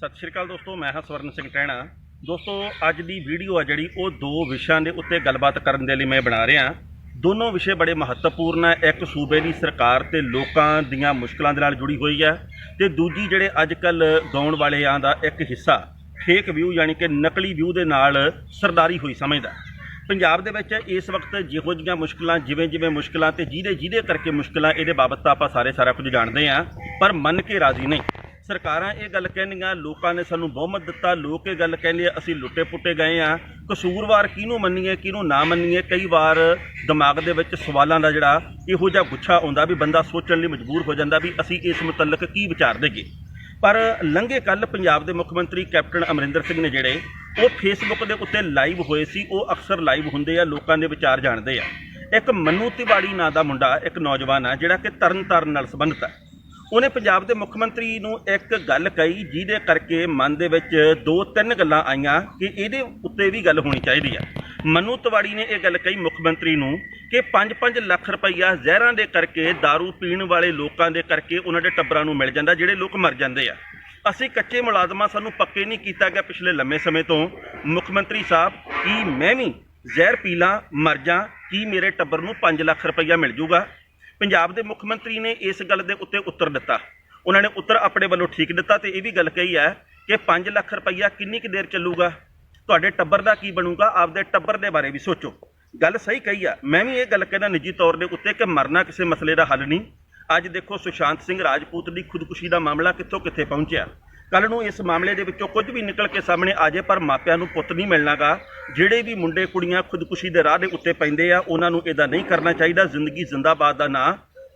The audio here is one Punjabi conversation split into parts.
सत श्री अकाल दोस्तों, मैं हाँ स्वर्ण सिंह टैणा। दोस्तों अज की वीडियो है जी वो दो विषयों के उत्ते गलबात करने के लिए मैं बना रहा। दोनों विषय बड़े महत्वपूर्ण है। एक सूबे की सरकार ते लोगों दीयां मुश्किलों के नाल जुड़ी हुई है, तो दूजी जिहड़े अजकल गाउण वालियां दा एक हिस्सा फेक व्यू यानी कि नकली व्यू के नाल सरदारी हुई समझदा। पंजाब दे विच इस वक्त जिहो जिहियां मुश्किलां जिवें जिवें मुश्किलां ते जिहदे करके मुश्किलां इहदे बाबत तां आपां सारा कुछ जानते हैं, पर मन के राजी नहीं। सरकारां ये गल कहनियां लोगों ने सानू बहुमत दिता, लोग ये गल कहंदे असीं लुटे पुटे गए हाँ। कसूरवार किहनूं मन्नीए किहनूं ना मन्नीए, कई बार दिमाग दे विच सवालों का जिहड़ा इहो जिहा गुच्छा आउंदा भी बंदा सोचण लई मजबूर हो जांदा भी असीं इस मुतलक की विचार देगे। पर लंघे कल पंजाब के मुख्य मंत्री कैप्टन अमरिंदर सिंह ने जिहड़े वो फेसबुक के उत्ते लाइव होए सी, वो अक्सर लाइव हुंदे आ, लोगों के विचार जानते आ। एक मन्नू तिवाड़ी नां दा मुंडा एक नौजवान है जिहड़ा कि तरन ताਰਨ नाल संबंधित है। उन्हें पंजाब के मुख्य मंत्री नूं एक गल कही जिहदे करके मन दे विच दो तीन गल्लां आईयां कि इहदे उत्ते भी गल होनी चाहिए है। मन्नू तिवाड़ी ने यह गल कही मुख्य मंत्री नूं कि 5-5 लाख रुपया जहरां दे करके दारू पीण वाले लोगों के करके उन्हां दे टब्बरां नूं मिल जांदा, जिहड़े लोग मर जांदे आ। असीं कच्चे मुलाजमां सानूं पक्के नहीं कीता गया पिछले लंबे समय तो। मुख्यमंत्री साहब की मैं भी जहर पी ला मर जा, की मेरे टब्बर नूं 5 लाख रुपया मिल जूगा? पंजाब के मुख्य मंत्री ने इस गल के उत्ते उत्तर दिता। उन्होंने उत्तर अपने वालों ठीक दिता तो यह भी गल कही है कि 5 लाख रुपया किन्नी क देर चलूगा, तुहाडे टब्बर का की बनूगा, आपदे टब्बर के बारे भी सोचो। गल सही कही है। मैं भी ये गल कहना निजी तौर के उत्ते कि मरना किसी मसले का हल नहीं। अज देखो सुशांत सिंह राजपूत की खुदकुशी का मामला कितों कित्थे पहुंचा। कल नूं इस मामले के विचों कुछ भी निकल के सामने आ जाए पर मापिਆਂ ਨੂੰ पुत नहीं मिलना गा। ਜਿਹੜੇ भी मुंडे कुड़ियां खुदकुशी के राह के उत्ते पैंदे आ उन्हां नूं इदां नहीं करना चाहिए। जिंदगी जिंदाबाद का ना,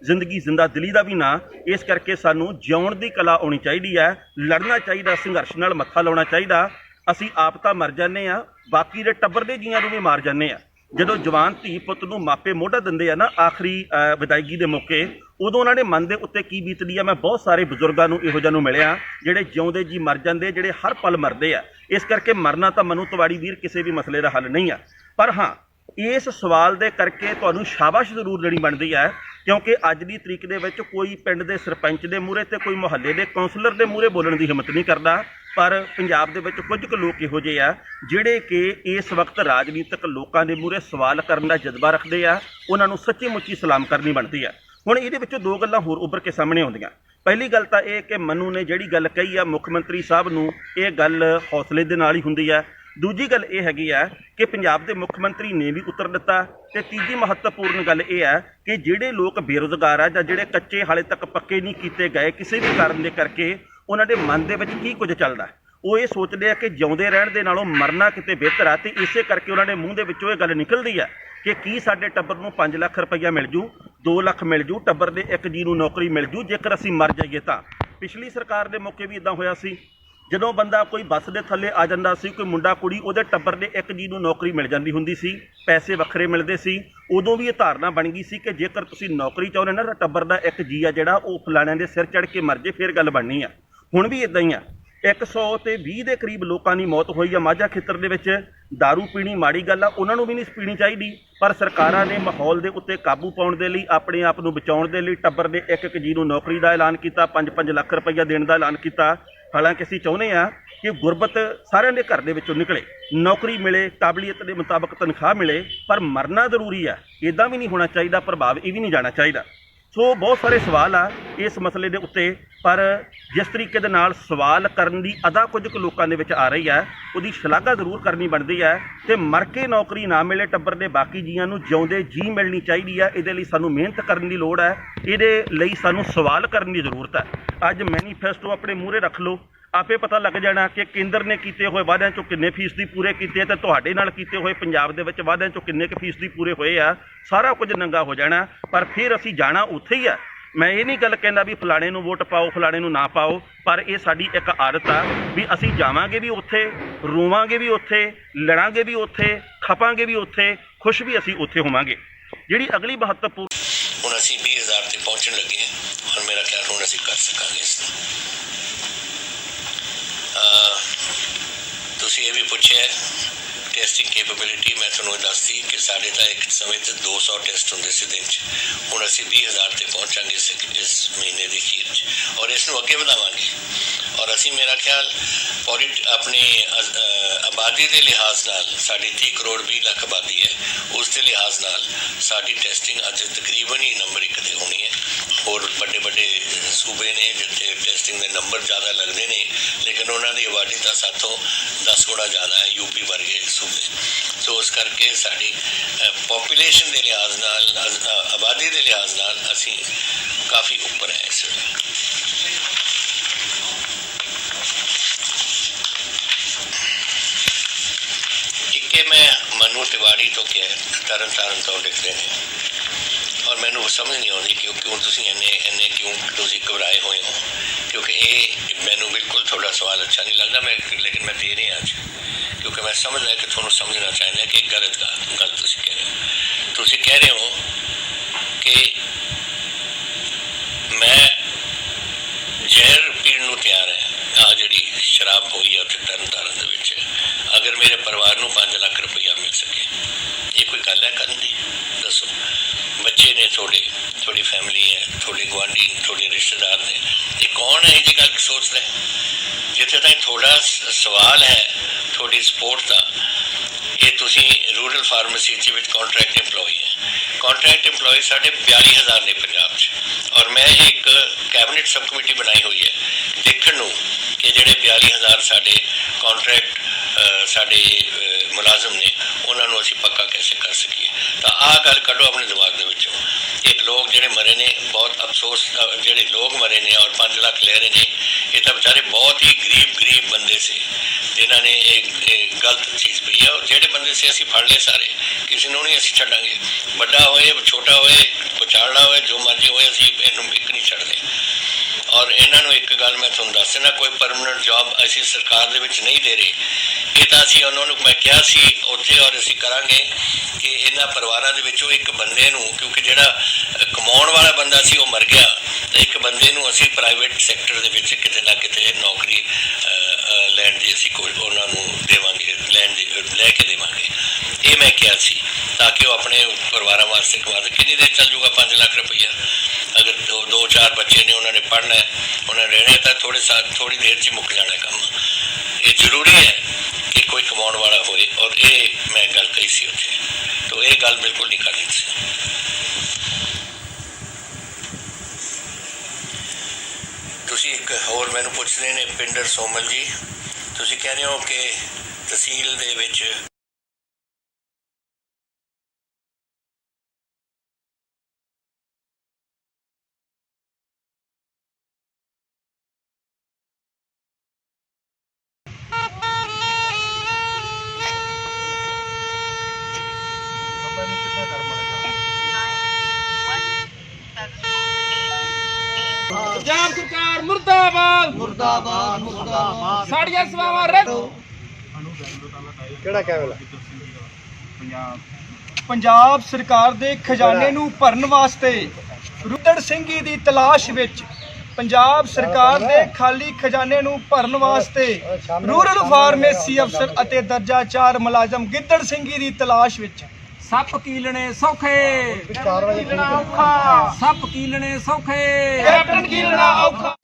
जिंदगी जिंदा दिली का भी ना। इस करके सानूं जिउण की कला आउणी चाहिए है, लड़ना चाहिए, संघर्ष नाल मत्था लाउणा चाहिए। असीं आप तां मर जाने आ, बाकी दे टब्बर दे जीआं नूं भी मार जाने आ। ਜਦੋਂ जवान धी पुत नूं मापे मोढ़ा दिंदे आ ना आखिरी विदायगी के मौके, उदों उन्हां दे मन दे उत्ते की बीतदी आ। मैं बहुत सारे बजुर्गों नूं इहो जिहां नूं मिलिआ जिहड़े जिउंदे जी मर जांदे, जिहड़े हर पल मरदे आ। इस करके मरना तो मन्नू तिवाड़ी वीर किसी भी मसले का हल नहीं है। पर हाँ, इस सवाल दे करके तुहानूं शाबाश जरूर देनी बनती है, क्योंकि अज की तरीक दे विच कोई पिंड दे सरपंच दे मूहरे ते कोई मुहल्ले दे कौंसलर दे मूहरे बोलण दी हिम्मत नहीं करता। पर पंजाब दे विच कुछ क लोग इहो जिहे आ जिहड़े कि इस वक्त राजनीतिक लोगों के मूहरे सवाल करने का जज्बा रखते हैं। उन्हां नूं सच्ची मुच्ची सलाम करनी बनती है। हुण इहदे विचों दो गल्लां होर उभर के सामने आउंदियां। पहली गल तां इह कि मन्नू ने जिहड़ी गल कही है मुख्य मंत्री साहब नूं इह गल हौसले दे नाल ही हुंदी है। दूजी गल यह हैगी है कि पंजाब के मुख्य मंत्री ने भी उत्तर दिता। तो तीजी महत्वपूर्ण गल यह है कि जिहड़े लोग बेरोजगार आ जां जिहड़े कच्चे हाले तक पक्के नहीं कीते गए किसी भी कारण के करके उन्हां दे मन दे विच की कुछ चलदा, वो ये सोचते हैं कि जिउंदे रहण दे नालों मरना किते बेहतर है। तो इसे करके उन्हां दे मूँह दे विचों ये गल निकलदी है कि की साडे टब्बर नूं 5 लाख रुपया मिल जू, 2 लाख मिल जू, टब्बर दे एक जी नूं नौकरी मिल जू जेकर असीं मर जाइए। तां पिछली सरकार दे मौके भी इदां होया सी, ਜਦੋਂ ਬੰਦਾ ਕੋਈ ਬੱਸ ਦੇ ਥੱਲੇ ਆ ਜਾਂਦਾ ਸੀ, ਕੋਈ ਮੁੰਡਾ ਕੁੜੀ ਉਹਦੇ ਟੱਬਰ ਦੇ ਇੱਕ ਜੀ ਨੂੰ ਨੌਕਰੀ ਮਿਲ ਜਾਂਦੀ ਹੁੰਦੀ ਸੀ, ਪੈਸੇ ਵੱਖਰੇ ਮਿਲਦੇ ਸੀ। ਉਦੋਂ ਵੀ ਇਹ ਧਾਰਨਾ ਬਣ ਗਈ ਸੀ ਕਿ ਜੇਕਰ ਤੁਸੀਂ ਨੌਕਰੀ ਚਾਹੁੰਦੇ ਨਾ ਤਾਂ ਟੱਬਰ ਦਾ ਇੱਕ ਜੀ ਆ ਜਿਹੜਾ ਉਹ ਫਲਾਣਿਆਂ ਦੇ ਸਿਰ ਚੜ੍ਹ ਕੇ ਮਰ ਜੇ ਫਿਰ ਗੱਲ ਬਣਨੀ ਆ। ਹੁਣ ਵੀ ਇਦਾਂ ਹੀ ਆ। 120 ਦੇ ਕਰੀਬ ਲੋਕਾਂ ਦੀ ਮੌਤ ਹੋਈ ਆ ਮਾਝਾ ਖੇਤਰ ਦੇ ਵਿੱਚ। दारू पीनी माड़ी गल आ, उन्होंने भी नहीं पीनी चाहिए, पर सरकारां ने माहौल के उत्ते काबू पाउण दे लई अपने आप नूं बचाउण दे लई टब्बर दे एक जी नूं नौकरी का ऐलान किया, 5-5 लाख रुपया देने का ऐलान किया। हालांकि असीं चाहुंदे आ कि गुरबत सारिਆਂ ਦੇ घर दे विचों निकले, नौकरी मिले, काबलीयत के मुताबिक तनख्वाह मिले, पर मरना जरूरी है। इदां भी नहीं होना चाहिए, प्रभाव ये भी नहीं जाना चाहिए। सो बहुत सारे सवाल आ इस मसले के उत्ते, पर जिस तरीके दे नाल सवाल करन दी अदा कुछ लोगों के आ रही है उसकी शलाघा जरूर करनी बनती है। तो मर के नौकरी ना मिले टब्बर के बाकी जीआं नूं जिउंदे जी मिलनी चाहिए है। इहदे लई सानूं मेहनत करने की लोड़ है, इहदे लई सानूं सवाल करने की जरूरत है। अज मैनीफेस्टो अपने मूहरे रख लो, आपे पता लग जाना कि केंद्र ने किए हुए वादों चों किन्ने फीसदी पूरे किए ते तुहाडे नाल कीते हुए पंजाब दे विच वादों चों किन्ने क फीसदी पूरे होए आ। सारा कुछ नंगा हो जाना, पर फिर असीं जाना उत्थे ही है। मैं ये नहीं गल कहना भी फलाणे नूं वोट पाओ फलाणे नूं ना पाओ, पर यह साडी एक आदत आ भी असीं जावांगे भी उत्थे, रोवांगे भी उत्थे, लड़ांगे भी उत्थे, खपांगे भी उत्थे, खुश भी असीं उत्थे होवांगे। जिहड़ी अगली महत्वपूर्ण हुण असीं 20,000 ते पहुंचण लगे हैं और मेरा ख्याल हुण असीं कर सकांगे इसनूं। तुसीं ये भी पुछिआ टेस्टिंग कैपेबिलिटी, मैं तुहानूं दसदी कि साडे तां एक समय ते 200 टेस्ट हुंदे सी दिन च, हुण असीं 20,000 ते पहुंचांगे इस महीने दी अखीर च और इसनूं अगे वधावांगे। ਔਰ ਅਸੀਂ ਮੇਰਾ ਖਿਆਲ ਆਪਣੀ ਆਬਾਦੀ ਦੇ ਲਿਹਾਜ਼ ਨਾਲ ਸਾਡੀ 30 ਕਰੋੜ 20 ਲੱਖ ਆਬਾਦੀ ਹੈ, ਉਸ ਦੇ ਲਿਹਾਜ਼ ਨਾਲ ਸਾਡੀ ਟੈਸਟਿੰਗ ਅੱਜ ਤਕਰੀਬਨ ਹੀ ਨੰਬਰ 1 ਤੇ ਹੋਣੀ ਹੈ। ਹੋਰ ਵੱਡੇ ਵੱਡੇ ਸੂਬੇ ਨੇ ਜਿੱਥੇ ਟੈਸਟਿੰਗ ਦੇ ਨੰਬਰ ਜ਼ਿਆਦਾ ਲੱਗਦੇ ਨੇ, ਲੇਕਿਨ ਉਹਨਾਂ ਦੀ ਆਬਾਦੀ ਤਾਂ ਸਾਥੋਂ 10 ਗੁਣਾ ਜ਼ਿਆਦਾ ਹੈ, ਯੂਪੀ ਵਰਗੇ ਸੂਬੇ। ਸੋ ਇਸ ਕਰਕੇ ਸਾਡੀ ਪੋਪੂਲੇਸ਼ਨ ਦੇ ਲਿਹਾਜ਼ ਨਾਲ, ਆਬਾਦੀ ਦੇ ਲਿਹਾਜ਼ ਨਾਲ ਅਸੀਂ ਕਾਫੀ ਉੱਪਰ ਹੈ ਇਸ ਵੇਲੇ। ਕਿ ਮੈਂ ਮਨੂ ਤਿਵਾੜੀ ਤੋਂ ਤਰਨ ਤਾਰਨ ਤੋਂ ਲਿਖਦੇ ਨੇ ਔਰ ਮੈਨੂੰ ਸਮਝ ਨਹੀਂ ਆਉਂਦੀ ਕਿ ਕਿਉਂ ਤੁਸੀਂ ਇੰਨੇ ਕਿਉਂ ਤੁਸੀਂ ਘਬਰਾਏ ਹੋਏ ਹੋ, ਕਿਉਂਕਿ ਇਹ ਮੈਨੂੰ ਬਿਲਕੁਲ ਤੁਹਾਡਾ ਸਵਾਲ ਅੱਛਾ ਨਹੀਂ ਲੱਗਦਾ ਲੇਕਿਨ ਮੈਂ ਦੇ ਰਿਹਾ ਅੱਜ, ਕਿਉਂਕਿ ਮੈਂ ਸਮਝਦਾ ਕਿ ਤੁਹਾਨੂੰ ਸਮਝਣਾ ਚਾਹੀਦਾ ਕਿ ਗਲਤ ਗੱਲ ਤੁਸੀਂ ਕਹਿ ਰਹੇ ਹੋ। ਤੁਸੀਂ ਕਹਿ ਰਹੇ ਹੋ ਕਿ ਮੈਂ ਜ਼ਹਿਰ ਪੀਣ ਨੂੰ ਤਿਆਰ ਹੈ, ਜਿਹੜੀ ਸ਼ਰਾਬ ਹੋਈ ਹੈ ਉੱਥੇ ਤਰਨ ਤਾਰਨ ਦੇ ਵਿੱਚ, ਅਗਰ ਮੇਰੇ ਪਰਿਵਾਰ ਨੂੰ 5 ਲੱਖ ਰੁਪਈਆ ਮਿਲ ਸਕੇ, ਇਹ ਕੋਈ ਗੱਲ ਹੈ ਕਰਨ ਦੀ? ਦੱਸੋ। ਬੱਚੇ ਨੇ ਤੁਹਾਡੀ ਫੈਮਿਲੀ ਹੈ, ਤੁਹਾਡੇ ਗੁਆਂਢੀ, ਤੁਹਾਡੇ ਰਿਸ਼ਤੇਦਾਰ ਨੇ, ਇਹ ਕੌਣ ਹੈ ਇਹ ਜੀ ਗੱਲ ਸੋਚਦਾ ਹੈ? ਜਿੱਥੇ ਤਾਈਂ ਤੁਹਾਡਾ ਸਵਾਲ ਹੈ ਤੁਹਾਡੀ ਸਪੋਰਟ ਦਾ, ਇਹ ਤੁਸੀਂ ਰੂਰਲ ਫਾਰਮੇਸੀ ਵਿੱਚ ਕੰਟਰੈਕਟ EMPLOYE ਹੈ। ਕੰਟਰੈਕਟ EMPLOYE ਸਾਡੇ 42,000 ਨੇ ਪੰਜਾਬ 'ਚ, ਔਰ ਮੈਂ ਇੱਕ ਕੈਬਨਿਟ ਸਬ ਕਮੇਟੀ ਬਣਾਈ ਹੋਈ ਹੈ ਦੇਖਣ ਨੂੰ ਕਿ ਜਿਹੜੇ 42,000 ਸਾਡੇ ਕੰਟਰੈਕਟ ਸਾਡੇ ਮੁਲਾਜ਼ਮ ਨੇ ਉਹਨਾਂ ਨੂੰ ਅਸੀਂ ਪੱਕਾ ਕੈਸੇ ਕਰ ਸਕੀਏ। ਤਾਂ ਆਹ ਗੱਲ ਕੱਢੋ ਆਪਣੇ ਦਿਮਾਗ ਦੇ ਵਿੱਚੋਂ। ਇਹ ਲੋਕ ਜਿਹੜੇ ਮਰੇ ਨੇ, ਬਹੁਤ ਅਫਸੋਸ, ਜਿਹੜੇ ਲੋਕ ਮਰੇ ਨੇ ਔਰ 5 ਲੱਖ ਲੈ ਰਹੇ ਨੇ, ਇਹ ਤਾਂ ਵਿਚਾਰੇ ਬਹੁਤ ਹੀ ਗਰੀਬ ਬੰਦੇ ਸੀ ਜਿਨ੍ਹਾਂ ਨੇ ਇਹ ਗਲਤ ਚੀਜ਼ ਪਈ ਹੈ। ਔਰ ਜਿਹੜੇ ਬੰਦੇ ਸੀ ਅਸੀਂ ਫੜ ਲਏ ਸਾਰੇ, ਕਿਸੇ ਨੂੰ ਨਹੀਂ ਅਸੀਂ ਛੱਡਾਂਗੇ, ਵੱਡਾ ਹੋਏ ਛੋਟਾ ਹੋਏ, ਵਿਚਾਰਲਾ ਹੋਏ, ਜੋ ਮਰਜ਼ੀ ਹੋਏ, ਅਸੀਂ ਇਹਨੂੰ ਇੱਕ ਨਹੀਂ ਛੱਡਦੇ। ਔਰ ਇਹਨਾਂ ਨੂੰ ਇੱਕ ਗੱਲ ਮੈਂ ਤੁਹਾਨੂੰ ਦੱਸ ਦੇਣਾ, ਕੋਈ ਪਰਮਾਨੈਂਟ ਜੌਬ ਅਸੀਂ ਸਰਕਾਰ ਦੇ ਵਿੱਚ ਨਹੀਂ ਦੇ ਰਹੇ। ਇਹ ਤਾਂ ਅਸੀਂ ਉਹਨਾਂ ਨੂੰ ਮੈਂ ਕਿਹਾ ਸੀ ਉੱਥੇ, ਔਰ ਅਸੀਂ ਕਰਾਂਗੇ ਕਿ ਇਹਨਾਂ ਪਰਿਵਾਰਾਂ ਦੇ ਵਿੱਚੋਂ ਇੱਕ ਬੰਦੇ ਨੂੰ, ਕਿਉਂਕਿ ਜਿਹੜਾ ਕਮਾਉਣ ਵਾਲਾ ਬੰਦਾ ਸੀ ਉਹ ਮਰ ਗਿਆ, ਤਾਂ ਇੱਕ ਬੰਦੇ ਨੂੰ ਅਸੀਂ ਪ੍ਰਾਈਵੇਟ ਸੈਕਟਰ ਦੇ ਵਿੱਚ ਕਿਤੇ ਨਾ ਕਿਤੇ ਨੌਕਰੀ ਲੈਣ ਦੀ ਅਸੀਂ ਉਹਨਾਂ ਨੂੰ ਦੇਵਾਂਗੇ, ਲੈ ਕੇ ਦੇਵਾਂਗੇ। ਇਹ ਮੈਂ ਕਿਹਾ ਸੀ ਤਾਂ ਕਿ ਉਹ ਆਪਣੇ ਪਰਿਵਾਰਾਂ ਵਾਸਤੇ ਕਮਾ ਦੇ। ਕਿੰਨੀ ਦੇਰ ਚੱਲ ਜੂਗਾ 5 ਲੱਖ ਰੁਪਈਆ? ਅਗਰ 2-4 ਬੱਚੇ ਨੇ, ਉਹਨਾਂ ਨੇ ਪੜ੍ਹਨਾ ਹੈ, ਉਹਨਾਂ ਨੇ ਰਹਿਣਾ, ਤਾਂ ਥੋੜੀ ਦੇਰ 'ਚ ਹੀ ਮੁੱਕ ਜਾਣਾ ਕੰਮ। ਇਹ ਜ਼ਰੂਰੀ ਹੈ ਕਿ ਕੋਈ ਕਮਾਉਣ ਵਾਲਾ ਹੋਏ, ਔਰ ਇਹ ਮੈਂ ਗੱਲ ਕਹੀ ਸੀ ਉੱਥੇ, ਤਾਂ ਇਹ ਗੱਲ ਬਿਲਕੁਲ ਨਹੀਂ ਕਰਨੀ ਸੀ। ਤੁਸੀਂ ਇੱਕ ਹੋਰ ਮੈਨੂੰ ਪੁੱਛਦੇ ਨੇ ਪਿੰਡਰ ਸੋਮਲ ਜੀ, ਤੁਸੀਂ ਕਹਿ ਰਹੇ ਹੋ ਕਿ ਤਹਿਸੀਲ ਦੇ ਵਿੱਚ ਪੰਜਾਬ ਸਰਕਾਰ ਮੁਰਦਾਬਾਦ ਮੁਰਦਾਬਾਦ ਮੁਰਦਾਬਾਦ ਸਾਡੀਆਂ ਸੇਵਾਵਾਂ ਰੱਦ। ਕਿਹੜਾ ਕੈਬਲ? ਪੰਜਾਬ ਸਰਕਾਰ ਦੇ ਖਜ਼ਾਨੇ ਨੂੰ ਭਰਨ ਵਾਸਤੇ ਰੁੱਦੜ ਸਿੰਘੀ ਦੀ ਤਲਾਸ਼ ਵਿੱਚ, ਪੰਜਾਬ ਸਰਕਾਰ ਦੇ ਖਾਲੀ ਖਜ਼ਾਨੇ ਨੂੰ ਭਰਨ ਵਾਸਤੇ ਰੂਰਲ ਫਾਰਮੇਸੀ ਅਫਸਰ ਅਤੇ ਦਰਜਾ 4 ਮੁਲਾਜ਼ਮ ਗਿੱਦੜ ਸਿੰਘੀ ਦੀ ਤਲਾਸ਼ ਵਿੱਚ। ਸੱਪ ਕੀਲਣੇ ਸੌਖੇ, ਕੀਲਣਾ ਔਖਾ, ਸੱਪ ਕੀਲਣੇ ਸੌਖੇ, ਕੈਪਟਨ ਕੀਲਣਾ ਔਖਾ।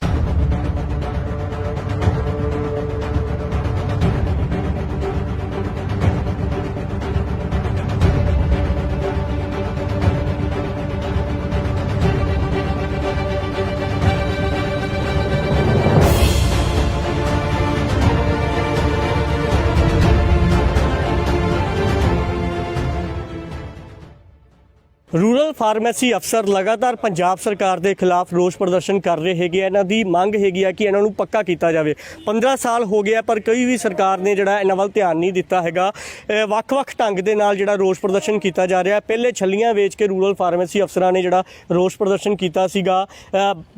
ਰੂਰਲ ਫਾਰਮੇਸੀ ਅਫਸਰ ਲਗਾਤਾਰ ਪੰਜਾਬ ਸਰਕਾਰ ਦੇ ਖਿਲਾਫ ਰੋਸ ਪ੍ਰਦਰਸ਼ਨ ਕਰ ਰਹੇ ਹੈਗੇ। ਇਹਨਾਂ ਦੀ ਮੰਗ ਹੈਗੀ ਆ ਕਿ ਇਹਨਾਂ ਨੂੰ ਪੱਕਾ ਕੀਤਾ ਜਾਵੇ। 15 ਸਾਲ ਹੋ ਗਿਆ ਪਰ ਕੋਈ ਵੀ ਸਰਕਾਰ ਨੇ ਜਿਹੜਾ ਇਹਨਾਂ ਵੱਲ ਧਿਆਨ ਨਹੀਂ ਦਿੱਤਾ ਹੈਗਾ। ਵੱਖ-ਵੱਖ ਢੰਗ ਦੇ ਨਾਲ ਜਿਹੜਾ ਰੋਸ ਪ੍ਰਦਰਸ਼ਨ ਕੀਤਾ ਜਾ ਰਿਹਾ। ਪਹਿਲੇ ਛੱਲੀਆਂ ਵੇਚ ਕੇ ਰੂਰਲ ਫਾਰਮੇਸੀ ਅਫਸਰਾਂ ਨੇ ਜਿਹੜਾ ਰੋਸ ਪ੍ਰਦਰਸ਼ਨ ਕੀਤਾ ਸੀਗਾ,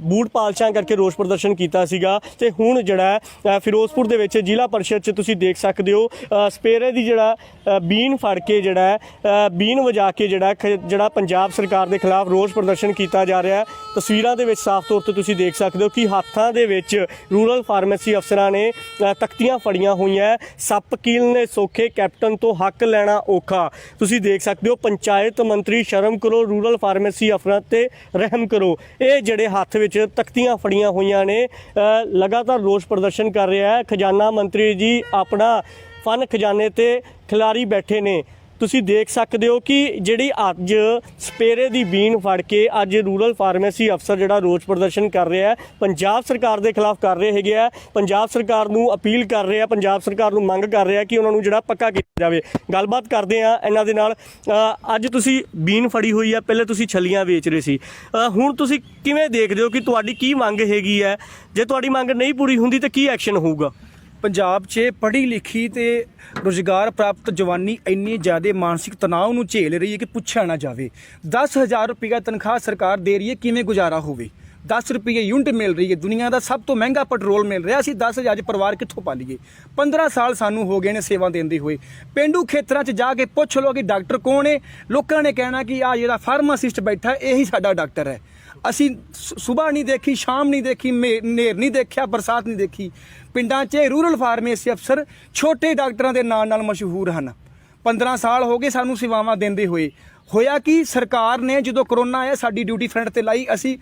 ਬੂਟ ਪਾਲਸ਼ਾਂ ਕਰਕੇ ਰੋਸ ਪ੍ਰਦਰਸ਼ਨ ਕੀਤਾ ਸੀਗਾ, ਤੇ ਹੁਣ ਜਿਹੜਾ ਫਿਰੋਜ਼ਪੁਰ ਦੇ ਵਿੱਚ ਜ਼ਿਲ੍ਹਾ ਪਰਿਸ਼ਦ 'ਚ ਤੁਸੀਂ ਦੇਖ ਸਕਦੇ ਹੋ ਸਪੇਰੇ ਦੀ ਜਿਹੜਾ ਬੀਨ ਫੜ ਕੇ ਜਿਹੜਾ ਬੀਨ ਵਜਾ ਕੇ ਜਿਹੜਾ ਪੰਜਾਬ ਸਰਕਾਰ ਸਰਕਾਰ ਦੇ ਖਿਲਾਫ ਰੋਸ ਪ੍ਰਦਰਸ਼ਨ ਕੀਤਾ ਜਾ ਰਿਹਾ ਹੈ। ਤਸਵੀਰਾਂ ਦੇ ਵਿੱਚ ਸਾਫ਼ ਤੌਰ ਤੇ ਤੁਸੀਂ ਦੇਖ ਸਕਦੇ ਹੋ ਕਿ ਹੱਥਾਂ ਦੇ ਵਿੱਚ ਰੂਰਲ ਫਾਰਮੇਸੀ ਅਫਸਰਾਂ ਨੇ ਤਖਤੀਆਂ ਫੜੀਆਂ ਹੋਈਆਂ। ਸੱਪ ਕੀਲਨੇ ਸੌਖੇ, ਕੈਪਟਨ ਤੋਂ ਹੱਕ ਲੈਣਾ ਔਖਾ। ਤੁਸੀਂ ਦੇਖ ਸਕਦੇ ਹੋ ਪੰਚਾਇਤ ਮੰਤਰੀ ਸ਼ਰਮ ਕਰੋ, ਰੂਰਲ ਫਾਰਮੇਸੀ ਅਫਸਰਾਂ ਤੇ ਰਹਿਮ ਕਰੋ। ਇਹ ਜਿਹੜੇ ਹੱਥ ਵਿੱਚ ਤਖਤੀਆਂ ਫੜੀਆਂ ਹੋਈਆਂ ਨੇ ਲਗਾਤਾਰ ਰੋਸ ਪ੍ਰਦਰਸ਼ਨ ਕਰ ਰਿਹਾ ਹੈ। ਖਜ਼ਾਨਾ ਮੰਤਰੀ ਜੀ ਆਪਣਾ ਫਨ ਖਜ਼ਾਨੇ ਤੇ ਖਿਲਾਰੀ ਬੈਠੇ ਨੇ। ਤੁਸੀਂ ਦੇਖ ਸਕਦੇ ਹੋ ਕਿ ਜਿਹੜੀ ਅੱਜ ਸਪੇਰੇ ਦੀ ਬੀਨ ਫੜ ਕੇ ਅੱਜ ਰੂਰਲ ਫਾਰਮੇਸੀ ਅਫਸਰ ਜਿਹੜਾ ਰੋਸ ਪ੍ਰਦਰਸ਼ਨ ਕਰ ਰਿਹਾ ਹੈ, ਪੰਜਾਬ ਸਰਕਾਰ ਦੇ ਖਿਲਾਫ ਕਰ ਰਹੇ ਹੈਗੇ ਆ। ਪੰਜਾਬ ਸਰਕਾਰ ਨੂੰ ਅਪੀਲ ਕਰ ਰਹੇ ਆ, ਪੰਜਾਬ ਸਰਕਾਰ ਨੂੰ ਮੰਗ ਕਰ ਰਿਹਾ ਕਿ ਉਹਨਾਂ ਨੂੰ ਜਿਹੜਾ ਪੱਕਾ ਕੀਤਾ ਜਾਵੇ। ਗੱਲਬਾਤ ਕਰਦੇ ਆ ਇਹਨਾਂ ਦੇ ਨਾਲ। ਅੱਜ ਤੁਸੀਂ ਬੀਨ ਫੜੀ ਹੋਈ ਆ, ਪਹਿਲੇ ਤੁਸੀਂ ਛੱਲੀਆਂ ਵੇਚ ਰਹੇ ਸੀ, ਹੁਣ ਤੁਸੀਂ ਕਿਵੇਂ ਦੇਖਦੇ ਹੋ ਕਿ ਤੁਹਾਡੀ ਕੀ ਮੰਗ ਹੈਗੀ ਹੈ? ਜੇ ਤੁਹਾਡੀ ਮੰਗ ਨਹੀਂ ਪੂਰੀ ਹੁੰਦੀ ਤਾਂ ਕੀ ਐਕਸ਼ਨ ਹੋਊਗਾ? ਪੰਜਾਬ 'ਚ ਪੜ੍ਹੀ ਲਿਖੀ ਤੇ ਰੁਜ਼ਗਾਰ ਪ੍ਰਾਪਤ ਜਵਾਨੀ ਇੰਨੀ ਜ਼ਿਆਦਾ ਮਾਨਸਿਕ ਤਣਾਅ ਨੂੰ ਝੇਲ ਰਹੀ ਹੈ ਕਿ ਪੁੱਛਿਆ ਨਾ ਜਾਵੇ। 10,000 ਰੁਪਏ ਤਨਖਾਹ ਸਰਕਾਰ ਦੇ ਰਹੀ ਹੈ, ਕਿਵੇਂ ਗੁਜ਼ਾਰਾ ਹੋਵੇ? 10 ਰੁਪਏ ਯੂਨਿਟ ਮਿਲ ਰਹੀ ਹੈ, ਦੁਨੀਆ ਦਾ ਸਭ ਤੋਂ ਮਹਿੰਗਾ ਪੈਟਰੋਲ ਮਿਲ ਰਿਹਾ। ਅਸੀਂ 10,000 ਪਰਿਵਾਰ ਕਿੱਥੋਂ ਪਾਲੀਏ? 15 ਸਾਲ ਸਾਨੂੰ ਹੋ ਗਏ ਨੇ ਸੇਵਾ ਦਿੰਦੇ ਹੋਏ। ਪੇਂਡੂ ਖੇਤਰਾਂ 'ਚ ਜਾ ਕੇ ਪੁੱਛ ਲਓ ਕਿ ਡਾਕਟਰ ਕੌਣ ਹੈ, ਲੋਕਾਂ ਨੇ ਕਹਿਣਾ ਕਿ ਆਹ ਜਿਹੜਾ ਫਾਰਮਾਸਿਸਟ ਬੈਠਾ ਇਹੀ ਸਾਡਾ ਡਾਕਟਰ ਹੈ। ਅਸੀਂ ਸੁਬਾਹ ਨਹੀਂ ਦੇਖੀ, ਸ਼ਾਮ ਨਹੀਂ ਦੇਖੀ, ਨੇਰ ਨਹੀਂ ਦੇਖਿਆ, ਬਰਸਾਤ ਨਹੀਂ ਦੇਖੀ। ਪਿੰਡਾਂ 'ਚ ਰੂਰਲ ਫਾਰਮੇਸੀ ਅਫਸਰ ਛੋਟੇ ਡਾਕਟਰਾਂ ਦੇ ਨਾਂ ਨਾਲ ਮਸ਼ਹੂਰ ਹਨ। 15 ਸਾਲ ਹੋ ਗਏ ਸਾਨੂੰ ਸੇਵਾਵਾਂ ਦਿੰਦੇ ਹੋਏ। ਹੋਇਆ ਕਿ ਸਰਕਾਰ ਨੇ ਜਦੋਂ ਕਰੋਨਾ ਆਇਆ ਸਾਡੀ ਡਿਊਟੀ ਫਰੰਟ ਤੇ ਲਾਈ। ਅਸੀਂ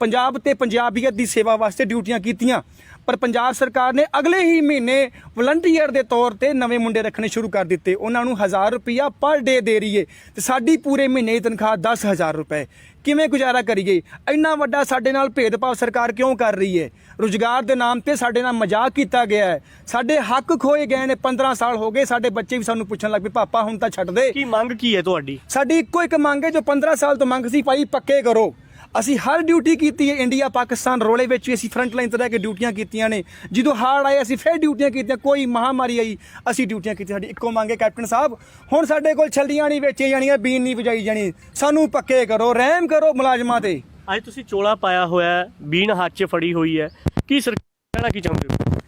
ਪੰਜਾਬ ਤੇ ਪੰਜਾਬੀਅਤ ਦੀ ਸੇਵਾ ਵਾਸਤੇ ਡਿਊਟੀਆਂ ਕੀਤੀਆਂ, ਪਰ ਪੰਜਾਬ ਸਰਕਾਰ ਨੇ ਅਗਲੇ ਹੀ ਮਹੀਨੇ ਵਲੰਟੀਅਰ ਦੇ ਤੌਰ ਤੇ ਨਵੇਂ ਮੁੰਡੇ ਰੱਖਣੇ ਸ਼ੁਰੂ ਕਰ ਦਿੱਤੇ। ਉਹਨਾਂ ਨੂੰ 1000 ਰੁਪਇਆ ਪਰ ਡੇ ਦੇ ਰਹੀ ਹੈ ਤੇ ਸਾਡੀ ਪੂਰੇ ਮਹੀਨੇ ਦੀ ਤਨਖਾਹ 10,000 ਰੁਪਏ। ਕਿਵੇਂ ਗੁਜ਼ਾਰਾ ਕਰੀਏ? ਇੰਨਾ ਵੱਡਾ ਸਾਡੇ ਨਾਲ ਭੇਦਭਾਵ ਸਰਕਾਰ ਕਿਉਂ ਕਰ ਰਹੀ ਹੈ? ਰੁਜ਼ਗਾਰ ਦੇ ਨਾਮ ਤੇ ਸਾਡੇ ਨਾਲ ਮਜ਼ਾਕ ਕੀਤਾ ਗਿਆ ਹੈ। ਸਾਡੇ ਹੱਕ ਖੋਏ ਗਏ ਨੇ। 15 ਸਾਲ ਹੋ ਗਏ, ਸਾਡੇ ਬੱਚੇ ਵੀ ਸਾਨੂੰ ਪੁੱਛਣ ਲੱਗ ਪਏ, ਪਾਪਾ ਹੁਣ ਤਾਂ ਛੱਡ ਦੇ। ਕੀ ਮੰਗ ਕੀ ਹੈ ਤੁਹਾਡੀ? ਸਾਡੀ ਇੱਕੋ ਇੱਕ ਮੰਗ ਹੈ ਜੋ 15 ਸਾਲ ਤੋਂ ਮੰਗ ਸੀ, ਭਾਈ ਪੱਕੇ ਕਰੋ। ਅਸੀਂ ਹਰ ਡਿਊਟੀ ਕੀਤੀ ਹੈ, ਇੰਡੀਆ ਪਾਕਿਸਤਾਨ ਰੋਲੇ ਵਿੱਚ ਵੀ ਅਸੀਂ ਫਰੰਟ ਲਾਈਨ ਤੇ ਰਹਿ ਕੇ ਡਿਊਟੀਆਂ ਕੀਤੀਆਂ ਨੇ। ਜਦੋਂ ਹਾੜ ਆਏ ਅਸੀਂ ਫਿਰ ਡਿਊਟੀਆਂ ਕੀਤੀਆਂ, ਕੋਈ ਮਹਾਮਾਰੀ ਆਈ ਅਸੀਂ ਡਿਊਟੀਆਂ ਕੀਤੀਆਂ। ਸਾਡੀ ਇੱਕੋ ਮੰਗ ਹੈ ਕੈਪਟਨ ਸਾਹਿਬ, ਹੁਣ ਸਾਡੇ ਕੋਲ ਛੱਲੀਆਂ ਨਹੀਂ ਵੇਚੀਆਂ ਜਾਣੀਆਂ, ਬੀਨ ਨਹੀਂ ਵਜਾਈ ਜਾਣੀ, ਸਾਨੂੰ ਪੱਕੇ ਕਰੋ, ਰਹਿਮ ਕਰੋ ਮੁਲਾਜ਼ਮਾਂ ਤੇ। ਅੱਜ ਤੁਸੀਂ ਚੋਲਾ ਪਾਇਆ ਹੋਇਆ, ਬੀਨ ਹੱਥ 'ਚ ਫੜੀ ਹੋਈ ਹੈ, ਕੀ ਸਰਕਾਰ ਕਹਿਣਾ ਕੀ ਚਾਹੁੰਦੇ ਹੋ?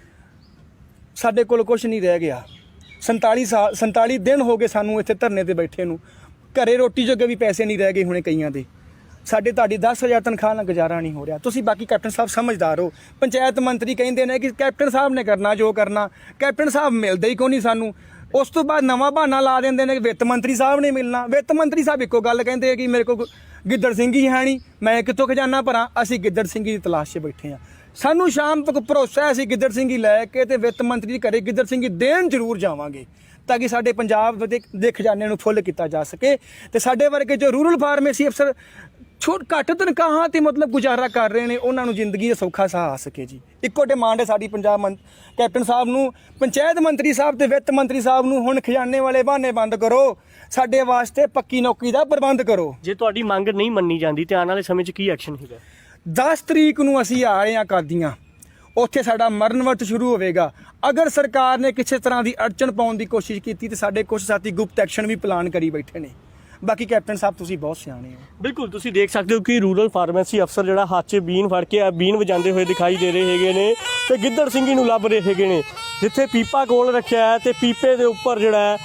ਸਾਡੇ ਕੋਲ ਕੁਝ ਨਹੀਂ ਰਹਿ ਗਿਆ। 47 ਦਿਨ ਹੋ ਗਏ ਸਾਨੂੰ ਇੱਥੇ ਧਰਨੇ ਤੇ ਬੈਠੇ ਨੂੰ। ਘਰੇ ਰੋਟੀ ਜੋਗੇ ਵੀ ਪੈਸੇ ਨਹੀਂ ਰਹਿ ਗਏ ਹੁਣੇ ਕਈਆਂ ਦੇ। ਸਾਡੇ ਤੁਹਾਡੀ 10,000 ਤਨਖਾਹ ਨਾਲ ਗੁਜ਼ਾਰਾ ਨਹੀਂ ਹੋ ਰਿਹਾ। ਤੁਸੀਂ ਬਾਕੀ ਕੈਪਟਨ ਸਾਹਿਬ ਸਮਝਦਾਰ ਹੋ। ਪੰਚਾਇਤ ਮੰਤਰੀ ਕਹਿੰਦੇ ਨੇ ਕਿ ਕੈਪਟਨ ਸਾਹਿਬ ਨੇ ਕਰਨਾ ਜੋ ਕਰਨਾ, ਕੈਪਟਨ ਸਾਹਿਬ ਮਿਲਦੇ ਹੀ ਕੋਈ ਨਹੀਂ ਸਾਨੂੰ। ਉਸ ਤੋਂ ਬਾਅਦ ਨਵਾਂ ਬਹਾਨਾ ਲਾ ਦਿੰਦੇ ਨੇ ਕਿ ਵਿੱਤ ਮੰਤਰੀ ਸਾਹਿਬ ਨੇ ਮਿਲਣਾ। ਵਿੱਤ ਮੰਤਰੀ ਸਾਹਿਬ ਇੱਕੋ ਗੱਲ ਕਹਿੰਦੇ ਕਿ ਮੇਰੇ ਕੋਲ ਗਿੱਦੜ ਸਿੰਘ ਹੀ ਹੈ ਨਹੀਂ, ਮੈਂ ਕਿੱਥੋਂ ਖਜ਼ਾਨਾ ਭਰਾਂ। ਅਸੀਂ ਗਿੱਦੜ ਸਿੰਘ ਦੀ ਤਲਾਸ਼ 'ਚ ਬੈਠੇ ਹਾਂ। ਸਾਨੂੰ ਸ਼ਾਮ ਤੱਕ ਭਰੋਸਾ ਹੈ ਅਸੀਂ ਗਿੱਦੜ ਸਿੰਘ ਹੀ ਲੈ ਕੇ ਤੇ ਵਿੱਤ ਮੰਤਰੀ ਘਰੇ ਗਿੱਦੜ ਸਿੰਘ ਹੀ ਦੇਣ ਜ਼ਰੂਰ ਜਾਵਾਂਗੇ, ਤਾਂ ਕਿ ਸਾਡੇ ਪੰਜਾਬ ਦੇ ਖਜ਼ਾਨੇ ਨੂੰ ਫੁੱਲ ਕੀਤਾ ਜਾ ਸਕੇ। ਤੇ ਸਾਡੇ ਵਰਗੇ ਜੋ ਰੂਰਲ ਫਾਰਮੇਸੀ ਅਫਸਰ ਘੱਟ ਤਨਖਾਹਾਂ ਤੇ ਮਤਲਬ ਗੁਜ਼ਾਰਾ ਕਰ ਰਹੇ ਨੇ, ਉਹਨਾਂ ਨੂੰ ਜ਼ਿੰਦਗੀ ਦਾ ਸੌਖਾ ਸਾਹ ਆ ਸਕੇ ਜੀ। ਇੱਕੋ ਡਿਮਾਂਡ ਹੈ ਸਾਡੀ ਕੈਪਟਨ ਸਾਹਿਬ ਨੂੰ, ਪੰਚਾਇਤ ਮੰਤਰੀ ਸਾਹਿਬ ਤੇ ਵਿੱਤ ਮੰਤਰੀ ਸਾਹਿਬ ਨੂੰ, ਹੁਣ ਖਜ਼ਾਨੇ ਵਾਲੇ ਬਹਾਨੇ ਬੰਦ ਕਰੋ, ਸਾਡੇ ਵਾਸਤੇ ਪੱਕੀ ਨੌਕਰੀ ਦਾ ਪ੍ਰਬੰਧ ਕਰੋ। ਜੇ ਤੁਹਾਡੀ ਮੰਗ ਨਹੀਂ ਮੰਨੀ ਜਾਂਦੀ ਤੇ ਆਉਣ ਵਾਲੇ ਸਮੇਂ 'ਚ ਕੀ ਐਕਸ਼ਨ ਹੋਵੇਗਾ? 10 ਤਰੀਕ ਨੂੰ ਅਸੀਂ ਆ ਰਹੇ ਹਾਂ ਕਾਦੀਆਂ, ਉੱਥੇ ਸਾਡਾ ਮਰਨ ਵਰਤ ਸ਼ੁਰੂ ਹੋਵੇਗਾ। ਅਗਰ ਸਰਕਾਰ ਨੇ ਕਿਸੇ ਤਰ੍ਹਾਂ ਦੀ ਅੜਚਣ ਪਾਉਣ ਦੀ ਕੋਸ਼ਿਸ਼ ਕੀਤੀ ਤੇ ਸਾਡੇ ਕੁਝ ਸਾਥੀ ਗੁਪਤ ਐਕਸ਼ਨ ਵੀ ਪਲਾਨ ਕਰੀ ਬੈਠੇ ਨੇ। ਬਾਕੀ ਕੈਪਟਨ ਸਾਹਿਬ ਤੁਸੀਂ ਬਹੁਤ ਸਿਆਣੇ ਹੋ। ਬਿਲਕੁਲ, ਤੁਸੀਂ ਦੇਖ ਸਕਦੇ ਹੋ ਕਿ ਰੂਰਲ ਫਾਰਮੇਸੀ ਅਫਸਰ ਜਿਹੜਾ ਹੱਥ 'ਚ ਬੀਨ ਫੜ ਕੇ ਬੀਨ ਵਜਾਉਂਦੇ ਹੋਏ ਦਿਖਾਈ ਦੇ ਰਹੇ ਹੈਗੇ ਨੇ ਤੇ ਗਿੱਦੜ ਸਿੰਘੀ ਨੂੰ ਲੱਭ ਰਹੇ ਹੈਗੇ ਨੇ, ਜਿੱਥੇ ਪੀਪਾ ਕੋਲ ਰੱਖਿਆ ਹੈ ਤੇ ਪੀਪੇ ਦੇ ਉੱਪਰ ਜਿਹੜਾ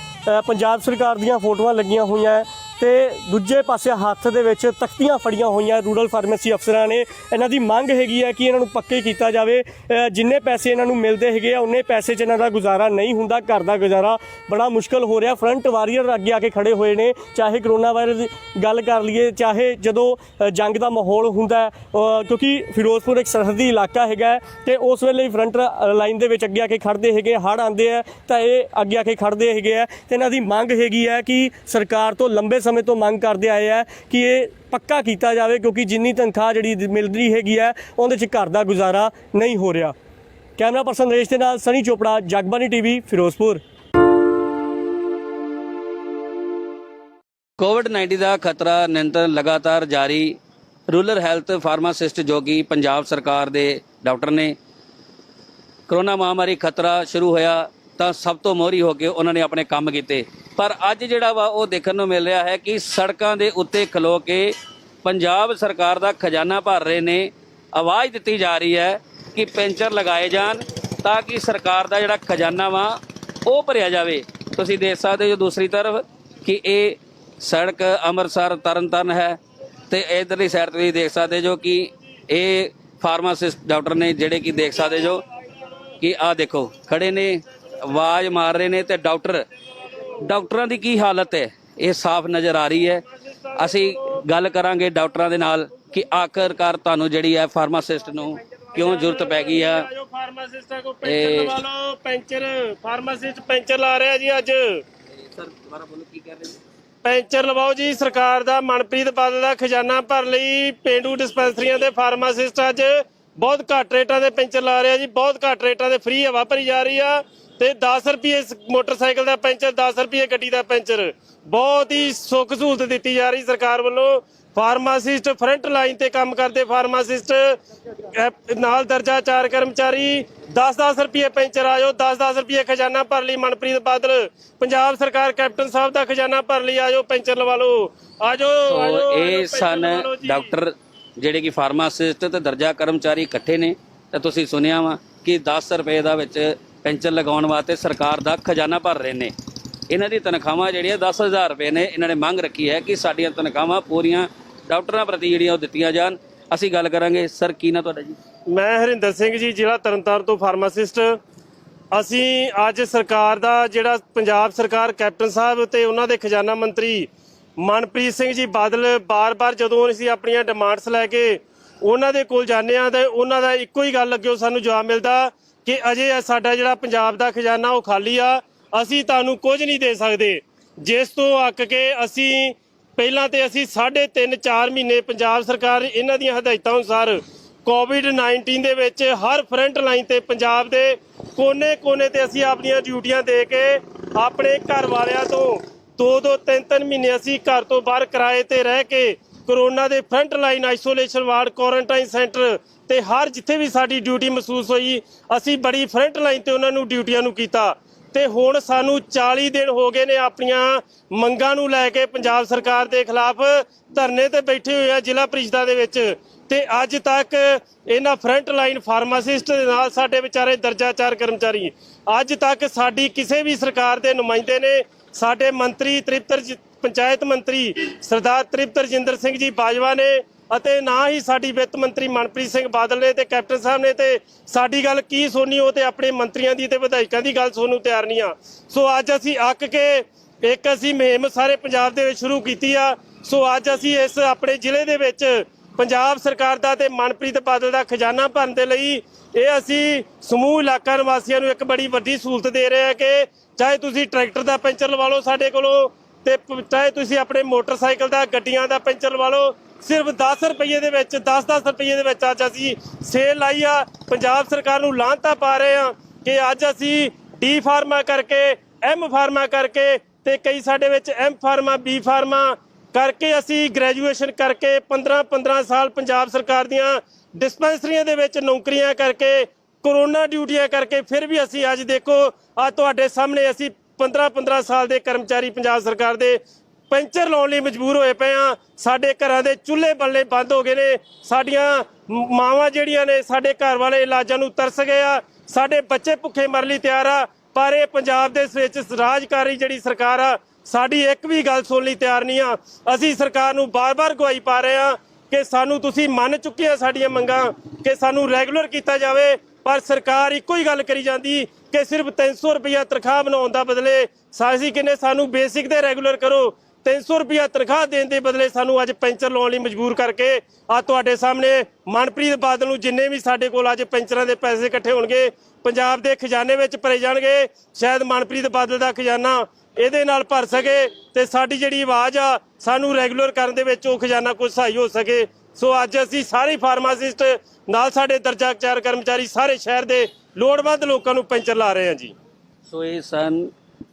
ਪੰਜਾਬ ਸਰਕਾਰ ਦੀਆਂ ਫੋਟੋਆਂ ਲੱਗੀਆਂ ਹੋਈਆਂ ਤੇ ਦੂਜੇ ਪਾਸੇ ਹੱਥ ਦੇ ਵਿੱਚ ਤਖਤੀਆਂ ਫੜੀਆਂ ਹੋਈਆਂ ਰੂਰਲ ਫਾਰਮੇਸੀ ਅਫਸਰਾਂ ਨੇ। ਇਹਨਾਂ ਦੀ ਮੰਗ ਹੈਗੀ ਹੈ ਕਿ ਇਹਨਾਂ ਨੂੰ ਪੱਕੇ ਕੀਤਾ ਜਾਵੇ। ਜਿੰਨੇ ਪੈਸੇ ਇਹਨਾਂ ਨੂੰ ਮਿਲਦੇ ਹੈਗੇ ਆ ਉਨੇ ਪੈਸੇ 'ਚ ਇਹਨਾਂ ਦਾ ਗੁਜ਼ਾਰਾ ਨਹੀਂ ਹੁੰਦਾ, ਘਰ ਦਾ ਗੁਜ਼ਾਰਾ ਬੜਾ ਮੁਸ਼ਕਲ ਹੋ ਰਿਹਾ। ਫਰੰਟ ਵਾਰੀਅਰ ਅੱਗੇ ਆ ਕੇ ਖੜੇ ਹੋਏ ਨੇ, ਚਾਹੇ ਕਰੋਨਾ ਵਾਇਰਸ ਦੀ ਗੱਲ ਕਰ ਲਈਏ, ਚਾਹੇ ਜਦੋਂ ਜੰਗ ਦਾ ਮਾਹੌਲ ਹੁੰਦਾ, ਕਿਉਂਕਿ ਫਿਰੋਜ਼ਪੁਰ ਇੱਕ ਸਰਹੱਦੀ ਇਲਾਕਾ ਹੈਗਾ ਤੇ ਉਸ ਵੇਲੇ ਹੀ ਫਰੰਟ ਲਾਈਨ ਦੇ ਵਿੱਚ ਅੱਗੇ ਆ ਕੇ ਖੜ੍ਹਦੇ ਹੈਗੇ। ਹੜ੍ਹ ਆਉਂਦੇ ਆ ਤਾਂ ਇਹ ਅੱਗੇ ਆ ਕੇ ਖੜ੍ਹਦੇ ਹੈਗੇ ਆ ਤੇ ਇਹਨਾਂ ਦੀ ਮੰਗ ਹੈਗੀ ਹੈ ਕਿ ਸਰਕਾਰ ਤੋਂ ਲੰਬੇ ਸਮੇਂ ਤੋਂ ਮੰਗ ਕਰਦੇ ਆਏ ਆ ਕਿ ਇਹ ਪੱਕਾ ਕੀਤਾ ਜਾਵੇ, ਕਿਉਂਕਿ ਜਿੰਨੀ ਤਨਖਾਹ ਜਿਹੜੀ ਮਿਲ ਰਹੀ ਹੈਗੀ ਹੈ ਉਹਦੇ 'ਚ ਘਰ ਦਾ ਗੁਜ਼ਾਰਾ ਨਹੀਂ ਹੋ ਰਿਹਾ। ਕੈਮਰਾ ਪਰਸਨ ਨਰੇਸ਼ ਦੇ ਨਾਲ ਸਨੀ ਚੋਪੜਾ, ਜਗਬਾਨੀ ਟੀਵੀ, ਫਿਰੋਜ਼ਪੁਰ। ਕੋਵਿਡ-19 ਦਾ ਖਤਰਾ ਨਿਰੰਤਰ ਲਗਾਤਾਰ ਜਾਰੀ। ਰੂਰਲ ਹੈਲਥ ਫਾਰਮਾਸਿਸਟ ਜੋ ਕਿ ਪੰਜਾਬ ਸਰਕਾਰ ਦੇ ਡਾਕਟਰ ਨੇ, ਕਰੋਨਾ ਮਹਾਮਾਰੀ ਖਤਰਾ ਸ਼ੁਰੂ ਹੋਇਆ ਤਾਂ ਸਭ ਤੋਂ ਮੋਹਰੀ ਹੋ ਕੇ ਉਹਨਾਂ ਨੇ ਆਪਣੇ ਕੰਮ ਕੀਤੇ। ਪਰ ਅੱਜ ਜਿਹੜਾ ਵਾ ਉਹ ਦੇਖਣ ਨੂੰ ਮਿਲ ਰਿਹਾ ਹੈ ਕਿ ਸੜਕਾਂ ਦੇ ਉੱਤੇ ਖਲੋ ਕੇ ਪੰਜਾਬ ਸਰਕਾਰ ਦਾ ਖਜ਼ਾਨਾ ਭਰ ਰਹੇ ਨੇ। ਆਵਾਜ਼ ਦਿੱਤੀ ਜਾ ਰਹੀ ਹੈ ਕਿ ਪੈਂਚਰ ਲਗਾਏ ਜਾਣ ਤਾਂ ਕਿ ਸਰਕਾਰ ਦਾ ਜਿਹੜਾ ਖਜ਼ਾਨਾ ਵਾ ਉਹ ਭਰਿਆ ਜਾਵੇ। ਤੁਸੀਂ ਦੇਖ ਸਕਦੇ ਹੋ ਦੂਸਰੀ ਤਰਫ ਕਿ ਇਹ ਸੜਕ ਅੰਮ੍ਰਿਤਸਰ ਤਰਨਤਾਰਨ ਹੈ ਤੇ ਇਧਰਲੀ ਸਾਈਡ ਤੁਸੀਂ ਦੇਖ ਸਕਦੇ ਜੋ ਕਿ ਇਹ ਫਾਰਮਾਸਿਸਟ ਡਾਕਟਰ ਨੇ ਜਿਹੜੇ ਕਿ ਦੇਖ ਸਕਦੇ ਜੋ ਕਿ ਆਹ ਦੇਖੋ ਖੜੇ ਨੇ, ਆਵਾਜ਼ ਮਾਰ ਰਹੇ ਨੇ ਤੇ ਡਾਕਟਰਾਂ ਦੀ ਕੀ ਹਾਲਤ ਹੈ ਇਹ ਸਾਫ਼ ਨਜ਼ਰ ਆ ਰਹੀ ਹੈ। ਅਸੀਂ ਗੱਲ ਕਰਾਂਗੇ ਡਾਕਟਰਾਂ ਦੇ ਨਾਲ ਕਿ ਆਖਰਕਾਰ ਤੁਹਾਨੂੰ ਜਿਹੜੀ ਹੈ ਫਾਰਮਾਸਿਸਟ ਨੂੰ ਕਿਉਂ ਜ਼ਰੂਰਤ ਪੈ ਗਈ ਆ। ਫਾਰਮਾਸਿਸਟਾਂ ਕੋ ਪੈਂਚਰ ਲਵਾ ਲਓ, ਪੈਂਚਰ ਫਾਰਮਾਸਿਸਟ ਪੈਂਚਰ ਲਾ ਰਿਹਾ ਜੀ ਅੱਜ। ਸਰ ਦੁਬਾਰਾ ਬੋਲੋ ਕੀ ਕਹਿ ਰਹੇ ਜੀ? ਪੈਂਚਰ ਲਵਾਓ ਜੀ। ਸਰਕਾਰ ਦਾ ਮਨਪ੍ਰੀਤ ਬਾਦਲ ਦਾ ਖਜ਼ਾਨਾ ਭਰਨ ਲਈ ਪੇਂਡੂ ਡਿਸਪੈਂਸਰੀਆਂ ਦੇ ਫਾਰਮਾਸਿਸਟ ਅੱਜ ਬਹੁਤ ਘੱਟ ਰੇਟਾਂ ਦੇ ਪੈਂਚਰ ਲਾ ਰਿਹਾ ਜੀ। ਬਹੁਤ ਘੱਟ ਰੇਟਾਂ ਦੇ ਫ੍ਰੀ ਹਵਾ ਭਰੀ ਜਾ ਰਹੀ ਆ ਤੇ 10 ਰੁਪਏ ਮੋਟਰਸਾਈਕਲ ਦਾ ਪੈਂਚਰ, 10 ਰੁਪਏ ਗੱਡੀ ਦਾ ਪੈਂਚਰ, ਬਹੁਤ ਹੀ ਸੁੱਖ ਸਹੂਲਤ ਦਿੱਤੀ ਜਾ ਰਹੀ ਸਰਕਾਰ ਵੱਲੋਂ। ਫਾਰਮਾਸਿਸਟ ਫਰੰਟ ਲਾਈਨ ਤੇ ਕੰਮ ਕਰਦੇ ਫਾਰਮਾਸਿਸਟ ਨਾਲ ਦਰਜਾ 4 ਕਰਮਚਾਰੀ 10-10 ਰੁਪਏ ਪੈਂਚਰ ਆਜੋ, 10-10 ਰੁਪਏ ਖਜ਼ਾਨਾ ਭਰ ਲਈ ਮਨਪ੍ਰੀਤ ਬਾਦਲ ਪੰਜਾਬ ਸਰਕਾਰ ਕੈਪਟਨ ਸਾਹਿਬ ਦਾ ਖਜ਼ਾਨਾ ਭਰ ਲਈ ਆਜੋ, ਪੈਂਚਰ ਲਵਾ ਲਓ ਆਜੋ। ਇਹ ਸਨ ਡਾਕਟਰ ਜਿਹੜੇ ਕਿ ਫਾਰਮਾਸਿਸਟ ਤੇ ਦਰਜਾ ਕਰਮਚਾਰੀ ਇਕੱਠੇ ਨੇ ਤਾਂ ਤੁਸੀਂ ਸੁਣਿਆ ਵਾ ਕਿ 10 ਰੁਪਏ ਦਾ ਵਿੱਚ ਪੈਂਚਰ ਲਗਾਉਣ ਵਾਸਤੇ ਸਰਕਾਰ ਦਾ ਖਜ਼ਾਨਾ ਭਰ ਰਹੇ ਨੇ। ਇਹਨਾਂ ਦੀ ਤਨਖਾਹਾਂ ਜਿਹੜੀਆਂ 10,000 ਰੁਪਏ ਨੇ। ਇਹਨਾਂ ਨੇ ਮੰਗ ਰੱਖੀ ਹੈ ਕਿ ਸਾਡੀਆਂ ਤਨਖਾਹਾਂ ਪੂਰੀਆਂ ਡਾਕਟਰਾਂ ਪ੍ਰਤੀ ਜਿਹੜੀਆਂ ਉਹ ਦਿੱਤੀਆਂ ਜਾਣ। ਅਸੀਂ ਗੱਲ ਕਰਾਂਗੇ। ਸਰ ਕੀ ਨਾ ਤੁਹਾਡਾ ਜੀ? ਮੈਂ ਹਰਿੰਦਰ ਸਿੰਘ ਜੀ, ਜ਼ਿਲ੍ਹਾ ਤਰਨਤਾਰਨ ਤੋਂ ਫਾਰਮਾਸਿਸਟ। ਅਸੀਂ ਅੱਜ ਸਰਕਾਰ ਦਾ ਜਿਹੜਾ ਪੰਜਾਬ ਸਰਕਾਰ ਕੈਪਟਨ ਸਾਹਿਬ ਤੇ ਉਹਨਾਂ ਦੇ ਖਜ਼ਾਨਾ ਮੰਤਰੀ ਮਨਪ੍ਰੀਤ ਸਿੰਘ ਜੀ ਬਾਦਲ ਬਾਰ-ਬਾਰ ਜਦੋਂ ਅਸੀਂ ਆਪਣੀਆਂ ਡਿਮਾਂਡਸ ਲੈ ਕੇ ਉਹਨਾਂ ਦੇ ਕੋਲ ਜਾਂਦੇ ਆ ਤੇ ਉਹਨਾਂ ਦਾ ਇੱਕੋ ਹੀ ਗੱਲ ਅੱਗੇ ਸਾਨੂੰ ਜਵਾਬ ਮਿਲਦਾ ਕਿ ਅਜੇ ਸਾਡਾ ਜਿਹੜਾ ਪੰਜਾਬ ਦਾ ਖਜ਼ਾਨਾ ਉਹ ਖਾਲੀ ਆ, ਅਸੀਂ ਤੁਹਾਨੂੰ ਕੁਝ ਨਹੀਂ ਦੇ ਸਕਦੇ। ਜਿਸ ਤੋਂ ਅੱਕ ਕੇ ਅਸੀਂ ਪਹਿਲਾਂ ਤੇ ਅਸੀਂ 3.5-4 ਮਹੀਨੇ ਪੰਜਾਬ ਸਰਕਾਰ ਇਹਨਾਂ ਦੀਆਂ ਹਦਾਇਤਾਂ ਅਨੁਸਾਰ ਕੋਵਿਡ-19 ਦੇ ਵਿੱਚ ਹਰ ਫਰੰਟ ਲਾਈਨ ਤੇ ਪੰਜਾਬ ਦੇ ਕੋਨੇ-ਕੋਨੇ ਤੇ ਅਸੀਂ ਆਪਣੀਆਂ ਡਿਊਟੀਆਂ ਦੇ ਕੇ ਆਪਣੇ ਘਰ ਵਾਲਿਆਂ ਤੋਂ 2-2 3-3 ਮਹੀਨੇ ਅਸੀਂ ਘਰ ਤੋਂ ਬਾਹਰ ਕਿਰਾਏ ਤੇ ਰਹਿ ਕੇ ਕਰੋਨਾ ਦੇ front line isolation ward, quarantine centre ਤੇ ਹਰ ਜਿੱਥੇ ਵੀ ਸਾਡੀ ਡਿਊਟੀ ਮਹਿਸੂਸ ਹੋਈ ਅਸੀਂ ਬੜੀ ਫਰੰਟ ਲਾਈਨ ਤੇ ਉਹਨਾਂ ਨੂੰ ਡਿਊਟੀਆਂ ਨੂੰ ਕੀਤਾ। ਤੇ ਹੁਣ ਸਾਨੂੰ 40 ਦਿਨ ਹੋ ਗਏ ਨੇ ਆਪਣੀਆਂ ਮੰਗਾਂ ਨੂੰ ਲੈ ਕੇ ਪੰਜਾਬ ਸਰਕਾਰ ਦੇ ਖਿਲਾਫ ਧਰਨੇ ਤੇ ਬੈਠੇ ਹੋਏ ਆ ਜ਼ਿਲ੍ਹਾ ਪ੍ਰੀਸ਼ਦਾਂ ਦੇ ਵਿੱਚ। ਤੇ ਅੱਜ ਤੱਕ ਇਹਨਾਂ ਫਰੰਟ ਲਾਈਨ ਫਾਰਮਾਸਿਸਟ ਦੇ ਨਾਲ ਸਾਡੇ ਵਿਚਾਰੇ ਦਰਜਾ 4 ਕਰਮਚਾਰੀ ਅੱਜ ਤੱਕ ਸਾਡੀ ਕਿਸੇ ਵੀ ਸਰਕਾਰ ਦੇ ਨੁਮਾਇੰਦੇ ਨੇ, ਸਾਡੇ ਮੰਤਰੀ ਪੰਚਾਇਤ ਮੰਤਰੀ ਸਰਦਾਰ ਤ੍ਰਿਪਤ ਰਜਿੰਦਰ ਸਿੰਘ ਜੀ ਬਾਜਵਾ ਨੇ ਅਤੇ ਨਾ ਹੀ ਸਾਡੀ ਵਿੱਤ ਮੰਤਰੀ ਮਨਪ੍ਰੀਤ ਸਿੰਘ ਬਾਦਲ ਨੇ ਤੇ ਕੈਪਟਨ ਸਾਹਿਬ ਨੇ ਤੇ ਸਾਡੀ ਗੱਲ ਕੀ ਸੁਣੀ, ਉਹ ਤੇ ਆਪਣੇ ਮੰਤਰੀਆਂ ਦੀ ਤੇ ਵਿਧਾਇਕਾਂ ਦੀ ਗੱਲ ਸੁਣਨ ਨੂੰ ਤਿਆਰ ਨਹੀਂ ਆ। ਸੋ ਅੱਜ ਅਸੀਂ ਅੱਕ ਕੇ ਇੱਕ ਅਸੀਂ ਮੁਹਿੰਮ ਸਾਰੇ ਪੰਜਾਬ ਦੇ ਵਿੱਚ ਸ਼ੁਰੂ ਕੀਤੀ ਆ। ਸੋ ਅੱਜ ਅਸੀਂ ਇਸ ਆਪਣੇ ਜ਼ਿਲ੍ਹੇ ਦੇ ਵਿੱਚ ਪੰਜਾਬ ਸਰਕਾਰ ਦਾ ਤੇ ਮਨਪ੍ਰੀਤ ਬਾਦਲ ਦਾ ਖਜ਼ਾਨਾ ਭਰਨ ਦੇ ਲਈ ਇਹ ਅਸੀਂ ਸਮੂਹ ਇਲਾਕਾ ਨਿਵਾਸੀਆਂ ਨੂੰ ਇੱਕ ਬੜੀ ਵੱਡੀ ਸਹੂਲਤ ਦੇ ਰਹੇ ਹਾਂ ਕਿ ਚਾਹੇ ਤੁਸੀਂ ਟਰੈਕਟਰ ਦਾ ਪੈਂਚਰ ਲਵਾ ਲਓ ਸਾਡੇ ਕੋਲੋਂ ਤੇ ਚਾਹੇ ਤੁਸੀਂ ਆਪਣੇ ਮੋਟਰਸਾਈਕਲ ਦਾ, ਗੱਡੀਆਂ ਦਾ ਪੈਂਚਰ ਲਵਾ ਲਓ। ਸਿਰਫ 10 ਰੁਪਏ ਦੇ ਵਿੱਚ 10-10 ਰੁਪਏ ਦੇ ਵਿੱਚ ਅੱਜ ਅਸੀਂ ਸੇਲ ਲਾਈ ਆ। ਪੰਜਾਬ ਸਰਕਾਰ ਨੂੰ ਲਾਹਨਤਾਂ ਪਾ ਰਹੇ ਆ ਕਿ ਅੱਜ ਅਸੀਂ ਡੀ ਫਾਰਮਾ ਕਰਕੇ, ਐਮ ਫਾਰਮਾ ਕਰਕੇ ਤੇ ਕਈ ਸਾਡੇ ਵਿੱਚ ਐਮ ਫਾਰਮਾ, ਬੀ ਫਾਰਮਾ ਕਰਕੇ ਅਸੀਂ ਗ੍ਰੈਜੂਏਸ਼ਨ ਕਰਕੇ 15-15 ਸਾਲ ਪੰਜਾਬ ਸਰਕਾਰ ਦੀਆਂ ਡਿਸਪੈਂਸਰੀਆਂ ਦੇ ਵਿੱਚ ਨੌਕਰੀਆਂ ਕਰਕੇ ਕਰੋਨਾ ਡਿਊਟੀਆਂ ਕਰਕੇ ਫਿਰ ਵੀ ਅਸੀਂ ਅੱਜ ਦੇਖੋ ਆ ਤੁਹਾਡੇ ਸਾਹਮਣੇ ਅਸੀਂ 15-15 ਸਾਲ ਦੇ ਕਰਮਚਾਰੀ ਪੰਜਾਬ ਸਰਕਾਰ ਦੇ ਪੈਂਚਰ ਲਾਉਣ ਲਈ ਮਜਬੂਰ ਹੋਏ ਪਏ ਆ। ਸਾਡੇ ਘਰਾਂ ਦੇ ਚੁੱਲ੍ਹੇ ਬੱਲੇ ਬੰਦ ਹੋ ਗਏ ਨੇ। ਸਾਡੀਆਂ ਮਾਵਾਂ ਜਿਹੜੀਆਂ ਨੇ, ਸਾਡੇ ਘਰ ਵਾਲੇ ਇਲਾਜਾਂ ਨੂੰ ਤਰਸ ਗਏ ਆ। ਸਾਡੇ ਬੱਚੇ ਭੁੱਖੇ ਮਰਨ ਲਈ ਤਿਆਰ ਆ। ਪਰ ਇਹ ਪੰਜਾਬ ਦੇ ਵਿੱਚ ਰਾਜਕਾਰੀ ਜਿਹੜੀ ਸਰਕਾਰ ਆ ਸਾਡੀ ਇੱਕ ਵੀ ਗੱਲ ਸੁਣਨ ਲਈ ਤਿਆਰ ਨਹੀਂ ਆ। ਅਸੀਂ ਸਰਕਾਰ ਨੂੰ ਬਾਰ-ਬਾਰ ਗਵਾਹੀ ਪਾ ਰਹੇ ਆ ਕਿ ਸਾਨੂੰ ਤੁਸੀਂ ਮੰਨ ਚੁੱਕੇ ਆ ਸਾਡੀਆਂ ਮੰਗਾਂ ਕਿ ਸਾਨੂੰ ਰੈਗੂਲਰ ਕੀਤਾ ਜਾਵੇ, ਪਰ ਸਰਕਾਰ ਇੱਕੋ ਹੀ ਗੱਲ ਕਰੀ ਜਾਂਦੀ ਕਿ ਸਿਰਫ 300 ਰੁਪਇਆ ਤਨਖਾਹ ਬਣਾਉਣ ਦਾ ਬਦਲੇ ਅਸੀਂ ਕਹਿੰਦੇ ਸਾਨੂੰ ਬੇਸਿਕ ਤੇ ਰੈਗੂਲਰ ਕਰੋ। 300 ਰੁਪਇਆ ਤਨਖਾਹ ਦੇਣ ਦੇ ਬਦਲੇ ਸਾਨੂੰ ਅੱਜ ਪੈਂਚਰ ਲਾਉਣ ਲਈ ਮਜਬੂਰ ਕਰਕੇ ਆ ਤੁਹਾਡੇ ਸਾਹਮਣੇ ਮਨਪ੍ਰੀਤ ਬਾਦਲ ਨੂੰ ਜਿੰਨੇ ਵੀ ਸਾਡੇ ਕੋਲ ਅੱਜ ਪੈਂਚਰਾਂ ਦੇ ਪੈਸੇ ਇਕੱਠੇ ਹੋਣਗੇ ਪੰਜਾਬ ਦੇ ਖਜ਼ਾਨੇ ਵਿੱਚ ਭਰੇ ਜਾਣਗੇ। ਸ਼ਾਇਦ ਮਨਪ੍ਰੀਤ ਬਾਦਲ ਦਾ ਖਜ਼ਾਨਾ ਇਹਦੇ ਨਾਲ ਭਰ ਸਕੇ ਤੇ ਸਾਡੀ ਜਿਹੜੀ ਆਵਾਜ਼ ਆ ਸਾਨੂੰ ਰੈਗੂਲਰ ਕਰਨ ਦੇ ਵਿੱਚ ਉਹ ਖਜ਼ਾਨਾ ਕੁਝ ਸਹਾਈ ਹੋ ਸਕੇ। ਸੋ ਅੱਜ ਅਸੀਂ ਸਾਰੇ ਫਾਰਮਾਸਿਸਟ ਨਾਲ ਸਾਡੇ ਦਰਜਾ 4 ਕਰਮਚਾਰੀ ਸਾਰੇ ਸ਼ਹਿਰ ਦੇ ਲੋੜਵੰਦ ਲੋਕਾਂ ਨੂੰ ਪੈਂਚਰ ਲਾ ਰਹੇ ਹਾਂ ਜੀ। ਸੋ ਇਹ ਸਨ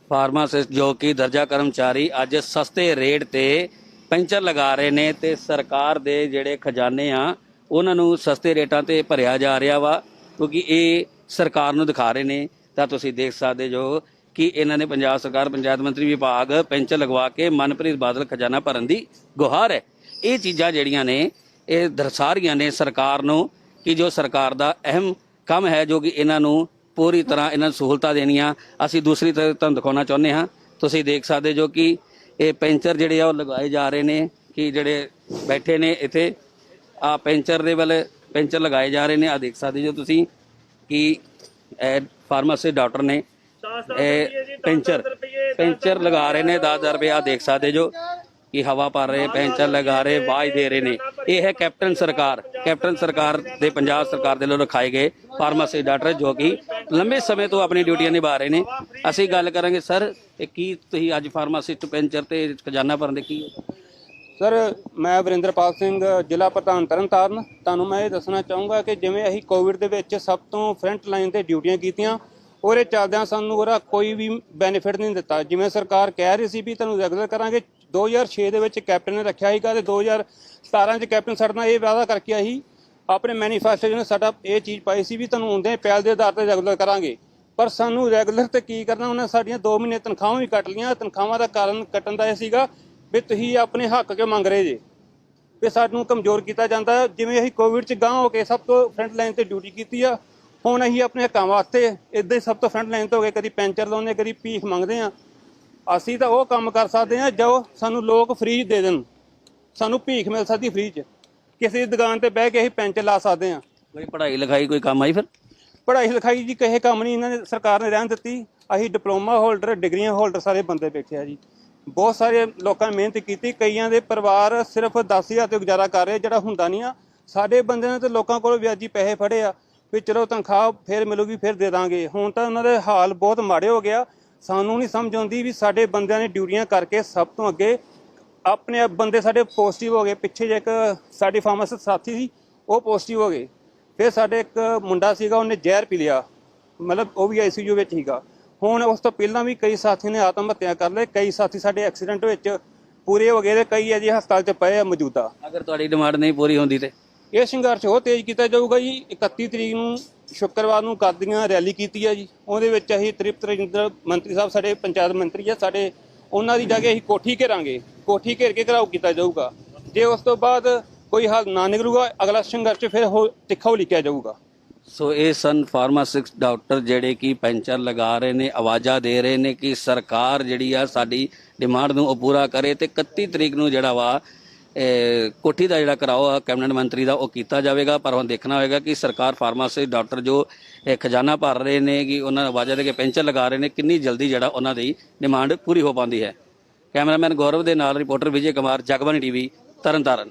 ਫਾਰਮਾਸਿਸਟ ਜੋ ਕਿ ਦਰਜਾ ਕਰਮਚਾਰੀ ਅੱਜ ਸਸਤੇ ਰੇਟ ਤੇ ਪੈਂਚਰ ਲਗਾ ਰਹੇ ਨੇ ਤੇ ਸਰਕਾਰ ਦੇ ਜਿਹੜੇ ਖਜ਼ਾਨੇ ਆ ਉਹਨਾਂ ਨੂੰ ਸਸਤੇ ਰੇਟਾਂ ਤੇ ਭਰਿਆ ਜਾ ਰਿਹਾ ਵਾ ਕਿਉਂਕਿ ਇਹ ਸਰਕਾਰ ਨੂੰ ਦਿਖਾ ਰਹੇ ਨੇ। ਤਾਂ ਤੁਸੀਂ ਦੇਖ ਸਕਦੇ ਜੋ ਕਿ ਇਹਨਾਂ ਨੇ ਪੰਜਾਬ ਸਰਕਾਰ ਪੰਚਾਇਤ ਮੰਤਰੀ ਵਿਭਾਗ ਪੈਂਚਰ ਲਗਵਾ ਕੇ ਮਨਪ੍ਰੀਤ ਬਾਦਲ ਖਜ਼ਾਨਾ ਭਰਨ ਦੀ ਗੁਹਾਰ ਹੈ। ਇਹ ਚੀਜ਼ਾਂ ਜਿਹੜੀਆਂ ਨੇ ਇਹ ਦਰਸਾ ਰਹੀਆਂ ਨੇ ਸਰਕਾਰ ਨੂੰ ਕਿ ਜੋ ਸਰਕਾਰ ਦਾ ਅਹਿਮ ਕੰਮ ਹੈ ਜੋ ਕਿ ਇਹਨਾਂ ਨੂੰ ਪੂਰੀ ਤਰ੍ਹਾਂ ਇਹਨਾਂ ਨੂੰ ਸਹੂਲਤਾਂ ਦੇਣੀਆਂ। ਅਸੀਂ ਦੂਸਰੀ ਤਰ੍ਹਾਂ ਤੁਹਾਨੂੰ ਦਿਖਾਉਣਾ ਚਾਹੁੰਦੇ ਹਾਂ। ਤੁਸੀਂ ਦੇਖ ਸਕਦੇ ਜੋ ਕਿ ਇਹ ਪੈਂਚਰ ਜਿਹੜੇ ਆ ਉਹ ਲਗਾਏ ਜਾ ਰਹੇ ਨੇ ਕਿ ਜਿਹੜੇ ਬੈਠੇ ਨੇ ਇੱਥੇ ਆ ਪੈਂਚਰ ਦੇ ਵੱਲ ਪੈਂਚਰ ਲਗਾਏ ਜਾ ਰਹੇ ਨੇ। ਆ ਦੇਖ ਸਕਦੇ ਜੋ ਤੁਸੀਂ ਕਿ ਇਹ ਫਾਰਮਾਸਿਸਟ ਡਾਕਟਰ ਨੇ ਇਹ ਪੈਂਚਰ ਲਗਾ ਰਹੇ ਨੇ 10,000 ਰੁਪਏ। ਆ ਦੇਖ ਸਕਦੇ ਜੋ ਕਿ ਹਵਾ ਭਰ ਰਹੇ, ਪੈਂਚਰ ਲਗਾ ਰਹੇ, ਆਵਾਜ਼ ਦੇ ਰਹੇ ਨੇ। ਇਹ ਹੈ ਕੈਪਟਨ ਸਰਕਾਰ ਦੇ ਪੰਜਾਬ ਸਰਕਾਰ ਦੇ ਵੱਲੋਂ ਰਖਾਏ ਗਏ ਫਾਰਮਾਸਿਸਟ ਡਾਕਟਰ ਜੋ ਕਿ ਲੰਬੇ ਸਮੇਂ ਤੋਂ ਆਪਣੀ ਡਿਊਟੀਆਂ ਨਿਭਾ ਰਹੇ ਨੇ। ਅਸੀਂ ਗੱਲ ਕਰਾਂਗੇ ਸਰ ਇਹ ਕੀ ਤੁਸੀਂ ਅੱਜ ਫਾਰਮਾਸਿਸਟ ਪੈਂਚਰ ਤੇ ਖਜ਼ਾਨਾ ਭਰਨ ਦੇ ਕੀ ਸਰ ਮੈਂ ਵਰਿੰਦਰਪਾਲ ਸਿੰਘ ਜ਼ਿਲ੍ਹਾ ਪ੍ਰਧਾਨ ਤਰਨਤਾਰਨ। ਤੁਹਾਨੂੰ ਮੈਂ ਇਹ ਦੱਸਣਾ ਚਾਹੂੰਗਾ ਕਿ ਜਿਵੇਂ ਅਸੀਂ ਕੋਵਿਡ ਦੇ ਵਿੱਚ ਸਭ ਤੋਂ ਫਰੰਟ ਲਾਈਨ ਤੇ ਡਿਊਟੀਆਂ ਕੀਤੀਆਂ, ਉਹਦੇ ਚੱਲਦਿਆਂ ਸਾਨੂੰ ਉਹਦਾ ਕੋਈ ਵੀ ਬੈਨੀਫਿਟ ਨਹੀਂ ਦਿੱਤਾ। ਜਿਵੇਂ ਸਰਕਾਰ ਕਹਿ ਰਹੀ ਸੀ ਵੀ ਤੁਹਾਨੂੰ ਰੈਗੂਲਰ ਕਰਾਂਗੇ, 2006 ਦੇ ਵਿੱਚ ਕੈਪਟਨ ਨੇ ਰੱਖਿਆ ਸੀਗਾ ਤੇ 2017 ਚ ਕੈਪਟਨ ਸਾਡੇ ਨਾਲ ਇਹ ਵਾਅਦਾ ਕਰਕੇ ਅਸੀਂ ਆਪਣੇ ਮੈਨੀਫੈਸਟੋ ਜਿਹਨੇ ਸਾਡਾ ਇਹ ਚੀਜ਼ ਪਾਈ ਸੀ ਵੀ ਤੁਹਾਨੂੰ ਹੁੰਦੇ ਪਹਿਲ ਦੇ ਆਧਾਰ ਤੇ ਰੈਗੂਲਰ ਕਰਾਂਗੇ। ਪਰ ਸਾਨੂੰ ਰੈਗੂਲਰ ਤੇ ਕੀ ਕਰਨਾ, ਉਹਨਾਂ ਸਾਡੀਆਂ 2 ਮਹੀਨੇ ਤਨਖਾਹਾਂ ਵੀ ਕੱਟ ਲਈਆਂ। ਤਨਖਾਹਾਂ ਦਾ ਕਾਰਨ ਕੱਟਣ ਦਾ ਇਹ ਸੀਗਾ ਵੀ ਤੁਸੀਂ ਆਪਣੇ ਹੱਕ ਕਿਉਂ ਮੰਗ ਰਹੇ ਜੇ, ਵੀ ਸਾਨੂੰ ਕਮਜ਼ੋਰ ਕੀਤਾ ਜਾਂਦਾ। ਜਿਵੇਂ ਅਸੀਂ ਕੋਵਿਡ 'ਚ ਗਾਂਹ ਹੋ ਕੇ ਸਭ ਤੋਂ ਫਰੰਟ ਲਾਈਨ ਤੇ ਡਿਊਟੀ ਕੀਤੀ ਆ, ਹੁਣ ਅਸੀਂ ਆਪਣੇ ਹੱਕਾਂ ਵਾਸਤੇ ਇੱਦਾਂ ਹੀ ਸਭ ਤੋਂ ਫਰੰਟ ਲਾਈਨ ਤੇ ਹੋ ਗਏ, ਕਦੀ ਪੈਂਚਰ ਲਾਉਂਦੇ, ਕਦੀ ਭੀਖ ਮੰਗਦੇ ਆ। ਅਸੀਂ ਤਾਂ ਉਹ ਕੰਮ ਕਰ ਸਕਦੇ ਹਾਂ ਜੋ ਸਾਨੂੰ ਲੋਕ ਫ੍ਰੀ ਦੇ ਦੇਣ। ਸਾਨੂੰ ਭੀਖ ਮਿਲ ਸਕਦੀ ਫ੍ਰੀ 'ਚ, ਕਿਸੇ ਦੁਕਾਨ ਤੇ ਬਹਿ ਕੇ ਅਸੀਂ ਪੈਂਚਰ ਲਾ ਸਕਦੇ ਹਾਂ। ਕੋਈ ਪੜ੍ਹਾਈ ਲਿਖਾਈ ਕੋਈ ਕੰਮ ਆਈ ਫਿਰ? ਪੜ੍ਹਾਈ ਲਿਖਾਈ ਜੀ ਕਿਸੇ ਕੰਮ ਨਹੀਂ ਇਹਨਾਂ ਨੇ ਸਰਕਾਰ ਨੇ ਰਹਿਣ ਦਿੱਤੀ। ਅਸੀਂ ਡਿਪਲੋਮਾ ਹੋਲਡਰ, ਡਿਗਰੀਆਂ ਹੋਲਡਰ ਸਾਰੇ ਬੰਦੇ ਬੈਠੇ ਆ ਜੀ। ਬਹੁਤ ਸਾਰੇ ਲੋਕਾਂ ਨੇ ਮਿਹਨਤ ਕੀਤੀ, ਕਈਆਂ ਦੇ ਪਰਿਵਾਰ ਸਿਰਫ 10,000 ਤੇ ਗੁਜ਼ਾਰਾ ਕਰ ਰਹੇ, ਜਿਹੜਾ ਹੁੰਦਾ ਨਹੀਂ ਆ। ਸਾਡੇ ਬੰਦੇ ਨੇ ਤੇ ਲੋਕਾਂ ਕੋਲ ਵਿਆਜੀ ਪੈਸੇ ਫੜੇ ਆ ਵੀ ਚਲੋ ਤਨਖਾਹ ਫਿਰ ਮਿਲੂਗੀ ਫਿਰ ਦੇ ਦਾਂਗੇ। ਹੁਣ ਤਾਂ ਉਹਨਾਂ ਦੇ ਹਾਲ ਬਹੁਤ ਮਾੜੇ ਹੋ ਗਿਆ। ਸਾਨੂੰ ਨਹੀਂ ਸਮਝ ਆਉਂਦੀ ਵੀ ਸਾਡੇ ਬੰਦਿਆਂ ਨੇ ਡਿਊਟੀਆਂ ਕਰਕੇ ਸਭ ਤੋਂ ਅੱਗੇ ਆਪਣੇ ਬੰਦੇ ਸਾਡੇ ਪੋਜ਼ਿਟਿਵ ਹੋ ਗਏ। ਪਿੱਛੇ ਜੇ ਇੱਕ ਸਾਡੀ ਫਾਰਮਾਸਿਸਟ ਸਾਥੀ ਸੀ, ਉਹ ਪੋਜ਼ਿਟਿਵ ਹੋ ਗਏ। ਫਿਰ ਸਾਡੇ ਇੱਕ ਮੁੰਡਾ ਸੀਗਾ, ਉਹਨੇ ਜ਼ਹਿਰ ਪੀ ਲਿਆ, ਮਤਲਬ ਉਹ ਵੀ ICU ਵਿੱਚ ਸੀਗਾ। ਹੁਣ ਉਸ ਤੋਂ ਪਹਿਲਾਂ ਵੀ ਕਈ ਸਾਥੀਆਂ ਨੇ ਆਤਮ ਹੱਤਿਆ ਕਰ ਲਏ, ਕਈ ਸਾਥੀ ਸਾਡੇ ਐਕਸੀਡੈਂਟ ਵਿੱਚ ਪੂਰੇ ਹੋ ਗਏ ਤੇ ਕਈ ਅਜੇ ਹਸਪਤਾਲ 'ਚ ਪਏ ਆ ਮੌਜੂਦਾ। ਅਗਰ ਤੁਹਾਡੀ ਡਿਮਾਂਡ ਨਹੀਂ ਪੂਰੀ ਹੁੰਦੀ ਤੇ ਇਹ ਸੰਘਰਸ਼ ਹੋਰ ਤੇਜ਼ ਕੀਤਾ ਜਾਊਗਾ ਜੀ। 31 ਤਰੀਕ ਨੂੰ ਸ਼ੁੱਕਰਵਾਰ ਨੂੰ ਕਾਦੀਆਂ ਰੈਲੀ ਕੀਤੀ ਹੈ ਜੀ। ਉਹਦੇ ਵਿੱਚ ਅਸੀਂ ਤ੍ਰਿਪਤ ਰਜਿੰਦਰ ਮੰਤਰੀ ਸਾਹਿਬ ਸਾਡੇ ਪੰਚਾਇਤ ਮੰਤਰੀ ਆ ਸਾਡੇ, ਉਹਨਾਂ ਦੀ ਜਾ ਕੇ ਅਸੀਂ ਕੋਠੀ ਘੇਰਾਂਗੇ। ਕੋਠੀ ਘੇਰ ਕੇ ਘਰਾਓ ਕੀਤਾ ਜਾਊਗਾ। ਜੇ ਉਸ ਤੋਂ ਬਾਅਦ ਕੋਈ ਹੱਲ ਨਾ ਨਿਕਲੂਗਾ, ਅਗਲਾ ਸੰਘਰਸ਼ ਫਿਰ ਤਿੱਖਾ ਲਿਖਿਆ ਜਾਊਗਾ। ਸੋ ਇਹ ਸਨ ਫਾਰਮਾਸਿਸਟ ਡਾਕਟਰ ਜਿਹੜੇ ਕਿ ਪੈਂਚਰ ਲਗਾ ਰਹੇ ਨੇ, ਆਵਾਜ਼ਾਂ ਦੇ ਰਹੇ ਨੇ ਕਿ ਸਰਕਾਰ ਜਿਹੜੀ ਆ ਸਾਡੀ ਡਿਮਾਂਡ ਨੂੰ ਉਹ ਪੂਰਾ ਕਰੇ ਤੇ 31 ਤਰੀਕ ਨੂੰ ਜਿਹੜਾ ਵਾ ਕੋਠੀ ਦਾ ਜਿਹੜਾ ਕਰਾਓ ਆ ਕੈਬਨਿਟ ਮੰਤਰੀ ਦਾ ਉਹ ਕੀਤਾ ਜਾਵੇਗਾ। ਪਰ ਹੁਣ ਦੇਖਣਾ ਹੋਵੇਗਾ ਕਿ ਸਰਕਾਰ ਫਾਰਮਾਸਿਸਟ ਡਾਕਟਰ ਜੋ ਖਜ਼ਾਨਾ ਭਰ ਰਹੇ ਨੇ ਕਿ ਉਹਨਾਂ ਆਵਾਜ਼ਾਂ ਦੇ ਕੇ ਪੈਂਚਰ ਲਗਾ ਰਹੇ ਨੇ, ਕਿੰਨੀ ਜਲਦੀ ਜਿਹੜਾ ਉਹਨਾਂ ਦੀ ਡਿਮਾਂਡ ਪੂਰੀ ਹੋ ਪਾਉਂਦੀ ਹੈ। ਕੈਮਰਾਮੈਨ ਗੌਰਵ ਦੇ ਨਾਲ ਰਿਪੋਰਟਰ ਵਿਜੇ ਕੁਮਾਰ, ਜਗਬਾਣੀ TV, ਤਰਨਤਾਰਨ।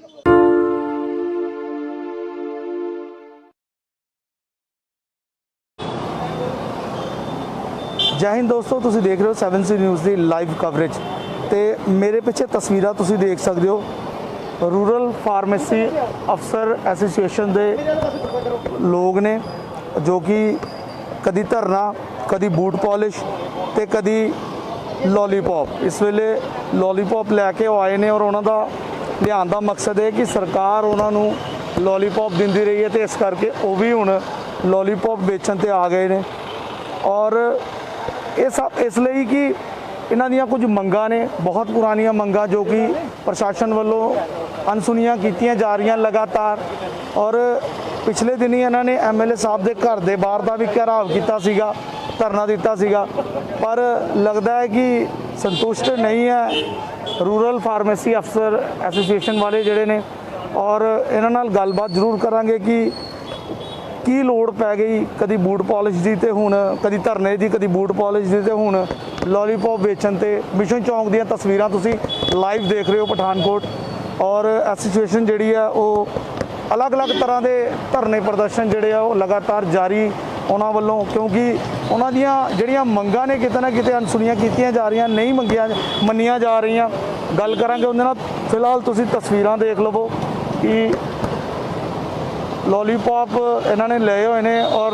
ਜੈ ਹਿੰਦ ਦੋਸਤੋ, ਤੁਸੀਂ ਦੇਖ ਰਹੇ ਹੋ 7C ਨਿਊਜ਼ ਦੀ ਲਾਈਵ ਕਵਰੇਜ ਤੇ ਮੇਰੇ ਪਿੱਛੇ ਤਸਵੀਰਾਂ ਤੁਸੀਂ ਦੇਖ ਸਕਦੇ ਹੋ। ਰੂਰਲ ਫਾਰਮੇਸੀ ਅਫਸਰ ਐਸੋਸੀਏਸ਼ਨ ਦੇ ਲੋਕ ਨੇ ਜੋ ਕਿ ਕਦੀ ਧਰਨਾ, ਕਦੀ ਬੂਟ ਪਾਲਿਸ਼ ਤੇ ਕਦੀ ਲੋਲੀਪੌਪ। ਇਸ ਵੇਲੇ ਲੋਲੀਪੌਪ ਲੈ ਕੇ ਆਏ ਨੇ ਔਰ ਉਹਨਾਂ ਦਾ ਲਿਆਉਣ ਦਾ ਮਕਸਦ ਹੈ ਕਿ ਸਰਕਾਰ ਉਹਨਾਂ ਨੂੰ ਲੋਲੀਪੌਪ ਦਿੰਦੀ ਰਹੀ ਹੈ ਤੇ ਇਸ ਕਰਕੇ ਉਹ ਵੀ ਹੁਣ ਲੋਲੀਪੌਪ ਵੇਚਣ ਤੇ ਆ ਗਏ ਨੇ। ਔਰ ਇਹ ਸਭ ਇਸ ਲਈ ਕਿ ਇਹਨਾਂ ਦੀਆਂ ਕੁਝ ਮੰਗਾਂ ਨੇ, ਬਹੁਤ ਪੁਰਾਣੀਆਂ ਮੰਗਾਂ ਜੋ ਕਿ ਪ੍ਰਸ਼ਾਸਨ ਵੱਲੋਂ ਅਣਸੁਣੀਆਂ ਕੀਤੀਆਂ ਜਾ ਰਹੀਆਂ ਲਗਾਤਾਰ। ਔਰ ਪਿਛਲੇ ਦਿਨੀ ਇਹਨਾਂ ਨੇ MLA ਸਾਹਿਬ ਦੇ ਘਰ ਦੇ ਬਾਹਰ ਦਾ ਵੀ ਘਿਰਾਵ ਕੀਤਾ ਸੀਗਾ, ਧਰਨਾ ਦਿੱਤਾ ਸੀਗਾ, ਪਰ ਲੱਗਦਾ ਹੈ ਕਿ ਸੰਤੁਸ਼ਟ ਨਹੀਂ ਹੈ ਰੂਰਲ ਫਾਰਮੇਸੀ ਅਫਸਰ ਐਸੋਸੀਏਸ਼ਨ ਵਾਲੇ ਜਿਹੜੇ ਨੇ। ਔਰ ਇਹਨਾਂ ਨਾਲ ਗੱਲਬਾਤ ਜ਼ਰੂਰ ਕਰਾਂਗੇ ਕਿ ਕੀ ਲੋੜ ਪੈ ਗਈ ਕਦੀ ਬੂਟ ਪਾਲਿਸ਼ ਦੀ ਤੇ ਹੁਣ ਕਦੀ ਧਰਨੇ ਦੀ, ਕਦੀ ਬੂਟ ਪਾਲਿਸ਼ ਦੀ ਤੇ ਹੁਣ ਲੋਲੀਪੌਪ ਵੇਚਣ ਤੇ। ਮਿਸ਼ਨ ਚੌਂਕ ਦੀਆਂ ਤਸਵੀਰਾਂ ਤੁਸੀਂ ਲਾਈਵ ਦੇਖ ਰਹੇ ਹੋ ਪਠਾਨਕੋਟ। ਔਰ ਐਸੋਸੀਏਸ਼ਨ ਜਿਹੜੀ ਆ ਉਹ ਅਲੱਗ-ਅਲੱਗ ਤਰ੍ਹਾਂ ਦੇ ਧਰਨੇ ਪ੍ਰਦਰਸ਼ਨ ਜਿਹੜੇ ਆ ਉਹ ਲਗਾਤਾਰ ਜਾਰੀ ਉਹਨਾਂ ਵੱਲੋਂ, ਕਿਉਂਕਿ ਉਹਨਾਂ ਦੀਆਂ ਜਿਹੜੀਆਂ ਮੰਗਾਂ ਨੇ ਕਿਤੇ ਨਾ ਕਿਤੇ ਅਣਸੁਣੀਆਂ ਕੀਤੀਆਂ ਜਾ ਰਹੀਆਂ, ਨਹੀਂ ਮੰਨੀਆਂ ਜਾ ਰਹੀਆਂ। ਗੱਲ ਕਰਾਂਗੇ ਉਹਦੇ ਨਾਲ। ਫਿਲਹਾਲ ਤੁਸੀਂ ਤਸਵੀਰਾਂ ਦੇਖ ਲਵੋ ਕਿ ਲੋਲੀਪੌਪ ਇਹਨਾਂ ਨੇ ਲਏ ਹੋਏ ਨੇ ਔਰ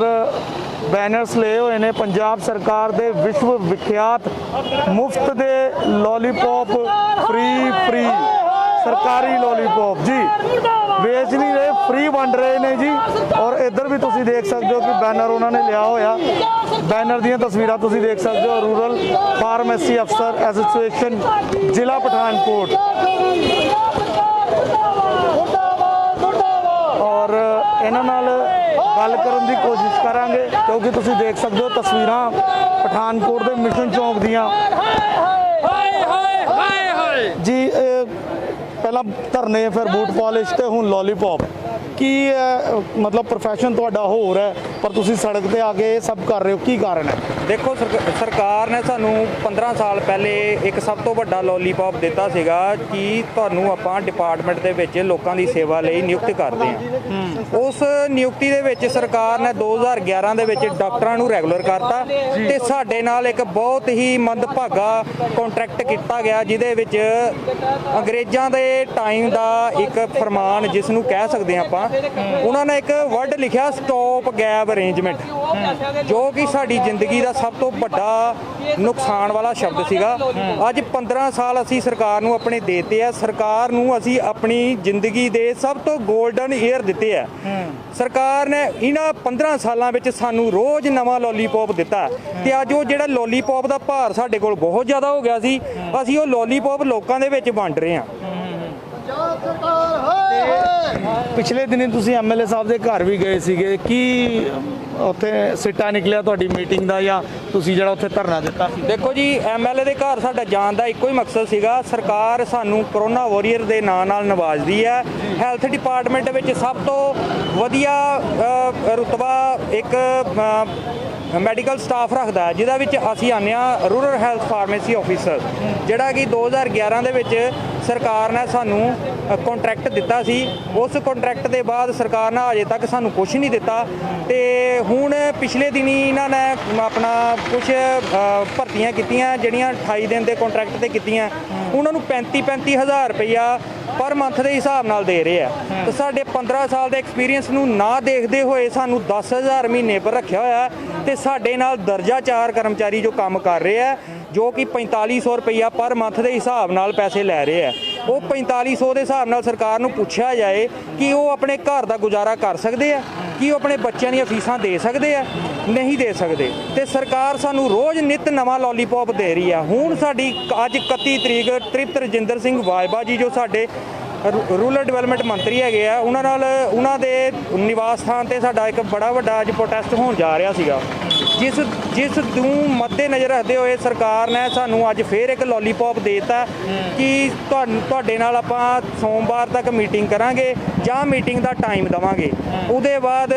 ਬੈਨਰਸ ਲਏ ਹੋਏ ਨੇ ਪੰਜਾਬ ਸਰਕਾਰ ਦੇ ਵਿਸ਼ਵ ਵਿਖਿਆਤ ਮੁਫਤ ਦੇ ਲੋਲੀਪੌਪ, ਫ੍ਰੀ ਸਰਕਾਰੀ ਲੋਲੀਪੌਪ ਜੀ ਵੇਚ ਨਹੀਂ ਰਹੇ, ਫ੍ਰੀ ਵੰਡ ਰਹੇ ਨੇ ਜੀ। ਔਰ ਇੱਧਰ ਵੀ ਤੁਸੀਂ ਦੇਖ ਸਕਦੇ ਹੋ ਕਿ ਬੈਨਰ ਉਹਨਾਂ ਨੇ ਲਿਆ ਹੋਇਆ, ਬੈਨਰ ਦੀਆਂ ਤਸਵੀਰਾਂ ਤੁਸੀਂ ਦੇਖ ਸਕਦੇ ਹੋ। ਰੂਰਲ ਫਾਰਮੇਸੀ ਅਫਸਰ ਐਸੋਸੀਏਸ਼ਨ ਜ਼ਿਲ੍ਹਾ ਪਠਾਨਕੋਟ। ਔਰ ਇਹਨਾਂ ਨਾਲ ਗੱਲ ਕਰਨ ਦੀ ਕੋਸ਼ਿਸ਼ ਕਰਾਂਗੇ ਕਿਉਂਕਿ ਤੁਸੀਂ ਦੇਖ ਸਕਦੇ ਹੋ ਤਸਵੀਰਾਂ ਪਠਾਨਕੋਟ ਦੇ ਮਿਸ਼ਨ ਚੌਂਕ ਦੀਆਂ ਜੀ। ਪਹਿਲਾਂ ਧਰਨੇ, ਫਿਰ ਬੂਟ ਪਾਲਿਸ਼ ਤੇ ਹੁਣ ਲੋਲੀਪੌਪ। ਕੀ ਮਤਲਬ ਪ੍ਰੋਫੈਸ਼ਨ ਤੁਹਾਡਾ ਹੋਰ ਹੈ ਪਰ ਤੁਸੀਂ ਸੜਕ ਤੇ ਆ ਕੇ ਇਹ ਸਭ ਕਰ ਰਹੇ ਹੋ, ਕੀ ਕਾਰਨ ਹੈ? ਦੇਖੋ ਸਰਕਾਰ ਨੇ ਸਾਨੂੰ 15 ਸਾਲ ਪਹਿਲੇ ਇੱਕ ਸਭ ਤੋਂ ਵੱਡਾ ਲੋਲੀਪੌਪ ਦਿੱਤਾ ਸੀਗਾ ਕਿ ਤੁਹਾਨੂੰ ਆਪਾਂ ਡਿਪਾਰਟਮੈਂਟ ਦੇ ਵਿੱਚ ਲੋਕਾਂ ਦੀ ਸੇਵਾ ਲਈ ਨਿਯੁਕਤ ਕਰਦੇ ਹਾਂ। ਉਸ ਨਿਯੁਕਤੀ ਦੇ ਵਿੱਚ ਸਰਕਾਰ ਨੇ 2011 ਦੇ ਵਿੱਚ ਡਾਕਟਰਾਂ ਨੂੰ ਰੈਗੂਲਰ ਕਰਤਾ ਤੇ ਸਾਡੇ ਨਾਲ ਇੱਕ ਬਹੁਤ ਹੀ ਮੰਦਭਾਗਾ ਕੰਟਰੈਕਟ ਕੀਤਾ ਗਿਆ, ਜਿਹਦੇ ਵਿੱਚ ਅੰਗਰੇਜ਼ਾਂ ਦੇ ਟਾਈਮ ਦਾ ਇੱਕ ਫਰਮਾਨ ਜਿਸ ਨੂੰ ਕਹਿ ਸਕਦੇ ਹਾਂ ਆਪਾਂ, ਉਹਨਾਂ ਨੇ ਇੱਕ ਵਰਡ ਲਿਖਿਆ ਸਟਾਪ ਗੈਪ ਅਰੇਂਜਮੈਂਟ, ਜੋ ਕਿ ਸਾਡੀ ਜ਼ਿੰਦਗੀ ਦਾ ਸਭ ਤੋਂ ਵੱਡਾ ਨੁਕਸਾਨ ਵਾਲਾ ਸ਼ਬਦ ਸੀਗਾ। ਅੱਜ 15 ਸਾਲ ਅਸੀਂ ਸਰਕਾਰ ਨੂੰ ਆਪਣੇ ਦੇਤੇ ਆ, ਸਰਕਾਰ ਨੂੰ ਅਸੀਂ ਆਪਣੀ ਜ਼ਿੰਦਗੀ ਦੇ ਸਭ ਤੋਂ 골ਡਨ ਈਅਰ ਦਿੱਤੇ ਆ। ਸਰਕਾਰ ਨੇ ਇਹਨਾਂ 15 ਸਾਲਾਂ ਵਿੱਚ ਸਾਨੂੰ ਰੋਜ਼ ਨਵਾਂ ਲੋਲੀਪੌਪ ਦਿੱਤਾ ਤੇ ਅੱਜ ਉਹ ਜਿਹੜਾ ਲੋਲੀਪੌਪ ਦਾ ਭਾਰ ਸਾਡੇ ਕੋਲ ਬਹੁਤ ਜ਼ਿਆਦਾ ਹੋ ਗਿਆ ਸੀ, ਅਸੀਂ ਉਹ ਲੋਲੀਪੌਪ ਲੋਕਾਂ ਦੇ ਵਿੱਚ ਵੰਡ ਰਹੇ ਹਾਂ। ਪਿਛਲੇ ਦਿਨੀ ਤੁਸੀਂ ਐਮਐਲਏ ਸਾਹਿਬ ਦੇ ਘਰ ਵੀ ਗਏ ਸੀਗੇ, ਕੀ ਉੱਥੇ ਸਿੱਟਾ ਨਿਕਲਿਆ ਤੁਹਾਡੀ ਮੀਟਿੰਗ ਦਾ ਜਾਂ ਤੁਸੀਂ ਜਿਹੜਾ ਉੱਥੇ ਧਰਨਾ ਦਿੱਤਾ ਸੀ? ਦੇਖੋ ਜੀ, ਐਮਐਲਏ ਦੇ ਘਰ ਸਾਡਾ ਜਾਣ ਦਾ ਇੱਕੋ ਹੀ ਮਕਸਦ ਸੀਗਾ, ਸਰਕਾਰ ਸਾਨੂੰ ਕਰੋਨਾ ਵਾਰੀਅਰ ਦੇ ਨਾਂ ਨਾਲ ਨਵਾਜ਼ਦੀ ਹੈ। ਹੈਲਥ ਡਿਪਾਰਟਮੈਂਟ ਵਿੱਚ ਸਭ ਤੋਂ ਵਧੀਆ ਰੁਤਬਾ ਇੱਕ ਮੈਡੀਕਲ ਸਟਾਫ ਰੱਖਦਾ ਹੈ, ਜਿਹਦਾ ਵਿੱਚ ਅਸੀਂ ਆਉਂਦੇ ਹਾਂ ਰੂਰਲ ਹੈਲਥ ਫਾਰਮੇਸੀ ਆਫੀਸਰ, ਜਿਹੜਾ ਕਿ 2011 ਦੇ ਵਿੱਚ ਸਰਕਾਰ ਨੇ ਸਾਨੂੰ ਕੰਟਰੈਕਟ ਦਿੱਤਾ ਸੀ। ਉਸ ਕੰਟਰੈਕਟ ਦੇ ਬਾਅਦ ਸਰਕਾਰ ਨੇ ਅਜੇ ਤੱਕ ਸਾਨੂੰ ਕੁਝ ਨਹੀਂ ਦਿੱਤਾ ਤੇ ਹੁਣ ਪਿਛਲੇ ਦਿਨੀ ਇਹਨਾਂ ਨੇ ਆਪਣਾ ਕੁਝ ਭਰਤੀਆਂ ਕੀਤੀਆਂ ਜਿਹੜੀਆਂ 28 ਦਿਨ ਦੇ ਕੰਟਰੈਕਟ ਤੇ ਕੀਤੀਆਂ, ਉਹਨਾਂ ਨੂੰ 35-35 ਹਜ਼ਾਰ ਰੁਪਈਆ ਪਰ ਮੰਥ ਦੇ ਹਿਸਾਬ ਨਾਲ ਦੇ ਰਹੇ ਆ ਤੇ ਸਾਡੇ 15 ਸਾਲ ਦੇ ਐਕਸਪੀਰੀਅੰਸ ਨੂੰ ਨਾ ਦੇਖਦੇ ਹੋਏ ਸਾਨੂੰ 10,000 ਮਹੀਨੇ ਪਰ ਰੱਖਿਆ ਹੋਇਆ ਤੇ ਸਾਡੇ ਨਾਲ ਦਰਜਾ 4 ਕਰਮਚਾਰੀ ਜੋ ਕੰਮ ਕਰ ਰਹੇ ਆ, ਜੋ ਕਿ 4500 ਰੁਪਈਆ ਪਰ ਮੰਥ ਦੇ ਹਿਸਾਬ ਨਾਲ ਪੈਸੇ ਲੈ ਰਹੇ ਆ। ਉਹ 4500 ਦੇ ਹਿਸਾਬ ਨਾਲ ਸਰਕਾਰ ਨੂੰ ਪੁੱਛਿਆ ਜਾਏ ਕਿ ਉਹ ਆਪਣੇ ਘਰ ਦਾ ਗੁਜ਼ਾਰਾ ਕਰ ਸਕਦੇ ਆ, ਕਿ ਉਹ ਆਪਣੇ ਬੱਚਿਆਂ ਦੀਆਂ ਫੀਸਾਂ ਦੇ ਸਕਦੇ ਆ? ਨਹੀਂ ਦੇ ਸਕਦੇ ਤੇ ਸਰਕਾਰ ਸਾਨੂੰ ਰੋਜ਼ ਨਿਤ ਨਵਾਂ ਲੋਲੀਪੌਪ ਦੇ ਰਹੀ ਆ। ਹੁਣ ਸਾਡੀ ਅੱਜ 31 ਤਰੀਕ ਤ੍ਰਿਪਤ ਰਜਿੰਦਰ ਸਿੰਘ ਬਾਜਵਾ ਜੀ ਜੋ ਸਾਡੇ ਰੂਰਲ ਡਿਵੈਲਪਮੈਂਟ ਮੰਤਰੀ ਹੈਗੇ ਆ, ਉਹਨਾਂ ਦੇ ਨਿਵਾਸ ਸਥਾਨ ਤੇ ਸਾਡਾ ਇੱਕ ਬੜਾ ਵੱਡਾ ਅੱਜ ਪ੍ਰੋਟੈਸਟ ਹੋਣ ਜਾ ਰਿਹਾ ਸੀਗਾ, ਜਿਸ ਨੂੰ ਮੱਦੇ ਨਜ਼ਰ ਰੱਖਦੇ ਹੋਏ ਸਰਕਾਰ ਨੇ ਸਾਨੂੰ ਅੱਜ ਫੇਰ ਇੱਕ ਲੋਲੀਪੌਪ ਦੇਤਾ ਕਿ ਤੁਹਾਡੇ ਨਾਲ ਆਪਾਂ ਸੋਮਵਾਰ ਤੱਕ ਮੀਟਿੰਗ ਕਰਾਂਗੇ ਜਾਂ ਮੀਟਿੰਗ ਦਾ ਟਾਈਮ ਦੇਵਾਂਗੇ। ਉਹਦੇ ਬਾਅਦ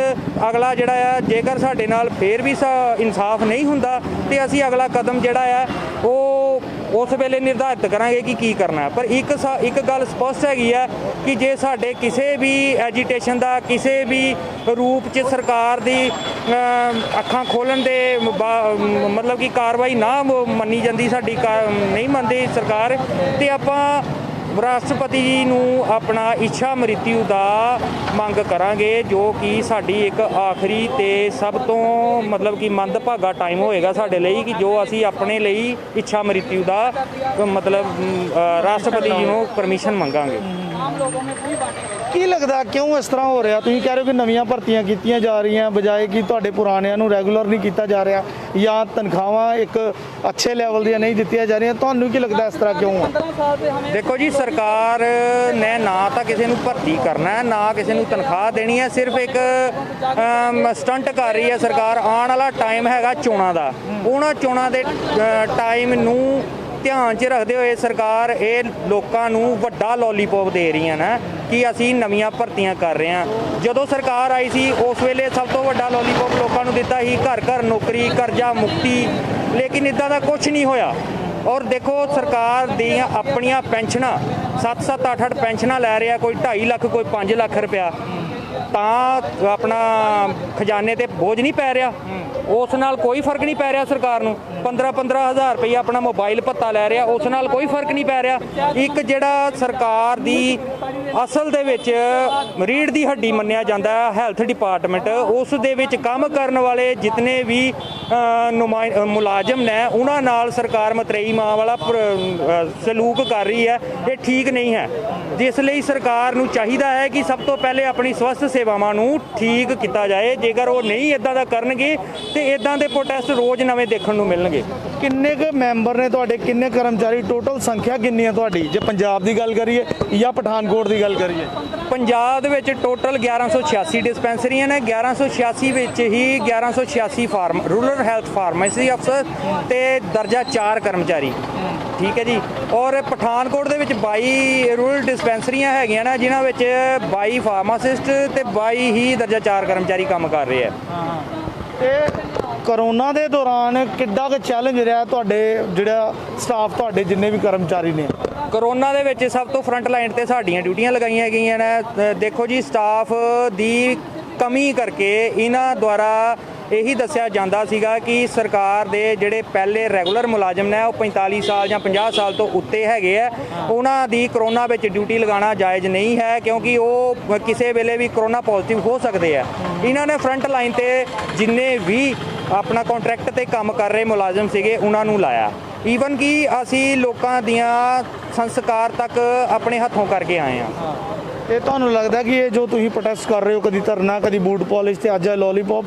ਅਗਲਾ ਜਿਹੜਾ ਆ, ਜੇਕਰ ਸਾਡੇ ਨਾਲ ਫੇਰ ਵੀ ਇਨਸਾਫ ਨਹੀਂ ਹੁੰਦਾ ਤੇ ਅਸੀਂ ਅਗਲਾ ਕਦਮ ਜਿਹੜਾ ਆ ਉਹ ਉਸ ਵੇਲੇ ਨਿਰਧਾਰਿਤ ਕਰਾਂਗੇ ਕਿ ਕੀ ਕਰਨਾ। ਪਰ ਇੱਕ ਗੱਲ ਸਪਸ਼ਟ ਹੈਗੀ ਆ ਕਿ ਜੇ ਸਾਡੇ ਕਿਸੇ ਵੀ ਐਜੀਟੇਸ਼ਨ ਦਾ ਕਿਸੇ ਵੀ ਰੂਪ 'ਚ ਸਰਕਾਰ ਦੀ ਅੱਖਾਂ ਖੋਲ੍ਹਣ ਦੇ ਮਤਲਬ ਕਿ ਕਾਰਵਾਈ ਨਾ ਮੰਨੀ ਜਾਂਦੀ, ਸਾਡੀ ਨਹੀਂ ਮੰਨਦੀ ਸਰਕਾਰ, ਤੇ ਆਪਾਂ ਰਾਸ਼ਟਰਪਤੀ ਜੀ ਨੂੰ ਆਪਣਾ ਇੱਛਾ ਮ੍ਰਿਤਿਊ ਦਾ ਮੰਗ ਕਰਾਂਗੇ, ਜੋ ਕਿ ਸਾਡੀ ਇੱਕ ਆਖਰੀ ਤੇ ਸਭ ਤੋਂ ਮਤਲਬ ਕਿ ਮੰਦਭਾਗਾ ਟਾਈਮ ਹੋਏਗਾ ਸਾਡੇ ਲਈ, ਕਿ ਜੋ ਅਸੀਂ ਆਪਣੇ ਲਈ ਇੱਛਾ ਮ੍ਰਿਤਿਊ ਦਾ ਮਤਲਬ ਰਾਸ਼ਟਰਪਤੀ ਜੀ ਨੂੰ ਪਰਮਿਸ਼ਨ ਮੰਗਾਂਗੇ। ਕੀ ਲੱਗਦਾ ਕਿਉਂ ਇਸ ਤਰ੍ਹਾਂ ਹੋ ਰਿਹਾ? ਤੁਸੀਂ ਕਹਿ ਰਹੇ ਹੋ ਕਿ ਨਵੀਆਂ ਭਰਤੀਆਂ ਕੀਤੀਆਂ ਜਾ ਰਹੀਆਂ ਬਜਾਏ ਕਿ ਤੁਹਾਡੇ ਪੁਰਾਣਿਆਂ ਨੂੰ ਰੈਗੂਲਰ ਨਹੀਂ ਕੀਤਾ ਜਾ ਰਿਹਾ ਜਾਂ ਤਨਖਾਹਾਂ ਇੱਕ ਅੱਛੇ ਲੈਵਲ ਦੀਆਂ ਨਹੀਂ ਦਿੱਤੀਆਂ ਜਾ ਰਹੀਆਂ, ਤੁਹਾਨੂੰ ਕੀ ਲੱਗਦਾ ਇਸ ਤਰ੍ਹਾਂ ਕਿਉਂ ਹੈ? ਦੇਖੋ ਜੀ, ਸਰਕਾਰ ਨੇ ਨਾ ਤਾਂ ਕਿਸੇ ਨੂੰ ਭਰਤੀ ਕਰਨਾ ਹੈ ਨਾ ਕਿਸੇ ਨੂੰ ਤਨਖਾਹ ਦੇਣੀ ਹੈ, ਸਿਰਫ ਇੱਕ ਸਟੰਟ ਕਰ ਰਹੀ ਹੈ ਸਰਕਾਰ। ਆਉਣ ਵਾਲਾ ਟਾਈਮ ਹੈਗਾ ਚੋਣਾਂ ਦਾ, ਉਹਨਾਂ ਚੋਣਾਂ ਦੇ ਟਾਈਮ ਨੂੰ ਧਿਆਨ 'ਚ ਰੱਖਦੇ ਹੋਏ ਸਰਕਾਰ ਇਹ ਲੋਕਾਂ ਨੂੰ ਵੱਡਾ ਲੋਲੀਪੌਪ ਦੇ ਰਹੀਆਂ ਨਾ ਕਿ ਅਸੀਂ ਨਵੀਆਂ ਭਰਤੀਆਂ ਕਰ ਰਹੇ ਹਾਂ। ਜਦੋਂ ਸਰਕਾਰ ਆਈ ਸੀ ਉਸ ਵੇਲੇ ਸਭ ਤੋਂ ਵੱਡਾ ਲੋਲੀਪੌਪ ਲੋਕਾਂ ਨੂੰ ਦਿੱਤਾ ਸੀ, ਘਰ ਘਰ ਨੌਕਰੀ, ਕਰਜ਼ਾ ਮੁਕਤੀ, ਲੇਕਿਨ ਇੱਦਾਂ ਦਾ ਕੁਝ ਨਹੀਂ ਹੋਇਆ। ਔਰ ਦੇਖੋ, ਸਰਕਾਰ ਦੀਆਂ ਆਪਣੀਆਂ ਪੈਨਸ਼ਨਾਂ 7-7 8-8 ਪੈਨਸ਼ਨਾਂ ਲੈ ਰਿਹਾ, ਕੋਈ 2.5 ਲੱਖ ਕੋਈ 5 ਲੱਖ ਰੁਪਇਆ, ਤਾਂ ਆਪਣਾ ਖਜ਼ਾਨੇ ਤੇ ਬੋਝ ਨਹੀਂ ਪੈ ਰਿਹਾ, ਉਸ ਨਾਲ ਕੋਈ ਫਰਕ ਨਹੀਂ ਪੈ ਰਿਹਾ ਸਰਕਾਰ ਨੂੰ। 15-15 ਹਜ਼ਾਰ ਰੁਪਈਆ ਆਪਣਾ ਮੋਬਾਈਲ ਭੱਤਾ ਲੈ ਰਿਹਾ, ਉਸ ਨਾਲ ਕੋਈ ਫਰਕ ਨਹੀਂ ਪੈ ਰਿਹਾ। ਇੱਕ ਜਿਹੜਾ ਸਰਕਾਰ ਦੀ ਅਸਲ ਦੇ ਵਿੱਚ ਰੀੜ੍ਹ ਦੀ ਹੱਡੀ ਮੰਨਿਆ ਜਾਂਦਾ ਹੈ ਹੈਲਥ ਡਿਪਾਰਟਮੈਂਟ, ਉਸ ਦੇ ਵਿੱਚ ਕੰਮ ਕਰਨ ਵਾਲੇ ਜਿਤਨੇ ਵੀ ਮੁਲਾਜ਼ਮ ਨੇ ਉਹਨਾਂ ਨਾਲ ਸਰਕਾਰ ਮਤਰੇਈ ਮਾਂ ਵਾਲਾ ਸਲੂਕ ਕਰ ਰਹੀ ਹੈ, ਇਹ ਠੀਕ ਨਹੀਂ ਹੈ। ਜਿਸ ਲਈ ਸਰਕਾਰ ਨੂੰ ਚਾਹੀਦਾ ਹੈ ਕਿ ਸਭ ਤੋਂ ਪਹਿਲੇ ਆਪਣੀ ਸਵਸਥ ਸੇਵਾਵਾਂ ਨੂੰ ਠੀਕ ਕੀਤਾ ਜਾਏ। ਜੇਕਰ ਉਹ ਨਹੀਂ ਇੱਦਾਂ ਦਾ ਕਰਨਗੇ ਤੇ ਇੱਦਾਂ ਦੇ ਪ੍ਰੋਟੈਸਟ ਰੋਜ਼ ਨਵੇਂ ਦੇਖਣ ਨੂੰ ਮਿਲਣਗੇ। ਕਿੰਨੇ ਕੁ ਮੈਂਬਰ ਨੇ ਤੁਹਾਡੇ, ਕਿੰਨੇ ਕਰਮਚਾਰੀ, ਟੋਟਲ ਸੰਖਿਆ ਕਿੰਨੀ ਹੈ ਤੁਹਾਡੀ, ਜੇ ਪੰਜਾਬ ਦੀ ਗੱਲ ਕਰੀਏ ਜਾਂ ਪਠਾਨਕੋਟ ਦੀ ਗੱਲ ਕਰੀਏ? ਪੰਜਾਬ ਦੇ ਵਿੱਚ ਟੋਟਲ 1186 ਡਿਸਪੈਂਸਰੀਆਂ ਨੇ। 1186 ਵਿੱਚ ਹੀ 1186 ਰੂਰਲ ਹੈਲਥ ਫਾਰਮੇਸੀ ਅਫਸਰ ਤੇ ਦਰਜਾ 4 ਕਰਮਚਾਰੀ, ਠੀਕ ਹੈ ਜੀ। ਔਰ ਪਠਾਨਕੋਟ ਦੇ ਵਿੱਚ 22 ਰੂਰਲ ਡਿਸਪੈਂਸਰੀਆਂ ਹੈਗੀਆਂ ਨੇ, ਜਿਨ੍ਹਾਂ ਵਿੱਚ 22 ਫਾਰਮਾਸਿਸਟ ਤੇ 22 ਹੀ ਦਰਜਾ 4 ਕਰਮਚਾਰੀ ਕੰਮ ਕਰ ਰਹੇ ਆ। ਤੇ ਕਰੋਨਾ ਦੇ ਦੌਰਾਨ ਕਿੱਡਾ ਕੁ ਚੈਲੰਜ ਰਿਹਾ ਤੁਹਾਡੇ ਜਿਹੜਾ ਸਟਾਫ, ਤੁਹਾਡੇ ਜਿੰਨੇ ਵੀ ਕਰਮਚਾਰੀ ਨੇ? ਕਰੋਨਾ ਦੇ ਵਿੱਚ ਸਭ ਤੋਂ ਫਰੰਟ ਲਾਈਨ ਤੇ ਸਾਡੀਆਂ ਡਿਊਟੀਆਂ ਲਗਾਈਆਂ ਗਈਆਂ ਨੇ। ਦੇਖੋ ਜੀ, ਸਟਾਫ ਦੀ ਕਮੀ ਕਰਕੇ ਇਹਨਾਂ ਦੁਆਰਾ ਇਹੀ ਦੱਸਿਆ ਜਾਂਦਾ ਸੀਗਾ ਕਿ ਸਰਕਾਰ ਦੇ ਜਿਹੜੇ ਪਹਿਲੇ ਰੈਗੂਲਰ ਮੁਲਾਜ਼ਮ ਨੇ ਉਹ 45 ਸਾਲ ਜਾਂ 50 ਸਾਲ ਤੋਂ ਉੱਤੇ ਹੈਗੇ ਆ, ਉਹਨਾਂ ਦੀ ਕਰੋਨਾ ਵਿੱਚ ਡਿਊਟੀ ਲਗਾਉਣਾ ਜਾਇਜ਼ ਨਹੀਂ ਹੈ, ਕਿਉਂਕਿ ਉਹ ਕਿਸੇ ਵੇਲੇ ਵੀ ਕਰੋਨਾ ਪੋਜ਼ਿਟਿਵ ਹੋ ਸਕਦੇ ਆ। ਇਹਨਾਂ ਨੇ ਫਰੰਟ ਲਾਈਨ ਤੇ ਜਿੰਨੇ ਵੀ ਆਪਣਾ ਕੰਟਰੈਕਟ ਤੇ ਕੰਮ ਕਰ ਰਹੇ ਮੁਲਾਜ਼ਮ ਸੀਗੇ ਉਹਨਾਂ ਨੂੰ ਲਾਇਆ। ਈਵਨ ਕਿ ਅਸੀਂ ਲੋਕਾਂ ਦੀਆਂ ਸੰਸਕਾਰ ਤੱਕ ਆਪਣੇ ਹੱਥੋਂ ਕਰਕੇ ਆਏ ਹਾਂ। ਤੇ ਤੁਹਾਨੂੰ ਲੱਗਦਾ ਕਿ ਇਹ ਜੋ ਤੁਸੀਂ ਪ੍ਰੋਟੈਸਟ ਕਰ ਰਹੇ ਹੋ, ਕਦੀ ਧਰਨਾ, ਕਦੀ ਬੂਟ ਪਾਲਿਸ਼ ਤੇ ਅੱਜ ਲੋਲੀਪੌਪ,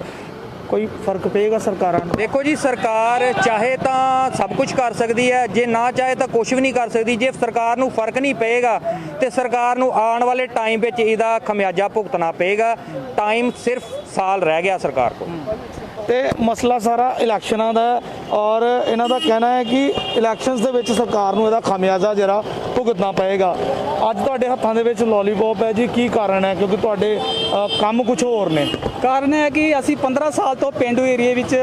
ਕੋਈ ਫਰਕ ਪਏਗਾ ਸਰਕਾਰਾਂ ਨੂੰ? ਦੇਖੋ ਜੀ, ਸਰਕਾਰ ਚਾਹੇ ਤਾਂ ਸਭ ਕੁਝ ਕਰ ਸਕਦੀ ਹੈ, ਜੇ ਨਾ ਚਾਹੇ ਤਾਂ ਕੁਝ ਵੀ ਨਹੀਂ ਕਰ ਸਕਦੀ। ਜੇ ਸਰਕਾਰ ਨੂੰ ਫਰਕ ਨਹੀਂ ਪਏਗਾ ਤੇ ਸਰਕਾਰ ਨੂੰ ਆਉਣ ਵਾਲੇ ਟਾਈਮ ਵਿੱਚ ਇਹਦਾ ਖਮਿਆਜਾ ਭੁਗਤਣਾ ਪਏਗਾ। ਟਾਈਮ ਸਿਰਫ ਸਾਲ ਰਹਿ ਗਿਆ ਸਰਕਾਰ ਕੋਲ। ਤੇ ਮਸਲਾ ਸਾਰਾ ਇਲੈਕਸ਼ਨਾਂ ਦਾ, ਔਰ ਇਹਨਾਂ ਦਾ ਕਹਿਣਾ ਹੈ ਕਿ ਇਲੈਕਸ਼ਨਸ ਦੇ ਵਿੱਚ ਸਰਕਾਰ ਨੂੰ ਇਹਦਾ ਖਾਮਿਆਜ਼ਾ ਜਿਹੜਾ ਭੁਗਤਣਾ ਪਏਗਾ। ਅੱਜ ਤੁਹਾਡੇ ਹੱਥਾਂ ਦੇ ਵਿੱਚ ਲੋਲੀਪੌਪ ਹੈ ਜੀ, ਕੀ ਕਾਰਨ ਹੈ? ਕਿਉਂਕਿ ਤੁਹਾਡੇ ਕੰਮ ਕੁਝ ਹੋਰ ਨੇ। ਕਾਰਨ ਹੈ ਕਿ ਅਸੀਂ 15 ਸਾਲ ਤੋਂ ਪਿੰਡੂ ਏਰੀਏ ਵਿੱਚ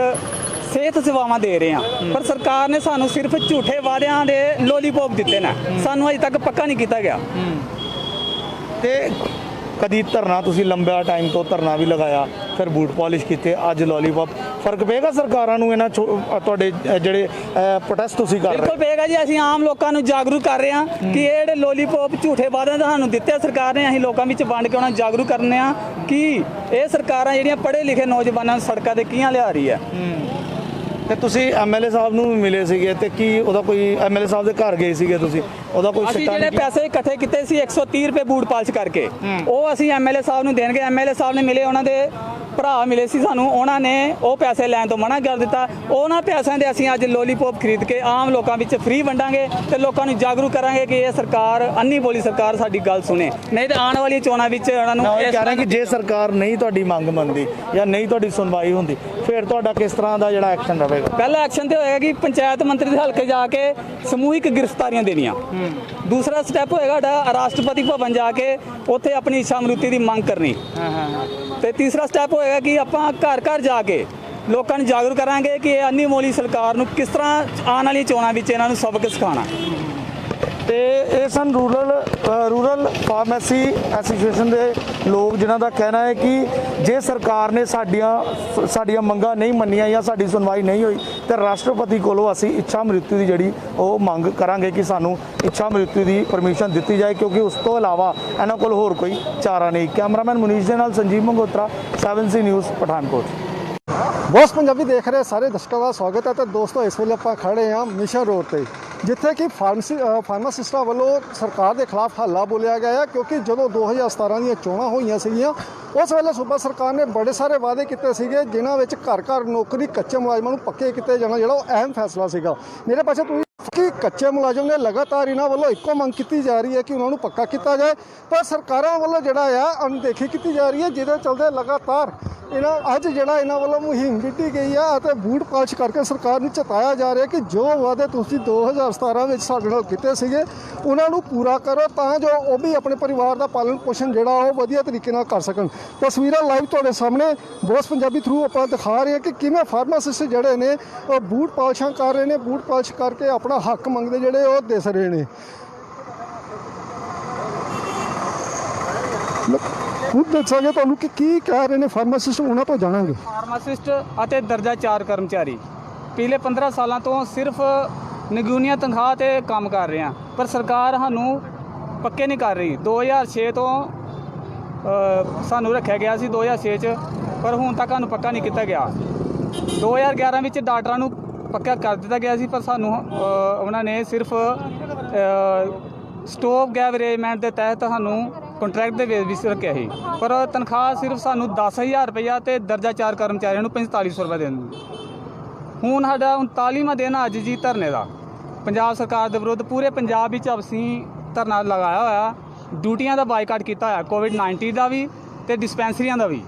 ਸਿਹਤ ਸੇਵਾਵਾਂ ਦੇ ਰਹੇ ਹਾਂ, ਪਰ ਸਰਕਾਰ ਨੇ ਸਾਨੂੰ ਸਿਰਫ ਝੂਠੇ ਵਾਅਦਿਆਂ ਦੇ ਲੋਲੀਪੌਪ ਦਿੱਤੇ ਨੇ, ਸਾਨੂੰ ਅਜੇ ਤੱਕ ਪੱਕਾ ਨਹੀਂ ਕੀਤਾ ਗਿਆ। ਤੇ ਕਦੀ ਧਰਨਾ, ਤੁਸੀਂ ਲੰਬਾ ਟਾਈਮ ਤੋਂ ਧਰਨਾ ਵੀ ਲਗਾਇਆ, ਫਿਰ ਬੂਟ ਪਾਲਿਸ਼ ਕੀਤੇ, ਅੱਜ ਲੋਲੀਪੌਪ। ਫਰਕ ਪਏਗਾ ਸਰਕਾਰਾਂ ਨੂੰ ਇਹਨਾਂ ਤੁਹਾਡੇ ਜਿਹੜੇ ਪ੍ਰੋਟੈਸਟ ਤੁਸੀਂ ਕਰ ਰਹੇ? ਬਿਲਕੁਲ ਪਏਗਾ ਜੀ। ਅਸੀਂ ਆਮ ਲੋਕਾਂ ਨੂੰ ਜਾਗਰੂਕ ਕਰ ਰਹੇ ਹਾਂ ਕਿ ਇਹ ਜਿਹੜੇ ਲੋਲੀਪੌਪ ਝੂਠੇ ਵਾਅਦਿਆਂ ਦਾ ਸਾਨੂੰ ਦਿੱਤੇ ਸਰਕਾਰ ਨੇ, ਅਸੀਂ ਲੋਕਾਂ ਵਿੱਚ ਵੰਡ ਕੇ ਉਹਨਾਂ ਨੂੰ ਜਾਗਰੂਕ ਕਰਨੇ ਆ ਕਿ ਇਹ ਸਰਕਾਰਾਂ ਜਿਹੜੀਆਂ ਪੜ੍ਹੇ ਲਿਖੇ ਨੌਜਵਾਨਾਂ ਨੂੰ ਸੜਕਾਂ ਤੇ ਕਿਹਾਂ ਲਿਆ ਰਹੀ ਹੈ। ਤੇ ਤੁਸੀਂ ਐਮਐਲਏ ਸਾਹਿਬ ਨੂੰ ਵੀ ਮਿਲੇ ਸੀਗੇ, ਤੇ ਕੀ ਉਹਦਾ ਕੋਈ ਐਮਐਲਏ ਸਾਹਿਬ ਦੇ ਘਰ ਗਏ ਸੀਗੇ ਤੁਸੀਂ, ਉਹਦਾ ਕੋਈ ਅਸੀਂ ਸਿੱਟਾ ਜਿਹੜੇ ਨਹੀਂ? ਪੈਸੇ ਇਕੱਠੇ ਕੀਤੇ ਸੀ 130 ਰੁਪਏ ਬੂਟ ਪਾਲਿਸ਼ ਕਰਕੇ, ਉਹ ਅਸੀਂ ਐਮਐਲਏ ਸਾਹਿਬ ਨੂੰ ਦੇਣਗੇ। ਐਮਐਲਏ ਸਾਹਿਬ ਨੇ ਮਿਲੇ, ਉਹਨਾਂ ਦੇ ਭਰਾ ਮਿਲੇ ਸੀ ਸਾਨੂੰ, ਉਹਨਾਂ ਨੇ ਉਹ ਪੈਸੇ ਲੈਣ ਤੋਂ ਮਨਾ ਕਰ ਦਿੱਤਾ। ਉਹਨਾਂ ਪੈਸਿਆਂ ਦੇ ਅਸੀਂ ਅੱਜ ਲੋਲੀਪੌਪ ਖਰੀਦ ਕੇ ਆਮ ਲੋਕਾਂ ਵਿੱਚ ਫ੍ਰੀ ਵੰਡਾਂਗੇ ਤੇ ਲੋਕਾਂ ਨੂੰ ਜਾਗਰੂਕ ਕਰਾਂਗੇ ਕਿ ਇਹ ਸਰਕਾਰ ਅੰਨੀ ਬੋਲੀ ਸਰਕਾਰ ਸਾਡੀ ਗੱਲ ਸੁਣੇ, ਨਹੀਂ ਤਾਂ ਆਉਣ ਵਾਲੀਆਂ ਚੋਣਾਂ ਵਿੱਚ ਉਹਨਾਂ ਨੂੰ ਇਹ ਕਹਿ ਰਹੇ ਕਿ ਜੇ ਸਰਕਾਰ ਨਹੀਂ ਤੁਹਾਡੀ ਮੰਗ ਮੰਨਦੀ ਜਾਂ ਨਹੀਂ ਤੁਹਾਡੀ ਸੁਣਵਾਈ ਹੁੰਦੀ, ਫਿਰ ਤੁਹਾਡਾ ਕਿਸ ਤਰ੍ਹਾਂ ਦਾ ਜਿਹੜਾ ਐਕਸ਼ਨ ਰਹੇਗਾ? ਪਹਿਲਾ ਐਕਸ਼ਨ ਤੇ ਹੋਏਗਾ ਕਿ ਪੰਚਾਇਤ ਮੰਤਰੀ ਦੇ ਹਲਕੇ ਜਾ ਕੇ ਸਮੂਹਿਕ ਗ੍ਰਿਫਤਾਰੀਆਂ ਦੇਣੀਆਂ। ਦੂਸਰਾ ਸਟੈਪ ਹੋਏਗਾ ਸਾਡਾ ਰਾਸ਼ਟਰਪਤੀ ਭਵਨ ਜਾ ਕੇ ਉੱਥੇ ਆਪਣੀ ਇੱਛਾ ਮ੍ਰਿਤੀ ਦੀ ਮੰਗ ਕਰਨੀ। ਤੇ ਤੀਸਰਾ ਸਟੈਪ ਹੋਏਗਾ ਕਿ ਆਪਾਂ ਘਰ ਘਰ ਜਾ ਕੇ ਲੋਕਾਂ ਨੂੰ ਜਾਗਰੂਕ ਕਰਾਂਗੇ ਕਿ ਇਹ ਅੰਨੀ ਮੋਲੀ ਸਰਕਾਰ ਨੂੰ ਕਿਸ ਤਰ੍ਹਾਂ ਆਉਣ ਵਾਲੀਆਂ ਚੋਣਾਂ ਵਿੱਚ ਇਹਨਾਂ ਨੂੰ ਸਬਕ ਸਿਖਾਉਣਾ। ਤੇ ਇਹ ਸਨ ਰੂਰਲ ਫਾਰਮੇਸੀ ਐਸੋਸੀਏਸ਼ਨ ਦੇ ਲੋਕ, ਜਿਨ੍ਹਾਂ ਦਾ ਕਹਿਣਾ ਹੈ ਕਿ ਜੇ ਸਰਕਾਰ ਨੇ ਸਾਡੀਆਂ ਮੰਗਾਂ ਨਹੀਂ ਮੰਨੀਆਂ ਜਾਂ ਸਾਡੀ ਸੁਣਵਾਈ ਨਹੀਂ ਹੋਈ ਤੇ ਰਾਸ਼ਟਰਪਤੀ ਕੋਲੋਂ ਅਸੀਂ ਇੱਛਾ ਮ੍ਰਿਤੂ ਦੀ ਜਿਹੜੀ ਉਹ ਮੰਗ ਕਰਾਂਗੇ ਕਿ ਸਾਨੂੰ ਇੱਛਾ ਮ੍ਰਿਤੂ ਦੀ ਪਰਮਿਸ਼ਨ ਦਿੱਤੀ ਜਾਏ, ਕਿਉਂਕਿ ਉਸ ਤੋਂ ਇਲਾਵਾ ਇਹਨਾਂ ਕੋਲ ਹੋਰ ਕੋਈ ਚਾਰਾ ਨਹੀਂ। ਕੈਮਰਾਮੈਨ ਮੁਨੀਸ਼ ਦੇ ਨਾਲ Sanjeev Mangotra, 7C news, Pathankot. Boss Punjabi ਦੇਖ ਰਹੇ ਸਾਰੇ ਦਰਸ਼ਕਾਂ ਦਾ ਸਵਾਗਤ ਹੈ। ਤੇ ਦੋਸਤੋ, ਇਸ ਵੇਲੇ ਆਪਾਂ ਖੜੇ ਹਾਂ ਮਿਸ਼ਨ ਰੋਡ ਤੇ, ਜਿੱਥੇ ਕਿ ਫਾਰਮਾਸਿਸਟਾਂ ਵੱਲੋਂ ਸਰਕਾਰ ਦੇ ਖਿਲਾਫ ਹੱਲਾ ਬੋਲਿਆ ਗਿਆ ਹੈ, ਕਿਉਂਕਿ ਜਦੋਂ 2017 ਦੀਆਂ ਚੋਣਾਂ ਹੋਈਆਂ ਸੀਗੀਆਂ ਉਸ ਵੇਲੇ ਸੂਬਾ ਸਰਕਾਰ ਨੇ ਬੜੇ ਸਾਰੇ ਵਾਅਦੇ ਕੀਤੇ ਸੀਗੇ, ਜਿਨ੍ਹਾਂ ਵਿੱਚ ਘਰ ਘਰ ਨੌਕਰੀ ਕੱਚੇ ਮੁਲਾਜ਼ਮਾਂ ਨੂੰ ਪੱਕੇ ਕੀਤੇ ਜਾਣਾ ਜਿਹੜਾ ਉਹ ਅਹਿਮ ਫੈਸਲਾ ਸੀਗਾ। ਮੇਰੇ ਪਾਸੇ ਤੁਸੀਂ ਕਿ ਕੱਚੇ ਮੁਲਾਜ਼ਮ ਨੇ ਲਗਾਤਾਰ ਇਹਨਾਂ ਵੱਲੋਂ ਇੱਕੋ ਮੰਗ ਕੀਤੀ ਜਾ ਰਹੀ ਹੈ ਕਿ ਉਹਨਾਂ ਨੂੰ ਪੱਕਾ ਕੀਤਾ ਜਾਏ, ਪਰ ਸਰਕਾਰਾਂ ਵੱਲੋਂ ਜਿਹੜਾ ਆ ਅਣਦੇਖੀ ਕੀਤੀ ਜਾ ਰਹੀ ਹੈ, ਜਿਹਦੇ ਚਲਦੇ ਲਗਾਤਾਰ ਅੱਜ ਜਿਹੜਾ ਇਹਨਾਂ ਵੱਲੋਂ ਮੁਹਿੰਮ ਵਿੱਢੀ ਗਈ ਆ ਅਤੇ ਬੂਟ ਪਾਲਿਸ਼ ਕਰਕੇ ਸਰਕਾਰ ਨੂੰ ਚੇਤਾਇਆ ਜਾ ਰਿਹਾ ਕਿ ਜੋ ਵਾਅਦੇ ਤੁਸੀਂ 2017 ਵਿੱਚ ਸਾਡੇ ਨਾਲ ਕੀਤੇ ਸੀਗੇ ਉਹਨਾਂ ਨੂੰ ਪੂਰਾ ਕਰੋ, ਤਾਂ ਜੋ ਉਹ ਵੀ ਆਪਣੇ ਪਰਿਵਾਰ ਦਾ ਪਾਲਣ ਪੋਸ਼ਣ ਜਿਹੜਾ ਉਹ ਵਧੀਆ ਤਰੀਕੇ ਨਾਲ ਕਰ ਸਕਣ। ਤਸਵੀਰਾਂ ਲਾਈਵ ਤੁਹਾਡੇ ਸਾਹਮਣੇ ਬੌਸ ਪੰਜਾਬੀ ਥਰੂ ਆਪਾਂ ਦਿਖਾ ਰਹੇ ਹਾਂ ਕਿ ਕਿਵੇਂ ਫਾਰਮਾਸਿਸਟ ਜਿਹੜੇ ਨੇ ਉਹ ਬੂਟ ਪਾਲਿਸ਼ਾਂ ਕਰ ਰਹੇ ਨੇ, ਬੂਟ ਪਾਲਿਸ਼ ਕਰਕੇ ਆਪਣਾ ਹੱਕ ਮੰਗਦੇ ਜਿਹੜੇ ਉਹ ਦਿਸ ਰਹੇ ਨੇ। ਹੁਣ ਦੱਸਾਂਗੇ ਤੁਹਾਨੂੰ ਕਿ ਕੀ ਕਹਿ ਰਹੇ ਨੇ ਫਾਰਮਾਸਿਸਟ, ਉਹਨਾਂ ਤੋਂ ਜਾਣਾਂਗੇ। ਫਾਰਮਾਸਿਸਟ ਅਤੇ ਦਰਜਾ 4 ਕਰਮਚਾਰੀ ਪਿਛਲੇ 15 ਸਾਲਾਂ ਤੋਂ ਸਿਰਫ ਨਿਗੂਨੀਆ ਤਨਖਾਹ ਤੇ ਕੰਮ ਕਰ ਰਹੇ ਹਾਂ, ਪਰ ਸਰਕਾਰ ਸਾਨੂੰ ਪੱਕੇ ਨਹੀਂ ਕਰ ਰਹੀ। 2006 ਤੋਂ ਸਾਨੂੰ ਰੱਖਿਆ ਗਿਆ ਸੀ 2006 'ਚ, ਪਰ ਹੁਣ ਤੱਕ ਸਾਨੂੰ ਪੱਕਾ ਨਹੀਂ ਕੀਤਾ ਗਿਆ। 2011 ਵਿੱਚ ਡਾਕਟਰਾਂ ਨੂੰ ਪੱਕਾ ਕਰ ਦਿੱਤਾ ਗਿਆ ਸੀ, ਪਰ ਸਾਨੂੰ ਉਹਨਾਂ ਨੇ ਸਿਰਫ ਸਟੋਪ ਗੈਪ ਅਰੇਂਜਮੈਂਟ ਦੇ ਤਹਿਤ ਸਾਨੂੰ ਕੰਟਰੈਕਟ ਦੇ ਬੇਸ ਵਿੱਚ ਰੱਖਿਆ ਸੀ, ਪਰ ਤਨਖਾਹ ਸਿਰਫ ਸਾਨੂੰ 10,000 ਰੁਪਇਆ ਤੇ ਦਰਜਾ 4 ਕਰਮਚਾਰੀਆਂ ਨੂੰ 4500 ਰੁਪਏ ਦਿੰਦੇ। ਹੁਣ ਸਾਡਾ 39ਵਾਂ ਦਿਨ ਅੱਜ ਜੀ ਧਰਨੇ ਦਾ ਪੰਜਾਬ ਸਰਕਾਰ ਦੇ ਵਿਰੁੱਧ। ਪੂਰੇ ਪੰਜਾਬ ਵਿੱਚ ਅਸੀਂ ਧਰਨਾ ਲਗਾਇਆ ਹੋਇਆ, ਡਿਊਟੀਆਂ ਦਾ ਬਾਈਕਾਟ ਕੀਤਾ ਹੋਇਆ, ਕੋਵਿਡ-19 ਦਾ ਵੀ ਤੇ ਡਿਸਪੈਂਸਰੀਆਂ ਦਾ ਵੀ।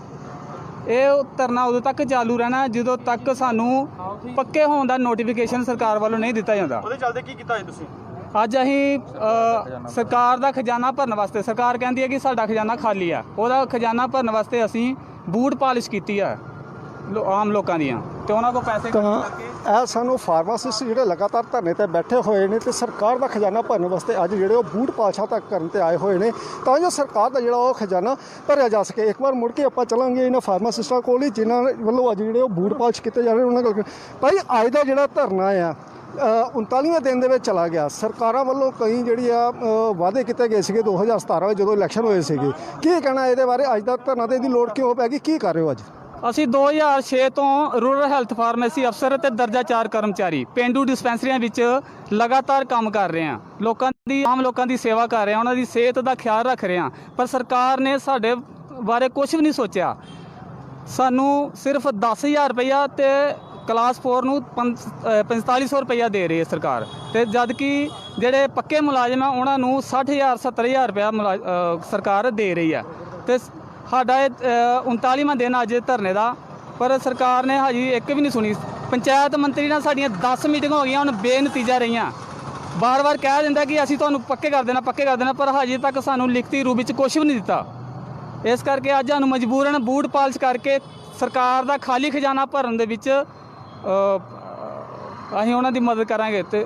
ਇਹ ਧਰਨਾ ਉਦੋਂ ਤੱਕ ਚਾਲੂ ਰਹਿਣਾ ਜਦੋਂ ਤੱਕ ਸਾਨੂੰ ਪੱਕੇ ਹੋਣ ਦਾ ਨੋਟੀਫਿਕੇਸ਼ਨ ਸਰਕਾਰ ਵੱਲੋਂ ਨਹੀਂ ਦਿੱਤਾ ਜਾਂਦਾ। ਉਹਦੇ ਚੱਲਦੇ ਕੀ ਕੀਤਾ ਜੀ ਤੁਸੀਂ? ਅੱਜ ਅਸੀਂ ਸਰਕਾਰ ਦਾ ਖਜ਼ਾਨਾ ਭਰਨ ਵਾਸਤੇ, ਸਰਕਾਰ ਕਹਿੰਦੀ ਹੈ ਕਿ ਸਾਡਾ ਖਜ਼ਾਨਾ ਖਾਲੀ ਆ, ਉਹਦਾ ਖਜ਼ਾਨਾ ਭਰਨ ਵਾਸਤੇ ਅਸੀਂ ਬੂਟ ਪਾਲਿਸ਼ ਕੀਤੀ ਆ ਆਮ ਲੋਕਾਂ ਦੀਆਂ ਤੇ ਉਹਨਾਂ ਕੋਲ ਪੈਸੇ ਤਾਂ ਇਹ ਸਾਨੂੰ ਫਾਰਮਾਸਿਸਟ ਜਿਹੜੇ ਲਗਾਤਾਰ ਧਰਨੇ ਤੇ ਬੈਠੇ ਹੋਏ ਨੇ ਤੇ ਸਰਕਾਰ ਦਾ ਖਜ਼ਾਨਾ ਭਰਨ ਵਾਸਤੇ ਅੱਜ ਜਿਹੜੇ ਉਹ ਬੂਟ ਪਾਲਿਸ਼ਾਂ ਤੱਕ ਕਰਨ ਤੇ ਆਏ ਹੋਏ ਨੇ ਤਾਂ ਜੋ ਸਰਕਾਰ ਦਾ ਜਿਹੜਾ ਉਹ ਖਜ਼ਾਨਾ ਭਰਿਆ ਜਾ ਸਕੇ। ਇੱਕ ਵਾਰ ਮੁੜ ਕੇ ਆਪਾਂ ਚਲਾਂਗੇ ਇਹਨਾਂ ਫਾਰਮਾਸਿਸਟਾਂ ਕੋਲ ਹੀ ਜਿਨ੍ਹਾਂ ਵੱਲੋਂ ਅੱਜ ਜਿਹੜੇ ਉਹ ਬੂਟ ਪਾਲਿਸ਼ ਕੀਤੇ ਜਾ ਰਹੇ ਉਹਨਾਂ ਕੋਲ। ਭਾਈ ਅੱਜ ਦਾ ਜਿਹੜਾ ਧਰਨਾ ਆ 39ਵੇਂ ਦਿਨ ਦੇ ਵਿੱਚ ਚਲਾ ਗਿਆ। ਸਰਕਾਰਾਂ ਵੱਲੋਂ ਕਈ ਜਿਹੜੀ ਆ ਵਾਅਦੇ ਕੀਤੇ ਗਏ ਸੀਗੇ 2017 ਵਿੱਚ ਜਦੋਂ ਇਲੈਕਸ਼ਨ ਹੋਏ ਸੀਗੇ, ਕੀ ਕਹਿਣਾ ਇਹਦੇ ਬਾਰੇ? ਅੱਜ ਦਾ ਧਰਨਾ ਦੇਣ ਦੀ ਲੋੜ ਕਿਉਂ ਪੈ ਗਈ, ਕੀ ਕਰ ਰਹੇ ਹੋ ਅੱਜ? ਅਸੀਂ 2006 ਤੋਂ ਰੂਰਲ ਹੈਲਥ ਫਾਰਮੇਸੀ ਅਫਸਰ ਅਤੇ ਦਰਜਾ 4 ਕਰਮਚਾਰੀ ਪੇਂਡੂ ਡਿਸਪੈਂਸਰੀਆਂ ਵਿੱਚ ਲਗਾਤਾਰ ਕੰਮ ਕਰ ਰਹੇ ਹਾਂ, ਆਮ ਲੋਕਾਂ ਦੀ ਸੇਵਾ ਕਰ ਰਹੇ ਹਾਂ, ਉਹਨਾਂ ਦੀ ਸਿਹਤ ਦਾ ਖਿਆਲ ਰੱਖ ਰਹੇ ਹਾਂ, ਪਰ ਸਰਕਾਰ ਨੇ ਸਾਡੇ ਬਾਰੇ ਕੁਝ ਵੀ ਨਹੀਂ ਸੋਚਿਆ। ਸਾਨੂੰ ਸਿਰਫ 10,000 ਰੁਪਈਆ ਤੇ ਕਲਾਸ 4 ਨੂੰ 4500 ਰੁਪਈਆ ਦੇ ਰਹੀ ਹੈ ਸਰਕਾਰ, ਤੇ ਜਦ ਕਿ ਜਿਹੜੇ ਪੱਕੇ ਮੁਲਾਜ਼ਮ ਆ ਉਹਨਾਂ ਨੂੰ 60,000 70,000 ਰੁਪਇਆ ਸਰਕਾਰ ਦੇ ਰਹੀ ਹੈ। ਤੇ ਸਾਡਾ ਇਹ 39ਵਾਂ ਦਿਨ ਅੱਜ ਧਰਨੇ ਦਾ, ਪਰ ਸਰਕਾਰ ਨੇ ਹਜੇ ਇੱਕ ਵੀ ਨਹੀਂ ਸੁਣੀ। ਪੰਚਾਇਤ ਮੰਤਰੀ ਨਾਲ ਸਾਡੀਆਂ 10 ਮੀਟਿੰਗਾਂ ਹੋ ਗਈਆਂ, ਹੁਣ ਬੇਨਤੀਜਾ ਰਹੀਆਂ। ਬਾਰ-ਬਾਰ ਕਹਿ ਦਿੰਦਾ ਕਿ ਅਸੀਂ ਤੁਹਾਨੂੰ ਪੱਕੇ ਕਰ ਦੇਣਾ, ਪਰ ਹਜੇ ਤੱਕ ਸਾਨੂੰ ਲਿਖਤੀ ਰੂਪ ਵਿੱਚ ਕੁਝ ਵੀ ਨਹੀਂ ਦਿੱਤਾ। ਇਸ ਕਰਕੇ ਅੱਜ ਸਾਨੂੰ ਮਜਬੂਰਨ ਬੂਟ ਪਾਲਿਸ਼ ਕਰਕੇ ਸਰਕਾਰ ਦਾ ਖਾਲੀ ਖਜ਼ਾਨਾ ਭਰਨ ਦੇ ਵਿੱਚ ਅਸੀਂ ਉਹਨਾਂ ਦੀ ਮਦਦ ਕਰਾਂਗੇ ਤੇ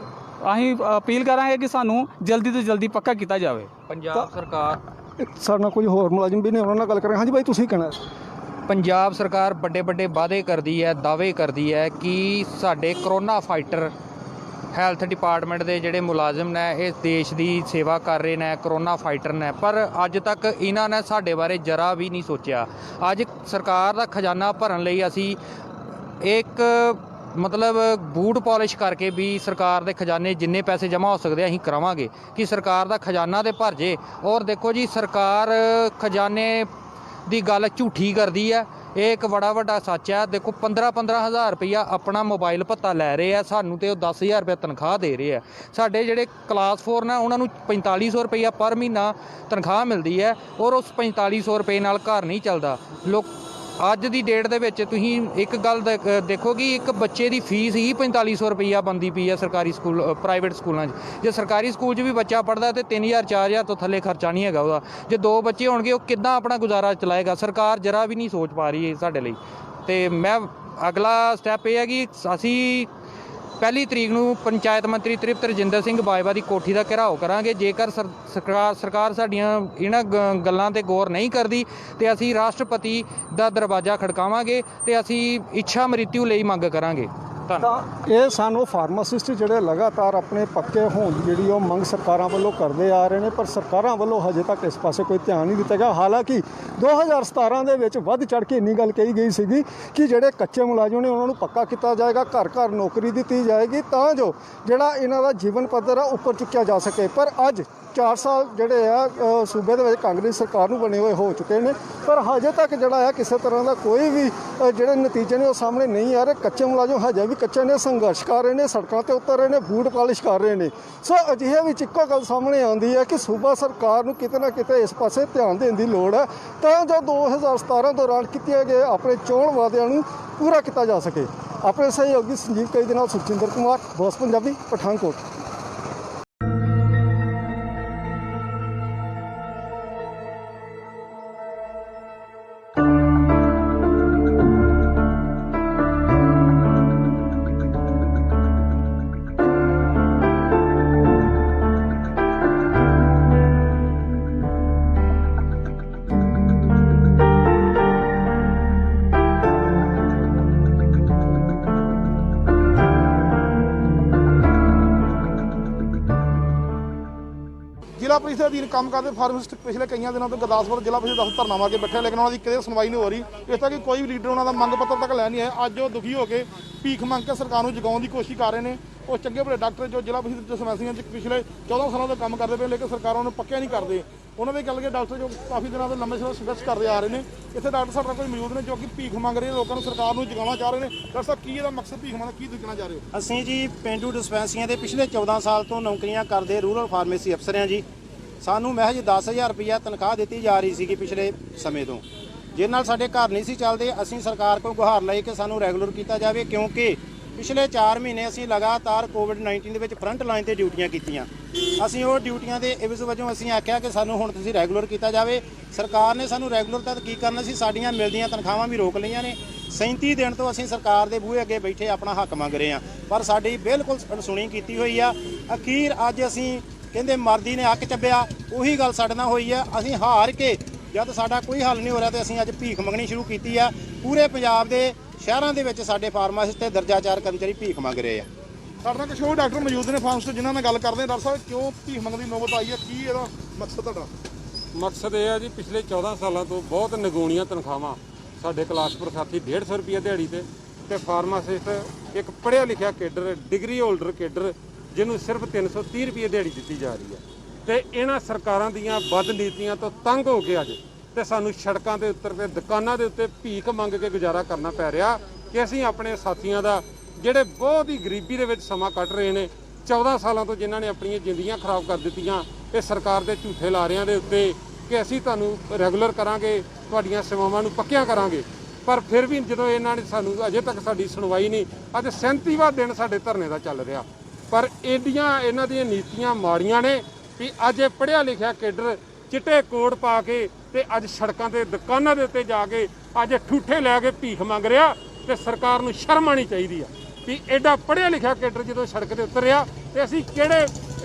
ਅਸੀਂ ਅਪੀਲ ਕਰਾਂਗੇ ਕਿ ਸਾਨੂੰ ਜਲਦੀ ਤੋਂ ਜਲਦੀ ਪੱਕਾ ਕੀਤਾ ਜਾਵੇ। ਪੰਜਾਬ ਸਰਕਾਰ ਸਾਡੇ ਨਾਲ ਕੋਈ ਹੋਰ ਮੁਲਾਜ਼ਮ ਵੀ ਨੇ, ਉਹਨਾਂ ਨਾਲ ਗੱਲ ਕਰਾਂਗੇ। ਹਾਂਜੀ ਭਾਈ, ਤੁਸੀਂ ਕਹਿਣਾ? ਪੰਜਾਬ ਸਰਕਾਰ ਵੱਡੇ ਦਾਅਵੇ ਕਰਦੀ ਹੈ ਕਿ ਸਾਡੇ ਕਰੋਨਾ ਫਾਈਟਰ ਹੈਲਥ ਡਿਪਾਰਟਮੈਂਟ ਦੇ ਜਿਹੜੇ ਮੁਲਾਜ਼ਮ ਨੇ ਇਸ ਦੇਸ਼ ਦੀ ਸੇਵਾ ਕਰ ਰਹੇ ਨੇ, ਕਰੋਨਾ ਫਾਈਟਰ ਨੇ, ਪਰ ਅੱਜ ਤੱਕ ਇਹਨਾਂ ਨੇ ਸਾਡੇ ਬਾਰੇ ਜਰਾ ਵੀ ਨਹੀਂ ਸੋਚਿਆ। ਅੱਜ ਸਰਕਾਰ ਦਾ ਖਜ਼ਾਨਾ ਭਰਨ ਲਈ ਅਸੀਂ ਇੱਕ ਬੂਟ ਪਾਲਿਸ਼ ਕਰਕੇ ਵੀ ਸਰਕਾਰ ਦੇ ਖਜ਼ਾਨੇ ਜਿੰਨੇ ਪੈਸੇ ਜਮ੍ਹਾਂ ਹੋ ਸਕਦੇ ਅਸੀਂ ਕਰਾਵਾਂਗੇ ਕਿ ਸਰਕਾਰ ਦਾ ਖਜ਼ਾਨਾ ਤੇ ਭਰ ਜੇ। ਔਰ ਦੇਖੋ ਜੀ, ਸਰਕਾਰ ਖਜ਼ਾਨੇ ਦੀ ਗੱਲ ਝੂਠੀ ਕਰਦੀ ਹੈ, ਇਹ ਇੱਕ ਬੜਾ ਵੱਡਾ ਸੱਚ ਹੈ। ਦੇਖੋ 15,000 ਰੁਪਈਆ ਆਪਣਾ ਮੋਬਾਈਲ ਭੱਤਾ ਲੈ ਰਹੇ ਆ, ਸਾਨੂੰ ਤੇ ਉਹ 10,000 ਰੁਪਏ ਤਨਖਾਹ ਦੇ ਰਹੇ ਆ। ਸਾਡੇ ਜਿਹੜੇ ਕਲਾਸ 4 ਨੇ ਉਹਨਾਂ ਨੂੰ 4500 ਰੁਪਈਆ ਪਰ ਮਹੀਨਾ ਤਨਖਾਹ ਮਿਲਦੀ ਹੈ, ਔਰ ਉਸ 4500 ਰੁਪਏ ਨਾਲ ਘਰ ਨਹੀਂ ਚੱਲਦਾ। ਅੱਜ ਦੀ ਡੇਟ ਦੇ ਵਿੱਚ ਤੁਸੀਂ ਇੱਕ ਗੱਲ ਦੇਖੋ ਕਿ ਇੱਕ ਬੱਚੇ ਦੀ ਫੀਸ ਹੀ 4500 ਰੁਪਈਆ ਬਣਦੀ ਪਈ ਹੈ ਸਰਕਾਰੀ ਸਕੂਲ, ਪ੍ਰਾਈਵੇਟ ਸਕੂਲਾਂ 'ਚ। ਜੇ ਸਰਕਾਰੀ ਸਕੂਲ 'ਚ ਵੀ ਬੱਚਾ ਪੜ੍ਹਦਾ ਤੇ 3000 4000 ਤੋਂ ਥੱਲੇ ਖਰਚਾ ਨਹੀਂ ਹੈਗਾ ਉਹਦਾ। ਜੇ 2 ਬੱਚੇ ਹੋਣਗੇ ਉਹ ਕਿੱਦਾਂ ਆਪਣਾ ਗੁਜ਼ਾਰਾ ਚਲਾਏਗਾ? ਸਰਕਾਰ ਜਰਾ ਵੀ ਨਹੀਂ ਸੋਚ ਪਾ ਰਹੀ ਹੈ ਸਾਡੇ ਲਈ। ਤੇ ਮੈਂ ਅਗਲਾ ਸਟੈਪ ਇਹ ਹੈ ਕਿ ਅਸੀਂ 1 ਤਰੀਕ ਨੂੰ ਪੰਚਾਇਤ ਮੰਤਰੀ ਤ੍ਰਿਪਤ ਰਜਿੰਦਰ ਸਿੰਘ ਬਾਜਵਾ ਦੀ ਕੋਠੀ ਦਾ ਘਿਰਾਓ ਕਰਾਂਗੇ। ਜੇਕਰ ਸਰਕਾਰ ਸਾਡੀਆਂ ਇਹਨਾਂ ਗੱਲਾਂ ਤੇ ਗੌਰ ਨਹੀਂ ਕਰਦੀ ਤੇ ਅਸੀਂ ਰਾਸ਼ਟਰਪਤੀ ਦਾ ਦਰਵਾਜ਼ਾ ਖੜਕਾਵਾਂਗੇ ਤੇ ਅਸੀਂ ਇੱਛਾ ਮ੍ਰਿਤੂ ਲਈ ਮੰਗ ਕਰਾਂਗੇ। ਤਾਂ ਇਹ ਸਾਨੂੰ ਫਾਰਮਾਸਿਸਟ ਜਿਹੜੇ ਲਗਾਤਾਰ ਆਪਣੇ ਪੱਕੇ ਹੋਣ ਦੀ ਜਿਹੜੀ ਉਹ ਮੰਗ ਸਰਕਾਰਾਂ ਵੱਲੋਂ ਕਰਦੇ ਆ ਰਹੇ ਨੇ, ਪਰ ਸਰਕਾਰਾਂ ਵੱਲੋਂ ਹਜੇ ਤੱਕ ਇਸ ਪਾਸੇ ਕੋਈ ਧਿਆਨ ਨਹੀਂ ਦਿੱਤਾ ਗਿਆ। ਹਾਲਾਂਕਿ 2017 ਦੇ ਵਿੱਚ ਵੱਧ ਚੜ੍ਹ ਕੇ ਇੰਨੀ ਗੱਲ ਕਹੀ ਗਈ ਸੀਗੀ ਕਿ ਜਿਹੜੇ ਕੱਚੇ ਮੁਲਾਜ਼ਮ ਨੇ ਉਹਨਾਂ ਨੂੰ ਪੱਕਾ ਕੀਤਾ ਜਾਏਗਾ, ਘਰ ਘਰ ਨੌਕਰੀ ਦਿੱਤੀ ਜਾਏਗੀ ਤਾਂ ਜੋ ਜਿਹੜਾ ਇਹਨਾਂ ਦਾ ਜੀਵਨ ਪੱਧਰ ਆ ਉੱਪਰ ਚੁੱਕਿਆ ਜਾ ਸਕੇ। ਪਰ ਅੱਜ 4 ਸਾਲ ਜਿਹੜੇ ਆ ਸੂਬੇ ਦੇ ਵਿੱਚ ਕਾਂਗਰਸ ਸਰਕਾਰ ਨੂੰ ਬਣੇ ਹੋਏ ਹੋ ਚੁੱਕੇ ਨੇ, ਪਰ ਹਜੇ ਤੱਕ ਜਿਹੜਾ ਆ ਕਿਸੇ ਤਰ੍ਹਾਂ ਦਾ ਕੋਈ ਵੀ ਜਿਹੜੇ ਨਤੀਜੇ ਨੇ ਉਹ ਸਾਹਮਣੇ ਨਹੀਂ ਆ ਰਹੇ। ਕੱਚੇ ਮੁਲਾਜ਼ਮ ਹਜੇ ਵੀ ਕੱਚੇ ਨੇ, ਸੰਘਰਸ਼ ਕਰ ਰਹੇ ਨੇ, ਸੜਕਾਂ ਤੇ ਉਤਰ ਰਹੇ ਨੇ, ਬੂਟ ਪਾਲਿਸ਼ ਕਰ ਰਹੇ ਨੇ। ਸੋ ਅਜਿਹੇ ਵਿੱਚ ਇੱਕੋ ਗੱਲ ਸਾਹਮਣੇ ਆਉਂਦੀ ਹੈ ਕਿ ਸੂਬਾ ਸਰਕਾਰ ਨੂੰ ਕਿਤੇ ਨਾ ਕਿਤੇ ਇਸ ਪਾਸੇ ਧਿਆਨ ਦੇਣ ਦੀ ਲੋੜ ਹੈ ਤਾਂ ਜੋ 2017 ਦੌਰਾਨ ਕੀਤੇ ਗਏ ਆਪਣੇ ਚੋਣ ਵਾਅਦਿਆਂ ਨੂੰ ਪੂਰਾ ਕੀਤਾ ਜਾ ਸਕੇ। ਆਪਣੇ ਸਹਿਯੋਗੀ ਸੰਜੀਵ ਕਈ ਦੇ ਨਾਲ ਸੁਖਜਿੰਦਰ ਕੁਮਾਰ, ਬੋਸ ਪੰਜਾਬੀ, ਪਠਾਨਕੋਟ। ਜ਼ਿਲ੍ਹਾ ਪ੍ਰੀਸ਼ਦ ਅਧੀਨ ਕੰਮ ਕਰਦੇ ਫਾਰਮਾਸਿਸਟ ਪਿਛਲੇ ਕਈਆਂ ਦਿਨਾਂ ਤੋਂ ਗੁਰਦਾਸਪੁਰ ਜ਼ਿਲ੍ਹਾ ਪ੍ਰੀਸ਼ਦ ਦਫ਼ਤਰ ਧਰਨਾ ਮਾਰ ਕੇ ਬੈਠੇ, ਲੇਕਿਨ ਉਹਨਾਂ ਦੀ ਕਿਤੇ ਸੁਣਵਾਈ ਨਹੀਂ ਹੋ ਰਹੀ। ਇਸ ਤੱਕ ਕਿ ਕੋਈ ਵੀ ਲੀਡਰ ਉਹਨਾਂ ਦਾ ਮੰਗ ਪੱਤਰ ਤੱਕ ਲੈ ਨਹੀਂ ਆਇਆ। ਅੱਜ ਉਹ ਦੁਖੀ ਹੋ ਕੇ ਭੀਖ ਮੰਗ ਕੇ ਸਰਕਾਰ ਨੂੰ ਜਗਾਉਣ ਦੀ ਕੋਸ਼ਿਸ਼ ਕਰ ਰਹੇ ਨੇ। ਉਹ ਚੰਗੇ ਭਲੇ ਡਾਕਟਰ ਜੋ ਜ਼ਿਲ੍ਹਾ ਪ੍ਰੀਸ਼ਦ ਸਮੈਸੀਆਂ 'ਚ ਪਿਛਲੇ 14 ਸਾਲਾਂ ਤੋਂ ਕੰਮ ਕਰਦੇ ਪਏ, ਲੇਕਿਨ ਸਰਕਾਰਾਂ ਨੂੰ ਪੱਕਿਆ ਨਹੀਂ ਕਰਦੇ। ਉਹਨਾਂ ਦੇ ਗੱਲ ਕਿ ਡਾਕਟਰ ਜੋ ਕਾਫੀ ਦਿਨਾਂ ਤੋਂ ਲੰਮੇ ਸਮੇਂ ਸੰਘਰਸ਼ ਕਰਦੇ ਆ ਰਹੇ ਨੇ। ਇੱਥੇ ਡਾਕਟਰ ਸਾਡੇ ਕੋਈ ਮੌਜੂਦ ਨੇ ਜੋ ਕਿ ਭੀਖ ਮੰਗ ਰਹੇ, ਲੋਕਾਂ ਨੂੰ ਸਰਕਾਰ ਨੂੰ ਜਗਾਉਣਾ ਚਾਹ ਰਹੇ ਨੇ। ਡਾਕਟਰ ਸਾਹਿਬ, ਕੀ ਇਹਦਾ ਮਕਸਦ ਭੀਖ ਮੰਗਣਾ, ਕੀ ਦੱਸਣਾ ਚਾਹ ਰਹੇ ਹੋ? ਅਸੀਂ ਜੀ ਪੇਂਡੂ ਡਿਸਪੈਂਸਰੀਆਂ ਦੇ ਪਿਛਲੇ 14 ਸਾਲ ਤੋਂ ਨੌਕਰੀਆਂ ਕਰਦੇ ਰੂਰਲ ਫਾਰਮੇਸੀ ਅਫਸਰ ਹਾਂ ਜੀ। ਸਾਨੂੰ ਮਹਿਜ 10000 ਰੁਪਈਆ ਤਨਖਾਹ ਦਿੱਤੀ ਜਾ ਰਹੀ ਸੀਗੀ ਪਿਛਲੇ ਸਮੇਂ ਤੋਂ, ਜਿਹਦੇ ਨਾਲ ਸਾਡੇ ਘਰ ਨਹੀਂ ਸੀ ਚੱਲਦੇ। ਅਸੀਂ ਸਰਕਾਰ ਕੋਲ ਗੁਹਾਰ ਲਈ ਕਿ ਸਾਨੂੰ ਰੈਗੂਲਰ ਕੀਤਾ ਜਾਵੇ, ਕਿਉਂਕਿ ਪਿਛਲੇ 4 ਮਹੀਨੇ ਅਸੀਂ ਲਗਾਤਾਰ ਕੋਵਿਡ-19 ਦੇ ਵਿੱਚ ਫਰੰਟ ਲਾਈਨ ਤੇ ਡਿਊਟੀਆਂ ਕੀਤੀਆਂ। ਅਸੀਂ ਉਹ ਡਿਊਟੀਆਂ ਦੇ ਇਵਜ਼ ਵਜੋਂ ਅਸੀਂ ਆਖਿਆ ਕਿ ਸਾਨੂੰ ਹੁਣ ਤੁਸੀਂ ਰੈਗੂਲਰ ਕੀਤਾ ਜਾਵੇ। ਸਰਕਾਰ ਨੇ ਸਾਨੂੰ ਰੈਗੂਲਰ ਤਾਂ ਕੀ ਕਰਨਾ ਸੀ, ਸਾਡੀਆਂ ਮਿਲਦੀਆਂ ਤਨਖਾਹਾਂ ਵੀ ਰੋਕ ਲਈਆਂ ਨੇ। 37 ਦਿਨ ਤੋਂ ਅਸੀਂ ਸਰਕਾਰ ਦੇ ਬੂਹੇ ਅੱਗੇ ਬੈਠੇ ਆਪਣਾ ਹੱਕ ਮੰਗ ਰਹੇ ਹਾਂ, ਪਰ ਸਾਡੀ ਬਿਲਕੁਲ ਅਣਸੁਣੀ ਕੀਤੀ ਹੋਈ ਆ। ਅਖੀਰ ਅੱਜ ਅਸੀਂ ਕਹਿੰਦੇ ਮਰਦੀ ਨੇ ਹੱਕ ਚੱਬਿਆ, ਉਹੀ ਗੱਲ ਸਾਡੇ ਨਾਲ ਹੋਈ ਆ। ਅਸੀਂ ਹਾਰ ਕੇ ਜਦ ਸਾਡਾ ਕੋਈ ਹੱਲ ਨਹੀਂ ਹੋ ਰਿਹਾ ਤੇ ਅਸੀਂ ਅੱਜ ਭੀਖ ਮੰਗਣੀ ਸ਼ੁਰੂ ਕੀਤੀ ਆ। ਪੂਰੇ ਪੰਜਾਬ ਦੇ ਸ਼ਹਿਰਾਂ ਦੇ ਵਿੱਚ ਸਾਡੇ ਫਾਰਮਾਸਿਸਟ ਤੇ ਦਰਜਾ 4 ਕਰਮਚਾਰੀ ਭੀਖ ਮੰਗ ਰਹੇ ਆ। ਸਾਡੇ ਨਾਲ ਕੁਝ ਹੋਰ ਡਾਕਟਰ ਮੌਜੂਦ ਨੇ ਫਾਰਮਾਸਿਸਟ, ਜਿਨ੍ਹਾਂ ਨਾਲ ਗੱਲ ਕਰਦੇ ਹਾਂ। ਡਾਕਟਰ ਸਾਹਿਬ, ਕਿਉਂ ਭੀਖ ਮੰਗਣ ਦੀ ਨੌਬਤ ਆਈ ਹੈ, ਕੀ ਇਹਦਾ ਮਕਸਦ ਤੁਹਾਡਾ? ਮਕਸਦ ਇਹ ਹੈ ਜੀ, ਪਿਛਲੇ 14 ਸਾਲਾਂ ਤੋਂ ਬਹੁਤ ਨਿਗੂਣੀਆਂ ਤਨਖਾਹਾਂ ਸਾਡੇ ਕਲਾਸਪੁਰ ਸਾਥੀ 150 ਰੁਪਏ ਦਿਹਾੜੀ ਤੇ ਫਾਰਮਾਸਿਸਟ ਇੱਕ ਪੜ੍ਹਿਆ ਲਿਖਿਆ ਕੇਡਰ, ਡਿਗਰੀ ਹੋਲਡਰ ਕੇਡਰ, ਜਿਹਨੂੰ ਸਿਰਫ 330 ਰੁਪਏ ਦਿਹਾੜੀ ਦਿੱਤੀ ਜਾ ਰਹੀ ਹੈ। ਤੇ ਇਹਨਾਂ ਸਰਕਾਰਾਂ ਦੀਆਂ ਬਦ ਨੀਤੀਆਂ ਤੋਂ ਤੰਗ ਹੋ ਕੇ ਅੱਜ ਤੇ ਸਾਨੂੰ ਸੜਕਾਂ ਦੇ ਉੱਤੇ ਤੇ ਦੁਕਾਨਾਂ ਦੇ ਉੱਤੇ ਭੀਖ ਮੰਗ ਕੇ ਗੁਜ਼ਾਰਾ ਕਰਨਾ ਪੈ ਰਿਹਾ ਕਿ ਅਸੀਂ ਆਪਣੇ ਸਾਥੀਆਂ ਦਾ, ਜਿਹੜੇ ਬਹੁਤ ਹੀ ਗਰੀਬੀ ਦੇ ਵਿੱਚ ਸਮਾਂ ਕੱਢ ਰਹੇ ਨੇ, 14 ਸਾਲਾਂ ਤੋਂ ਜਿਨ੍ਹਾਂ ਨੇ ਆਪਣੀਆਂ ਜ਼ਿੰਦਗੀਆਂ ਖਰਾਬ ਕਰ ਦਿੱਤੀਆਂ, ਇਹ ਸਰਕਾਰ ਦੇ ਝੂਠੇ ਲਾਰਿਆਂ ਦੇ ਉੱਤੇ ਕਿ ਅਸੀਂ ਤੁਹਾਨੂੰ ਰੈਗੂਲਰ ਕਰਾਂਗੇ, ਤੁਹਾਡੀਆਂ ਸੇਵਾਵਾਂ ਨੂੰ ਪੱਕਿਆਂ ਕਰਾਂਗੇ, ਪਰ ਫਿਰ ਵੀ ਜਦੋਂ ਇਹਨਾਂ ਨੇ ਸਾਨੂੰ ਅਜੇ ਤੱਕ ਸਾਡੀ ਸੁਣਵਾਈ ਨਹੀਂ। ਅੱਜ 37ਵਾਂ ਦਿਨ ਸਾਡੇ ਧਰਨੇ ਦਾ ਚੱਲ ਰਿਹਾ, ਪਰ ਇਹਨਾਂ ਦੀਆਂ ਨੀਤੀਆਂ ਮਾੜੀਆਂ ਨੇ ਵੀ ਅੱਜ ਇਹ ਪੜ੍ਹਿਆ ਲਿਖਿਆ ਕੇਡਰ ਚਿੱਟੇ ਕੋਟ ਪਾ ਕੇ ਤੇ ਅੱਜ ਸੜਕਾਂ ਤੇ ਦੁਕਾਨਾਂ ਦੇ ਉੱਤੇ ਜਾ ਕੇ ਅੱਜ ਠੂਠੇ ਲੈ ਕੇ ਭੀਖ ਮੰਗ ਰਿਹਾ। ਤੇ ਸਰਕਾਰ ਨੂੰ ਸ਼ਰਮ ਆਉਣੀ ਚਾਹੀਦੀ ਆ ਵੀ ਐਡਾ ਪੜ੍ਹਿਆ ਲਿਖਿਆ ਕੇਡਰ ਜਦੋਂ ਸੜਕ ਤੇ ਉਤਰਿਆ ਤੇ ਅਸੀਂ ਕਿਹੜੇ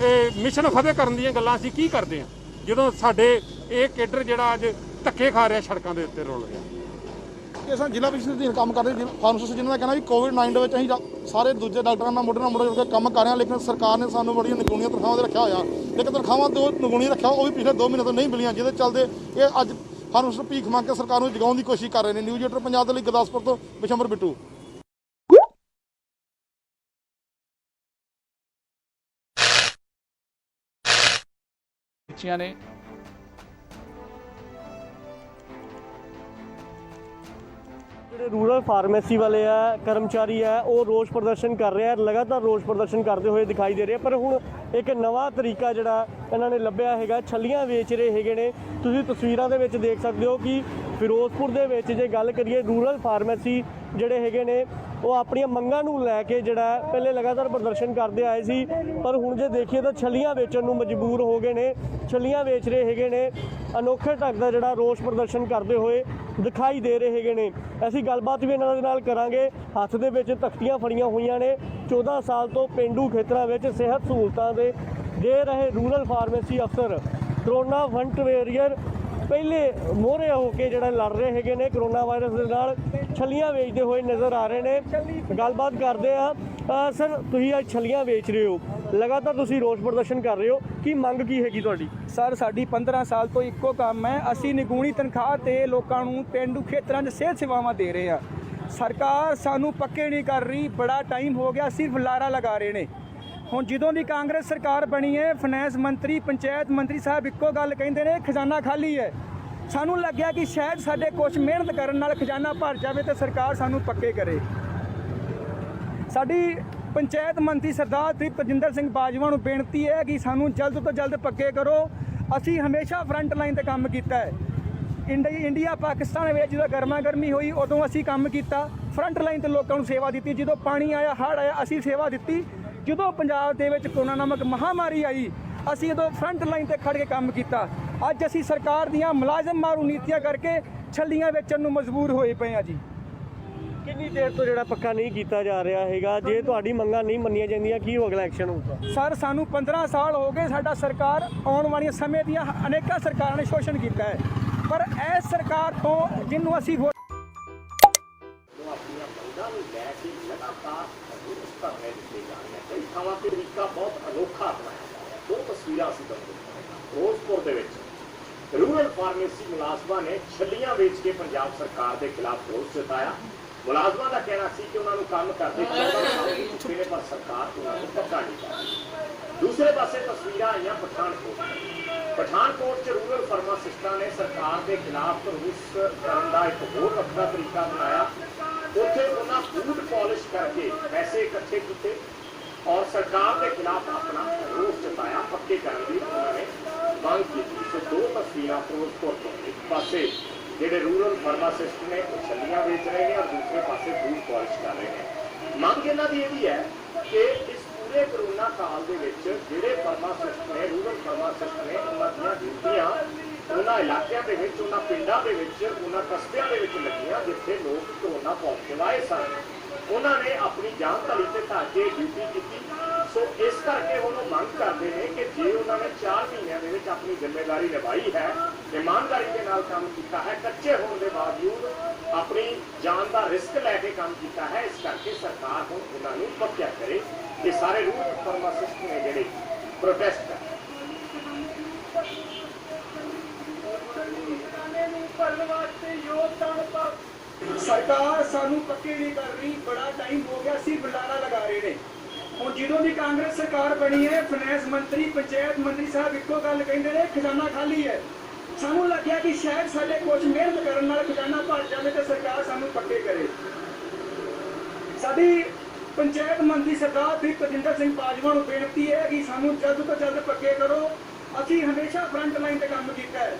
ਮਿਸ਼ਨ ਫਤਿਹ ਕਰਨ ਦੀਆਂ ਗੱਲਾਂ ਅਸੀਂ ਕੀ ਕਰਦੇ ਹਾਂ, ਜਦੋਂ ਸਾਡੇ ਇਹ ਕੇਡਰ ਜਿਹੜਾ ਅੱਜ ਧੱਕੇ ਖਾ ਰਿਹਾ ਸੜਕਾਂ ਦੇ ਉੱਤੇ ਰੋਲ ਰਿਹਾ। ਇਹ ਸਾਨੂੰ ਜ਼ਿਲ੍ਹਾ ਪ੍ਰੀਸ਼ਦ ਦੇ ਕੰਮ ਕਰਦੇ ਫਾਰਮਾਸਿਸਟ, ਜਿਨ੍ਹਾਂ ਦਾ ਕਹਿਣਾ ਵੀ ਕੋਵਿਡ-19 ਦੇ ਵਿੱਚ ਅਸੀਂ ਸਾਰੇ ਦੂਜੇ ਡਾਕਟਰਾਂ ਨਾਲ ਮੋਢੇ ਨਾਲ ਮੋਢਾ ਜੋੜ ਕੇ ਕੰਮ ਕਰ ਰਹੇ ਹਾਂ, ਲੇਕਿਨ ਸਰਕਾਰ ਨੇ ਸਾਨੂੰ ਬੜੀਆਂ ਨਿਗੂਣੀਆਂ ਤਨਖਾਹਾਂ 'ਤੇ ਰੱਖਿਆ ਹੋਇਆ। ਲੇਕਿਨ ਤਨਖਾਹਾਂ ਤੋਂ ਨਿਗੂਣੀਆਂ ਰੱਖਿਆ, ਉਹ ਵੀ ਪਿਛਲੇ 2 ਮਹੀਨੇ ਤੋਂ ਨਹੀਂ ਮਿਲੀਆਂ, ਜਿਹਦੇ ਚੱਲਦੇ ਇਹ ਅੱਜ ਫਾਰਮਾਸਿਸਟ ਭੀਖ ਮੰਗ ਕੇ ਸਰਕਾਰ ਨੂੰ ਜਗਾਉਣ ਦੀ ਕੋਸ਼ਿਸ਼ ਕਰ ਰਹੇ ਨੇ। ਨਿਊਜ਼ ਏਟਰ ਪੰਜਾਬ ਦੇ ਲਈ ਗੁਰਦਾਸਪੁਰ ਤੋਂ ਬਿਸ਼ੰਬਰ ਬਿੱਟੂ। ਬੱਚਿਆਂ ਨੇ ਜਿਹੜੇ ਰੂਰਲ ਫਾਰਮੇਸੀ ਵਾਲੇ ਆ ਕਰਮਚਾਰੀ ਆ, ਉਹ ਰੋਸ ਪ੍ਰਦਰਸ਼ਨ ਕਰ ਰਹੇ ਆ, ਲਗਾਤਾਰ ਰੋਸ ਪ੍ਰਦਰਸ਼ਨ ਕਰਦੇ ਹੋਏ ਦਿਖਾਈ ਦੇ ਰਹੇ। ਪਰ ਹੁਣ ਇੱਕ ਨਵਾਂ ਤਰੀਕਾ ਜਿਹੜਾ ਇਹਨਾਂ ਨੇ ਲੱਭਿਆ ਹੈਗਾ, ਛੱਲੀਆਂ ਵੇਚ ਰਹੇ ਹੈਗੇ ਨੇ। ਤੁਸੀਂ ਤਸਵੀਰਾਂ ਦੇ ਵਿੱਚ ਦੇਖ ਸਕਦੇ ਹੋ ਕਿ ਫਿਰੋਜ਼ਪੁਰ ਦੇ ਵਿੱਚ ਜੇ ਗੱਲ ਕਰੀਏ, ਰੂਰਲ ਫਾਰਮੇਸੀ ਜਿਹੜੇ ਹੈਗੇ ਨੇ ਉਹ ਆਪਣੀਆਂ ਮੰਗਾਂ ਨੂੰ ਲੈ ਕੇ ਜਿਹੜਾ ਪਹਿਲੇ ਲਗਾਤਾਰ ਪ੍ਰਦਰਸ਼ਨ ਕਰਦੇ ਆਏ ਸੀ, ਪਰ ਹੁਣ ਜੇ ਦੇਖੀਏ ਤਾਂ ਛੱਲੀਆਂ ਵੇਚਣ ਨੂੰ ਮਜਬੂਰ ਹੋ ਗਏ ਨੇ। ਛੱਲੀਆਂ ਵੇਚ ਰਹੇ ਹੈਗੇ ਨੇ, ਅਨੋਖੇ ਢੰਗ ਦਾ ਜਿਹੜਾ ਰੋਸ ਪ੍ਰਦਰਸ਼ਨ ਕਰਦੇ ਹੋਏ ਦਿਖਾਈ ਦੇ ਰਹੇ ਹੈਗੇ ਨੇ। ਅਸੀਂ ਗੱਲਬਾਤ ਵੀ ਇਹਨਾਂ ਦੇ ਨਾਲ ਕਰਾਂਗੇ। ਹੱਥ ਦੇ ਵਿੱਚ ਤਖਤੀਆਂ ਫੜੀਆਂ ਹੋਈਆਂ ਨੇ। 14 ਸਾਲ ਤੋਂ ਪੇਂਡੂ ਖੇਤਰਾਂ ਵਿੱਚ ਸਿਹਤ ਸਹੂਲਤਾਂ ਦੇ ਰਹੇ ਰੂਰਲ ਫਾਰਮੇਸੀ ਅਫਸਰ ਕਰੋਨਾ ਫਰੰਟ ਵੇਰੀਅਰ ਪਹਿਲੇ ਮੋਹਰੇ ਹੋ ਕੇ ਜਿਹੜਾ ਲੜ ਰਹੇ ਹੈਗੇ ਨੇ ਕਰੋਨਾ ਵਾਇਰਸ ਦੇ ਨਾਲ, ਛੱਲੀਆਂ ਵੇਚਦੇ ਹੋਏ ਨਜ਼ਰ ਆ ਰਹੇ ਨੇ। ਗੱਲਬਾਤ ਕਰਦੇ ਆ। ਸਰ, ਤੁਸੀਂ ਅੱਜ ਛੱਲੀਆਂ ਵੇਚ ਰਹੇ ਹੋ, ਲਗਾਤਾਰ ਤੁਸੀਂ ਰੋਸ ਪ੍ਰਦਰਸ਼ਨ ਕਰ ਰਹੇ ਹੋ, ਕੀ ਮੰਗ ਕੀ ਹੈਗੀ ਤੁਹਾਡੀ? ਸਰ, ਸਾਡੀ 15 ਸਾਲ ਤੋਂ ਇੱਕੋ ਕੰਮ ਹੈ, ਅਸੀਂ ਨਿਗੂਣੀ ਤਨਖਾਹ ਤੇ ਲੋਕਾਂ ਨੂੰ ਪੇਂਡੂ ਖੇਤਰਾਂ 'ਚ ਸਿਹਤ ਸੇਵਾਵਾਂ ਦੇ ਰਹੇ ਹਾਂ। ਸਰਕਾਰ ਸਾਨੂੰ ਪੱਕੇ ਨਹੀਂ ਕਰ ਰਹੀ, ਬੜਾ ਟਾਈਮ ਹੋ ਗਿਆ, ਸਿਰਫ ਲਾਰਾ ਲਗਾ ਰਹੇ ਨੇ। ਹੁਣ ਜਦੋਂ ਦੀ ਕਾਂਗਰਸ ਸਰਕਾਰ ਬਣੀ ਹੈ, ਫਾਈਨੈਂਸ ਮੰਤਰੀ, ਪੰਚਾਇਤ ਮੰਤਰੀ ਸਾਹਿਬ ਇੱਕੋ ਗੱਲ ਕਹਿੰਦੇ ਨੇ, ਖਜ਼ਾਨਾ ਖਾਲੀ ਹੈ। ਸਾਨੂੰ ਲੱਗਿਆ ਕਿ ਸ਼ਾਇਦ ਸਾਡੇ ਕੁਝ ਮਿਹਨਤ ਕਰਨ ਨਾਲ ਖਜ਼ਾਨਾ ਭਰ ਜਾਵੇ ਤੇ ਸਰਕਾਰ ਸਾਨੂੰ ਪੱਕੇ ਕਰੇ। ਸਾਡੀ ਪੰਚਾਇਤ ਮੰਤਰੀ ਸਰਦਾਰ ਤ੍ਰਿਪਤਜਿੰਦਰ ਸਿੰਘ ਬਾਜਵਾ ਨੂੰ ਬੇਨਤੀ ਹੈ ਕਿ ਸਾਨੂੰ ਜਲਦ ਤੋਂ ਜਲਦ ਪੱਕੇ ਕਰੋ। ਅਸੀਂ ਹਮੇਸ਼ਾ ਫਰੰਟ ਲਾਈਨ ਤੇ ਕੰਮ ਕੀਤਾ ਹੈ। ਇੰਡੀਆ ਪਾਕਿਸਤਾਨ ਵਿੱਚ ਜਦੋਂ ਗਰਮਾ ਗਰਮੀ ਹੋਈ, ਉਦੋਂ ਅਸੀਂ ਕੰਮ ਕੀਤਾ, ਫਰੰਟ ਲਾਈਨ ਤੇ ਲੋਕਾਂ ਨੂੰ ਸੇਵਾ ਦਿੱਤੀ। ਜਦੋਂ ਪਾਣੀ ਆਇਆ, ਹੜ੍ਹ ਆਇਆ, ਅਸੀਂ ਸੇਵਾ ਦਿੱਤੀ। ਜਦੋਂ ਪੰਜਾਬ ਦੇ ਵਿੱਚ ਕੋਰੋਨਾ ਨਾਮਕ ਮਹਾਮਾਰੀ ਆਈ, ਅਸੀਂ ਉਦੋਂ ਫਰੰਟ ਲਾਈਨ ਤੇ ਖੜ੍ਹ ਕੇ ਕੰਮ ਕੀਤਾ। ਅੱਜ ਅਸੀਂ ਸਰਕਾਰ ਦੀਆਂ ਮੁਲਾਜ਼ਮ ਮਾਰੂ ਨੀਤੀਆਂ ਕਰਕੇ ਛੱਲੀਆਂ ਵੇਚਣ ਨੂੰ ਮਜਬੂਰ ਹੋਏ ਪਏ ਹਾਂ ਜੀ। ਕਿੰਨੀ ਦੇਰ ਤੋਂ ਜਿਹੜਾ ਪੱਕਾ ਨਹੀਂ ਕੀਤਾ ਜਾ ਰਿਹਾ ਹੈਗਾ? ਜੇ ਤੁਹਾਡੀ ਮੰਗਾਂ ਨਹੀਂ ਮੰਨੀਆਂ ਜਾਂਦੀਆਂ, ਕੀ ਅਗਲਾ ਐਕਸ਼ਨ ਹੋਊਗਾ? ਸਰ, ਸਾਨੂੰ 15 ਸਾਲ ਹੋ ਗਏ। ਸਾਡਾ ਸਰਕਾਰ ਆਉਣ ਵਾਲੀਆਂ ਸਮੇਂ ਦੀਆਂ ਅਨੇਕਾਂ ਸਰਕਾਰਾਂ ਨੇ ਸ਼ੋਸ਼ਣ ਕੀਤਾ ਹੈ, ਪਰ ਇਸ ਸਰਕਾਰ ਤੋਂ ਜਿਹਨੂੰ ਅਸੀਂ ਆਪਣੀਆਂ ਮੰਗਾਂ ਨੂੰ ਲੈ ਕੇ ਲਗਾਤਾਰ ਧਰਨੇ ਦਿੱਤੇ ਜਾ ਰਹੇ ਹਨ। ਕਈ ਥਾਵਾਂ ਤੇ ਤਰੀਕਾ ਬਹੁਤ ਅਨੋਖਾ ਅਪਣਾਇਆ ਜਾ ਰਿਹਾ। 2 ਤਸਵੀਰਾਂ ਅਸੀਂ ਤੁਹਾਨੂੰ ਫਿਰੋਜ਼ਪੁਰ ਦੇ ਵਿੱਚ ਰੂਰਲ ਫਾਰਮੇਸੀ ਮੁਲਾਜ਼ਮਾਂ ਨੇ ਛੱਲੀਆਂ ਵੇਚ ਕੇ ਪੰਜਾਬ ਸਰਕਾਰ ਦੇ ਖਿਲਾਫ ਰੋਸ ਜਤਾਇਆ। ਮੁਲਾਜ਼ਮਾਂ ਦਾ ਕਹਿਣਾ ਸੀ ਕਿ ਉਹਨਾਂ ਨੂੰ ਕੰਮ ਕਰਦੇ 14 ਸਾਲ ਹੋ ਚੁੱਕੇ ਨੇ, ਪਰ ਸਰਕਾਰ ਉਹਨਾਂ ਨੂੰ ਪੱਕਾ ਨਹੀਂ ਕਰ ਰਹੀ। ਦੂਸਰੇ ਪਾਸੇ ਤਸਵੀਰਾਂ ਆਈਆਂ ਪਠਾਨਕੋਟ 'ਚ ਰੂਰਲ ਫਾਰਮਾਸਿਸਟਾਂ ਨੇ ਸਰਕਾਰ ਦੇ ਖਿਲਾਫ ਰੋਸ ਕਰਨ ਦਾ ਇੱਕ ਹੋਰ ਵੱਖਰਾ ਤਰੀਕਾ ਅਪਣਾਇਆ। ਉੱਥੇ ਉਹਨਾਂ ਬੂਟ ਪਾਲਿਸ਼ ਕਰਕੇ ਪੈਸੇ ਇਕੱਠੇ ਕੀਤੇ ਔਰ ਸਰਕਾਰ ਦੇ ਖਿਲਾਫ ਆਪਣਾ ਰੋਸ ਜਤਾਇਆ। ਪੱਕੇ ਕਰਨ ਦੀ ਉਹਨਾਂ ਨੇ ਮੰਗ ਕੀਤੀ। ਸੋ ਦੋ ਤਸਵੀਰਾਂ ਫਿਰੋਜ਼ਪੁਰ ਤੋਂ, ਇੱਕ ਪਾਸੇ ਜਿਹੜੇ ਰੂਰਲ ਫਾਰਮਾਸਿਸਟ ਨੇ ਉਹ ਛੱਲੀਆਂ ਵੇਚ ਰਹੇ ਨੇ ਔਰ ਦੂਸਰੇ ਪਾਸੇ ਬੂਟ ਪਾਲਿਸ਼ ਕਰ ਰਹੇ ਨੇ। ਮੰਗ ਇਹਨਾਂ ਦੀ ਇਹ ਵੀ ਹੈ ਕਿ ਇਸ ਪੂਰੇ ਕਰੋਨਾ ਕਾਲ ਦੇ ਵਿੱਚ ਜਿਹੜੇ ਫਾਰਮਾਸਿਸਟ ਨੇ, ਰੂਰਲ ਫਾਰਮਾਸਿਸਟ ਨੇ, ਉਹਨਾਂ ਦੀਆਂ ਡਿਊਟੀਆਂ ਉਹਨਾਂ ਇਲਾਕਿਆਂ ਦੇ ਵਿੱਚ, ਉਹਨਾਂ ਪਿੰਡਾਂ ਦੇ ਵਿੱਚ, ਉਹਨਾਂ ਕਸਬਿਆਂ ਦੇ ਵਿੱਚ ਲੱਗੀਆਂ ਜਿੱਥੇ ਲੋਕ ਕਰੋਨਾ ਪੋਜ਼ਿਟਿਵ ਆਏ ਸਨ। ਉਹਨਾਂ ਨੇ ਆਪਣੀ ਜਾਨ ਧਲੀ ਤੇ ਧਾਰ ਕੇ ਡਿਊਟੀ ਕੀਤੀ। ਸੋ ਇਸ ਕਰਕੇ ਹੁਣ ਉਹ ਮੰਗ ਕਰਦੇ ਨੇ ਕਿ ਜੇ ਉਹਨਾਂ ਨੇ 4 ਮਹੀਨਿਆਂ ਦੇ ਵਿੱਚ ਆਪਣੀ ਜ਼ਿੰਮੇਵਾਰੀ ਨਿਭਾਈ ਹੈ, ਇਮਾਨਦਾਰੀ ਦੇ ਨਾਲ ਕੰਮ ਕੀਤਾ ਹੈ, ਕੱਚੇ ਹੋਣ ਦੇ ਬਾਵਜੂਦ ਆਪਣੀ ਜਾਨ ਦਾ ਰਿਸਕ ਲੈ ਕੇ ਕੰਮ ਕੀਤਾ ਹੈ, ਇਸ ਕਰਕੇ ਸਰਕਾਰ ਹੁਣ ਉਹਨਾਂ ਨੂੰ ਪੱਕਿਆ ਕਰੇ। ਇਹ ਸਾਰੇ ਰੂਰਲ ਫਾਰਮਾਸਿਸਟ ਨੇ ਜਿਹੜੇ ਪ੍ਰੋਟੈਸਟ ਕਰ ਸਰਕਾਰ ਸਾਨੂੰ ਪੱਕੇ ਨਹੀਂ ਕਰ ਰਹੀ। ਬੜਾ ਟਾਈਮ ਹੋ ਗਿਆ ਸੀ ਬੁਲਾਰਾ ਲਗਾ ਰਹੇ ਨੇ। ਹੁਣ ਜਦੋਂ ਦੀ ਕਾਂਗਰਸ ਸਰਕਾਰ ਬਣੀ ਹੈ, ਫਾਈਨੈਂਸ ਮੰਤਰੀ, ਪੰਚਾਇਤ ਮੰਤਰੀ ਸਾਹਿਬ ਇੱਕੋ ਗੱਲ ਕਹਿੰਦੇ ਨੇ, ਖਜ਼ਾਨਾ ਖਾਲੀ ਹੈ। ਸਾਨੂੰ ਲੱਗਿਆ ਕਿ ਸ਼ਾਇਦ ਸਾਡੇ ਕੁਝ ਮਿਹਨਤ ਕਰਨ ਨਾਲ ਖਜ਼ਾਨਾ ਭਰ ਜਾਵੇ ਤੇ ਸਰਕਾਰ ਸਾਨੂੰ ਪੱਕੇ ਕਰੇ। ਸਾਡੀ ਪੰਚਾਇਤ ਮੰਤਰੀ ਸਰਦਾਰ ਭੁਪਿੰਦਰ ਸਿੰਘ ਬਾਜਵਾ ਨੂੰ ਬੇਨਤੀ ਹੈ ਕਿ ਸਾਨੂੰ ਜਲਦ ਤੋਂ ਜਲਦ ਪੱਕੇ ਕਰੋ। ਅਸੀਂ ਹਮੇਸ਼ਾ ਫਰੰਟ ਲਾਈਨ ਤੇ ਕੰਮ ਕੀਤਾ ਹੈ।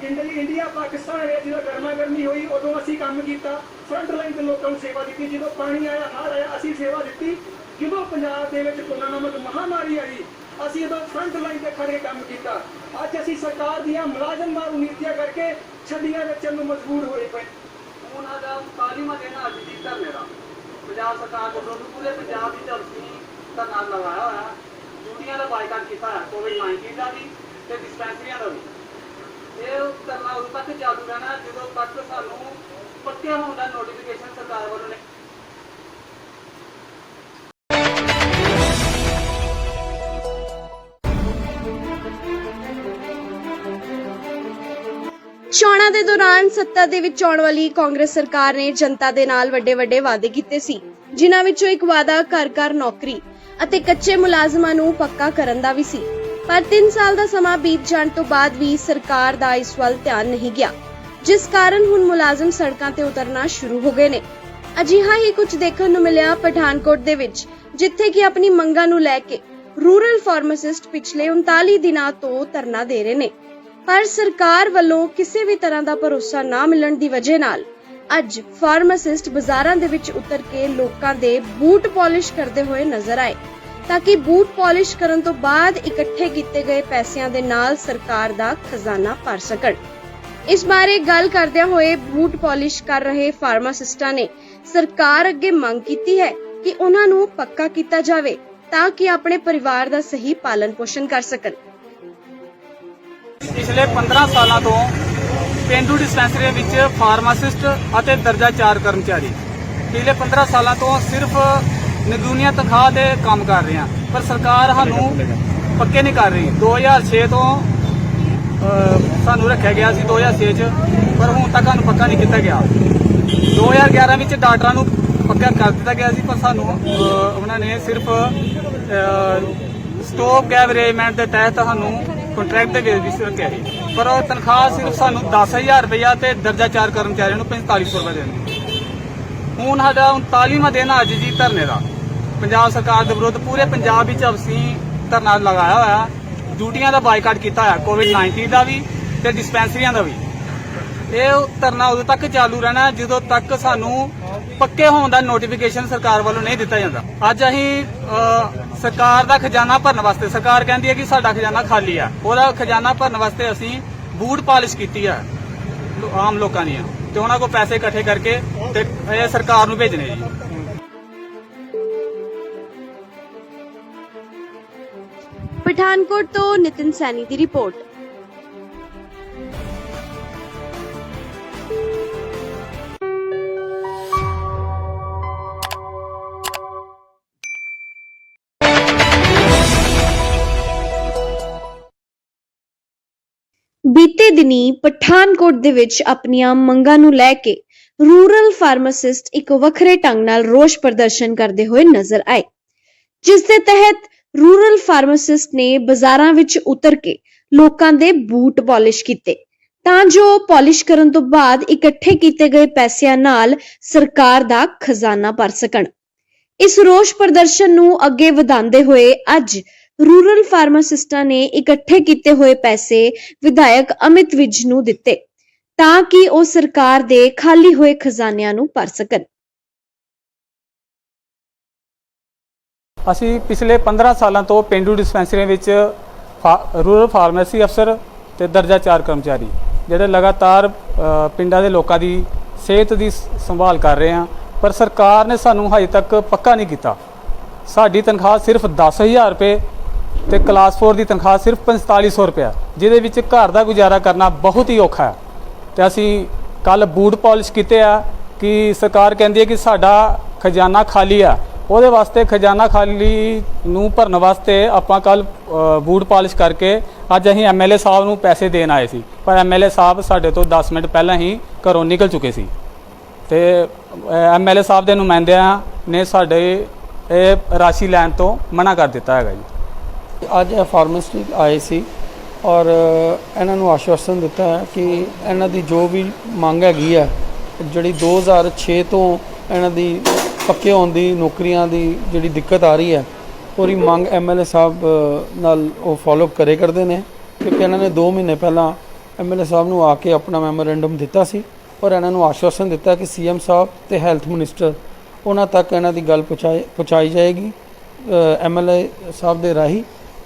ਇੰਡੀਆ ਪਾਕਿਸਤਾਨ ਵਿੱਚ ਜਦੋਂ ਗਰਮਾ ਗਰਮੀ ਹੋਈ ਉਦੋਂ ਅਸੀਂ ਕੰਮ ਕੀਤਾ, ਫਰੰਟ ਲਾਈਨ ਤੇ ਲੋਕਾਂ ਨੂੰ ਸੇਵਾ ਦਿੱਤੀ। ਜਦੋਂ ਪਾਣੀ ਆਇਆ, ਹੜ੍ਹ ਆਇਆ, ਅਸੀਂ ਸੇਵਾ ਦਿੱਤੀ। ਜਦੋਂ ਪੰਜਾਬ ਦੇ ਵਿੱਚ ਕੋਰੋਨਾ ਨਾਮਕ ਮਹਾਮਾਰੀ ਆਈ, ਅਸੀਂ ਉਦੋਂ ਫਰੰਟ ਲਾਈਨ ਤੇ ਖੜੇ ਕੰਮ ਕੀਤਾ। ਅੱਜ ਅਸੀਂ ਸਰਕਾਰ ਦੀਆਂ ਮੁਲਾਜ਼ਮ ਮਾਰੂ ਨੀਤੀਆਂ ਕਰਕੇ ਛੱਡੀਆਂ ਵੇਚਣ ਨੂੰ ਮਜਬੂਰ ਹੋਏ ਪਏ। ਉਹਨਾਂ ਦਾ 40ਵਾਂ ਦਿਨ ਅੱਜ ਦੀ ਧਰਨੇ ਦਾ ਪੰਜਾਬ ਸਰਕਾਰ ਵੱਲੋਂ ਪੂਰੇ ਪੰਜਾਬ ਵਿੱਚ ਅਸੀਂ ਧਰਨਾ ਲਗਾਇਆ ਹੋਇਆ। ਡਿਊਟੀਆਂ ਦਾ ਬਾਈਕਾਟ ਕੀਤਾ ਹੈ, ਕੋਵਿਡ-19 ਦਾ ਵੀ ਤੇ ਡਿਸਪੈਂਸਰੀਆਂ ਦਾ ਵੀ। ਇਹ ਧਰਨਾ ਉਦੋਂ ਤੱਕ ਚਾਲੂ ਰਹਿਣਾ ਜਦੋਂ ਤੱਕ ਸਾਨੂੰ ਪੱਕੇ ਹੋਣ ਦਾ ਨੋਟੀਫਿਕੇਸ਼ਨ ਸਰਕਾਰ ਵੱਲੋਂ ਨਹੀਂ। ਚੋਣਾਂ ਦੇ ਦੌਰਾਨ ਸੱਤਾ ਦੇ ਵਿੱਚ ਆਉਣ ਵਾਲੀ ਕਾਂਗਰਸ ਸਰਕਾਰ ਨੇ ਜਨਤਾ ਦੇ ਨਾਲ ਵੱਡੇ ਵਾਅਦੇ ਕੀਤੇ ਸੀ, ਜਿਨ੍ਹਾਂ ਵਿੱਚੋਂ ਇੱਕ ਵਾਅਦਾ ਘਰ-ਘਰ ਨੌਕਰੀ ਅਤੇ ਕੱਚੇ ਮੁਲਾਜ਼ਮਾਂ ਨੂੰ ਪੱਕਾ ਕਰਨ ਦਾ ਵੀ ਸੀ। ਪਰ 3 ਸਾਲ ਦਾ ਸਮਾਂ ਬੀਤ ਜਾਣ ਤੋਂ ਬਾਅਦ ਵੀ ਸਰਕਾਰ ਦਾ ਇਸ ਵੱਲ ਧਿਆਨ ਨਹੀਂ ਗਿਆ, ਜਿਸ ਕਾਰਨ ਹੁਣ ਮੁਲਾਜ਼ਮ ਸੜਕਾਂ ਤੇ ਉਤਰਨਾ ਸ਼ੁਰੂ ਹੋ ਗਏ ਨੇ। ਅਜਿਹਾ ਹੀ ਕੁਝ ਦੇਖਣ ਨੂੰ ਮਿਲਿਆ ਪਠਾਨਕੋਟ ਦੇ ਵਿੱਚ, ਜਿੱਥੇ ਕਿ ਆਪਣੀ ਮੰਗਾਂ ਨੂੰ ਲੈ ਕੇ ਰੂਰਲ ਫਾਰਮਾਸਿਸਟ ਪਿਛਲੇ 39 ਦਿਨਾਂ ਤੋਂ ਧਰਨਾ ਦੇ ਰਹੇ ਨੇ। ਪਰ ਸਰਕਾਰ ਵੱਲੋਂ ਕਿਸੇ ਵੀ ਤਰ੍ਹਾਂ ਦਾ ਭਰੋਸਾ ਨਾ ਮਿਲਣ ਦੀ ਵਜ੍ਹਾ ਨਾਲ ਅੱਜ ਫਾਰਮਾਸਿਸਟ ਬਾਜ਼ਾਰਾਂ ਦੇ ਵਿੱਚ ਉਤਰ ਕੇ ਲੋਕਾਂ ਦੇ ਬੂਟ ਪਾਲਿਸ਼ ਕਰਦੇ ਹੋਏ ਨਜ਼ਰ ਆਏ, ਤਾਂ ਕਿ ਬੂਟ ਪਾਲਿਸ਼ ਕਰਨ ਤੋਂ ਬਾਅਦ ਇਕੱਠੇ ਕੀਤੇ ਗਏ ਪੈਸਿਆਂ ਦੇ ਨਾਲ ਸਰਕਾਰ ਦਾ ਖਜ਼ਾਨਾ ਭਰ ਸਕਣ। ਇਸ ਬਾਰੇ ਗੱਲ ਕਰਦਿਆਂ ਹੋਏ ਬੂਟ ਪਾਲਿਸ਼ ਕਰ ਰਹੇ ਫਾਰਮਾਸਿਸਟਾਂ ਨੇ ਸਰਕਾਰ ਅੱਗੇ ਮੰਗ ਕੀਤੀ ਹੈ ਕਿ ਉਹਨਾਂ ਨੂੰ ਪੱਕਾ ਕੀਤਾ ਜਾਵੇ ਤਾਂ ਕਿ ਆਪਣੇ ਪਰਿਵਾਰ ਦਾ ਸਹੀ ਪਾਲਣ ਪੋਸ਼ਣ ਕਰ ਸਕਣ। ਪਿਛਲੇ 15 ਸਾਲਾਂ ਤੋਂ ਪੇਂਡੂ ਡਿਸਪੈਂਸਰੀਆਂ ਵਿੱਚ ਫਾਰਮਾਸਿਸਟ ਅਤੇ ਦਰਜਾ 4 ਕਰਮਚਾਰੀ ਪਿਛਲੇ 15 ਸਾਲਾਂ ਤੋਂ ਸਿਰਫ ਨਿਗੂਨੀਆ ਤਨਖਾਹ ਤੇ ਕੰਮ ਕਰ ਰਹੇ ਹਾਂ, ਪਰ ਸਰਕਾਰ ਸਾਨੂੰ ਪੱਕੇ ਨਹੀਂ ਕਰ ਰਹੀ। 2006 ਤੋਂ ਸਾਨੂੰ ਰੱਖਿਆ ਗਿਆ ਸੀ 2006 ਚ, ਪਰ ਹੁਣ ਤੱਕ ਸਾਨੂੰ ਪੱਕਾ ਨਹੀਂ ਕੀਤਾ ਗਿਆ। 2011 ਵਿੱਚ ਡਾਕਟਰਾਂ ਨੂੰ ਪੱਕਾ ਕਰ ਦਿੱਤਾ ਗਿਆ ਸੀ, ਪਰ ਸਾਨੂੰ ਉਹਨਾਂ ਨੇ ਸਿਰਫ ਸਟਾਪ ਗੈਪ ਅਰੇਂਜਮੈਂਟ ਦੇ ਤਹਿਤ ਸਾਨੂੰ ਕੰਟਰੈਕਟ ਦੇ ਬੇਸ ਵਿੱਚ ਰੱਖਿਆ ਸੀ, ਪਰ ਉਹ ਤਨਖਾਹ ਸਿਰਫ ਸਾਨੂੰ 10,000 ਰੁਪਇਆ ਤੇ ਦਰਜਾ 4 ਕਰਮਚਾਰੀਆਂ ਨੂੰ 4500 ਰੁਪਏ ਦੇਣੀ। ਹੁਣ ਸਾਡਾ 39ਵਾਂ ਦਿਨ ਅੱਜ ਜੀ ਧਰਨੇ ਦਾ ਪੰਜਾਬ ਸਰਕਾਰ ਦੇ ਵਿਰੁੱਧ ਪੂਰੇ ਪੰਜਾਬ ਵਿੱਚ ਅਸੀਂ ਧਰਨਾ ਲਗਾਇਆ ਹੋਇਆ। ਡਿਊਟੀਆਂ ਦਾ ਬਾਈਕਾਟ ਕੀਤਾ ਹੋਇਆ, ਕੋਵਿਡ-19 ਦਾ ਵੀ ਤੇ ਡਿਸਪੈਂਸਰੀਆਂ ਦਾ ਵੀ। ਇਹ ਧਰਨਾ ਉਦੋਂ ਤੱਕ ਚਾਲੂ ਰਹਿਣਾ ਜਦੋਂ ਤੱਕ ਸਾਨੂੰ ਪੱਕੇ ਹੋਣ ਦਾ ਨੋਟੀਫਿਕੇਸ਼ਨ ਸਰਕਾਰ ਵੱਲੋਂ ਨਹੀਂ ਦਿੱਤਾ ਜਾਂਦਾ। ਅੱਜ ਅਸੀਂ ਸਰਕਾਰ ਦਾ ਖਜ਼ਾਨਾ ਭਰਨ ਵਾਸਤੇ, ਸਰਕਾਰ ਕਹਿੰਦੀ ਹੈ ਕਿ ਸਾਡਾ ਖਜ਼ਾਨਾ ਖਾਲੀ ਆ, ਉਹਦਾ ਖਜ਼ਾਨਾ ਭਰਨ ਵਾਸਤੇ ਅਸੀਂ ਬੂਟ ਪਾਲਿਸ਼ ਕੀਤੀ ਆ ਆਮ ਲੋਕਾਂ ਦੀਆਂ, ਤੇ ਉਹਨਾਂ ਕੋਲ ਪੈਸੇ ਇਕੱਠੇ ਕਰਕੇ ਤੇ ਇਹ ਸਰਕਾਰ ਨੂੰ ਭੇਜਣੇ ਜੀ। ਪਠਾਨਕੋਟ ਤੋਂ ਨਿਤਿਨ ਸੈਣੀ ਦੀ ਰਿਪੋਰਟ। ਬੀਤੇ ਦਿਨੀ ਪਠਾਨਕੋਟ ਦੇ ਵਿੱਚ ਆਪਣੀਆਂ ਮੰਗਾਂ ਨੂੰ ਲੈ ਕੇ ਰੂਰਲ ਫਾਰਮਾਸਿਸਟ ਇੱਕ ਵੱਖਰੇ ਢੰਗ ਨਾਲ ਰੋਸ ਪ੍ਰਦਰਸ਼ਨ ਕਰਦੇ ਹੋਏ ਨਜ਼ਰ ਆਏ, ਜਿਸ ਦੇ ਤਹਿਤ ਰੂਰਲ ਫਾਰਮਾਸਿਸਟ ਨੇ ਬਾਜ਼ਾਰਾਂ ਵਿੱਚ ਉਤਰ ਕੇ ਲੋਕਾਂ ਦੇ ਬੂਟ ਪਾਲਿਸ਼ ਕੀਤੇ ਤਾਂ ਜੋ ਪਾਲਿਸ਼ ਕਰਨ ਤੋਂ ਬਾਅਦ ਇਕੱਠੇ ਕੀਤੇ ਗਏ ਪੈਸਿਆਂ ਨਾਲ ਸਰਕਾਰ ਦਾ ਖਜ਼ਾਨਾ ਭਰ ਸਕਣ। ਇਸ ਰੋਸ ਪ੍ਰਦਰਸ਼ਨ ਨੂੰ ਅੱਗੇ ਵਧਾਉਂਦੇ ਹੋਏ ਅੱਜ ਰੂਰਲ ਫਾਰਮਾਸਿਸਟਾਂ ਨੇ ਇਕੱਠੇ ਕੀਤੇ ਹੋਏ ਪੈਸੇ ਵਿਧਾਇਕ ਅਮਿਤ ਵਿਜ ਨੂੰ ਦਿੱਤੇ ਤਾਂ ਕਿ ਉਹ ਸਰਕਾਰ ਦੇ ਖਾਲੀ ਹੋਏ ਖਜ਼ਾਨਿਆਂ ਨੂੰ ਭਰ ਸਕਣ। ਅਸੀਂ ਪਿਛਲੇ 15 ਸਾਲਾਂ ਤੋਂ ਪਿੰਡੂ ਡਿਸਪੈਂਸਰੀਆਂ ਵਿੱਚ ਰੂਰਲ ਫਾਰਮੇਸੀ ਅਫਸਰ ਤੇ ਦਰਜਾ 4 ਕਰਮਚਾਰੀ ਜਿਹੜੇ ਲਗਾਤਾਰ ਪਿੰਡਾਂ ਦੇ ਲੋਕਾਂ ਦੀ ਸਿਹਤ ਦੀ ਸੰਭਾਲ ਕਰ ਰਹੇ ਹਾਂ, ਪਰ ਸਰਕਾਰ ਨੇ ਸਾਨੂੰ ਹਜੇ ਤੱਕ ਪੱਕਾ ਨਹੀਂ ਕੀਤਾ। ਸਾਡੀ ਤਨਖਾਹ ਸਿਰਫ 10,000 ਰੁਪਏ ਤੇ ਕਲਾਸ 4 ਦੀ ਤਨਖਾਹ ਸਿਰਫ 4500 ਰੁਪਏ, ਜਿਹਦੇ ਵਿੱਚ ਘਰ ਦਾ ਗੁਜ਼ਾਰਾ ਕਰਨਾ ਬਹੁਤ ਹੀ ਔਖਾ ਹੈ। ਤੇ ਅਸੀਂ ਕੱਲ ਬੂਟ ਪਾਲਿਸ਼ ਕੀਤੇ ਆ ਕਿ ਸਰਕਾਰ ਕਹਿੰਦੀ ਹੈ ਕਿ ਸਾਡਾ ਖਜ਼ਾਨਾ ਖਾਲੀ ਆ, ਉਹਦੇ ਵਾਸਤੇ ਖਜ਼ਾਨਾ ਖਾਲੀ ਨੂੰ ਭਰਨ ਵਾਸਤੇ ਆਪਾਂ ਕੱਲ ਬੂਟ ਪਾਲਿਸ਼ ਕਰਕੇ ਅੱਜ ਅਸੀਂ ਐਮਐਲਏ ਸਾਹਿਬ ਨੂੰ ਪੈਸੇ ਦੇਣ ਆਏ ਸੀ, ਪਰ ਐਮਐਲਏ ਸਾਹਿਬ ਸਾਡੇ ਤੋਂ 10 ਮਿੰਟ ਪਹਿਲਾਂ ਹੀ ਘਰੋਂ ਨਿਕਲ ਚੁੱਕੇ ਸੀ ਤੇ ਐਮਐਲਏ ਸਾਹਿਬ ਦੇ ਨੁਮਾਇੰਦਿਆਂ ਨੇ ਸਾਡੇ ਇਹ ਰਾਸ਼ੀ ਲੈਣ ਤੋਂ ਮਨਾ ਕਰ ਦਿੱਤਾ ਹੈਗਾ ਜੀ। ਅੱਜ ਇਹ ਫਾਰਮਾਸਿਸਟ ਆਏ ਸੀ ਔਰ ਇਹਨਾਂ ਨੂੰ ਆਸ਼ਵਾਸਨ ਦਿੱਤਾ ਹੈ ਕਿ ਇਹਨਾਂ ਦੀ ਜੋ ਵੀ ਮੰਗ ਹੈਗੀ ਹੈ, ਜਿਹੜੀ 2006 ਤੋਂ ਇਹਨਾਂ ਦੀ ਪੱਕੇ ਹੋਣ ਦੀ ਨੌਕਰੀਆਂ ਦੀ ਜਿਹੜੀ ਦਿੱਕਤ ਆ ਰਹੀ ਹੈ, ਪੂਰੀ ਮੰਗ ਐਮਐਲਏ ਸਾਹਿਬ ਨਾਲ ਉਹ ਫਾਲੋਅਪ ਕਰਦੇ ਨੇ, ਕਿਉਂਕਿ ਇਹਨਾਂ ਨੇ 2 ਮਹੀਨੇ ਪਹਿਲਾਂ ਐਮਐਲਏ ਸਾਹਿਬ ਨੂੰ ਆ ਕੇ ਆਪਣਾ ਮੈਮੋਰੈਂਡਮ ਦਿੱਤਾ ਸੀ ਔਰ ਇਹਨਾਂ ਨੂੰ ਆਸ਼ਵਾਸਨ ਦਿੱਤਾ ਕਿ ਸੀਐਮ ਸਾਹਿਬ ਤੇ ਹੈਲਥ ਮਿਨਿਸਟਰ ਉਹਨਾਂ ਤੱਕ ਇਹਨਾਂ ਦੀ ਗੱਲ ਪਹੁੰਚਾਈ ਜਾਏਗੀ ਐਮਐਲਏ ਸਾਹਿਬ ਦੇ ਰਾਹੀਂ,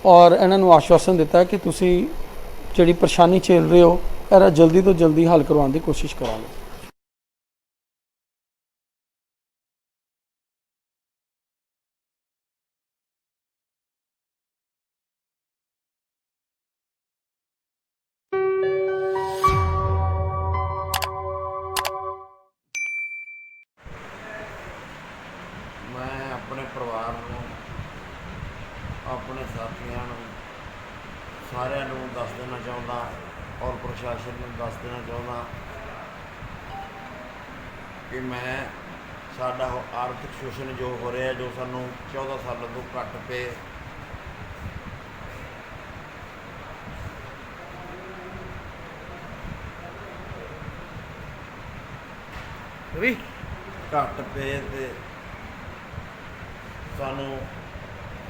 ਔਰ ਇਹਨਾਂ ਨੂੰ ਆਸ਼ਵਾਸਨ ਦਿੱਤਾ ਕਿ ਤੁਸੀਂ ਜਿਹੜੀ ਪਰੇਸ਼ਾਨੀ ਝੇਲ ਰਹੇ ਹੋ ਇਹਦਾ ਜਲਦੀ ਤੋਂ ਜਲਦੀ ਹੱਲ ਕਰਵਾਉਣ ਦੀ ਕੋਸ਼ਿਸ਼ ਕਰਾਂਗੇ। ਮੈਂ ਆਪਣੇ ਪਰਿਵਾਰ ਨੂੰ, ਆਪਣੇ ਸਾਥੀਆਂ ਨੂੰ, ਸਾਰਿਆਂ ਨੂੰ ਦੱਸ ਦੇਣਾ ਚਾਹੁੰਦਾ ਔਰ ਪ੍ਰਸ਼ਾਸਨ ਨੂੰ ਦੱਸ ਦੇਣਾ ਚਾਹੁੰਦਾ ਕਿ ਸਾਡਾ ਆਰਥਿਕ ਸ਼ੋਸ਼ਣ ਜੋ ਹੋ ਰਿਹਾ, ਜੋ ਸਾਨੂੰ 14 ਸਾਲਾਂ ਤੋਂ ਘੱਟ ਪੇ ਘੱਟ ਪੇ ਤੇ ਸਾਨੂੰ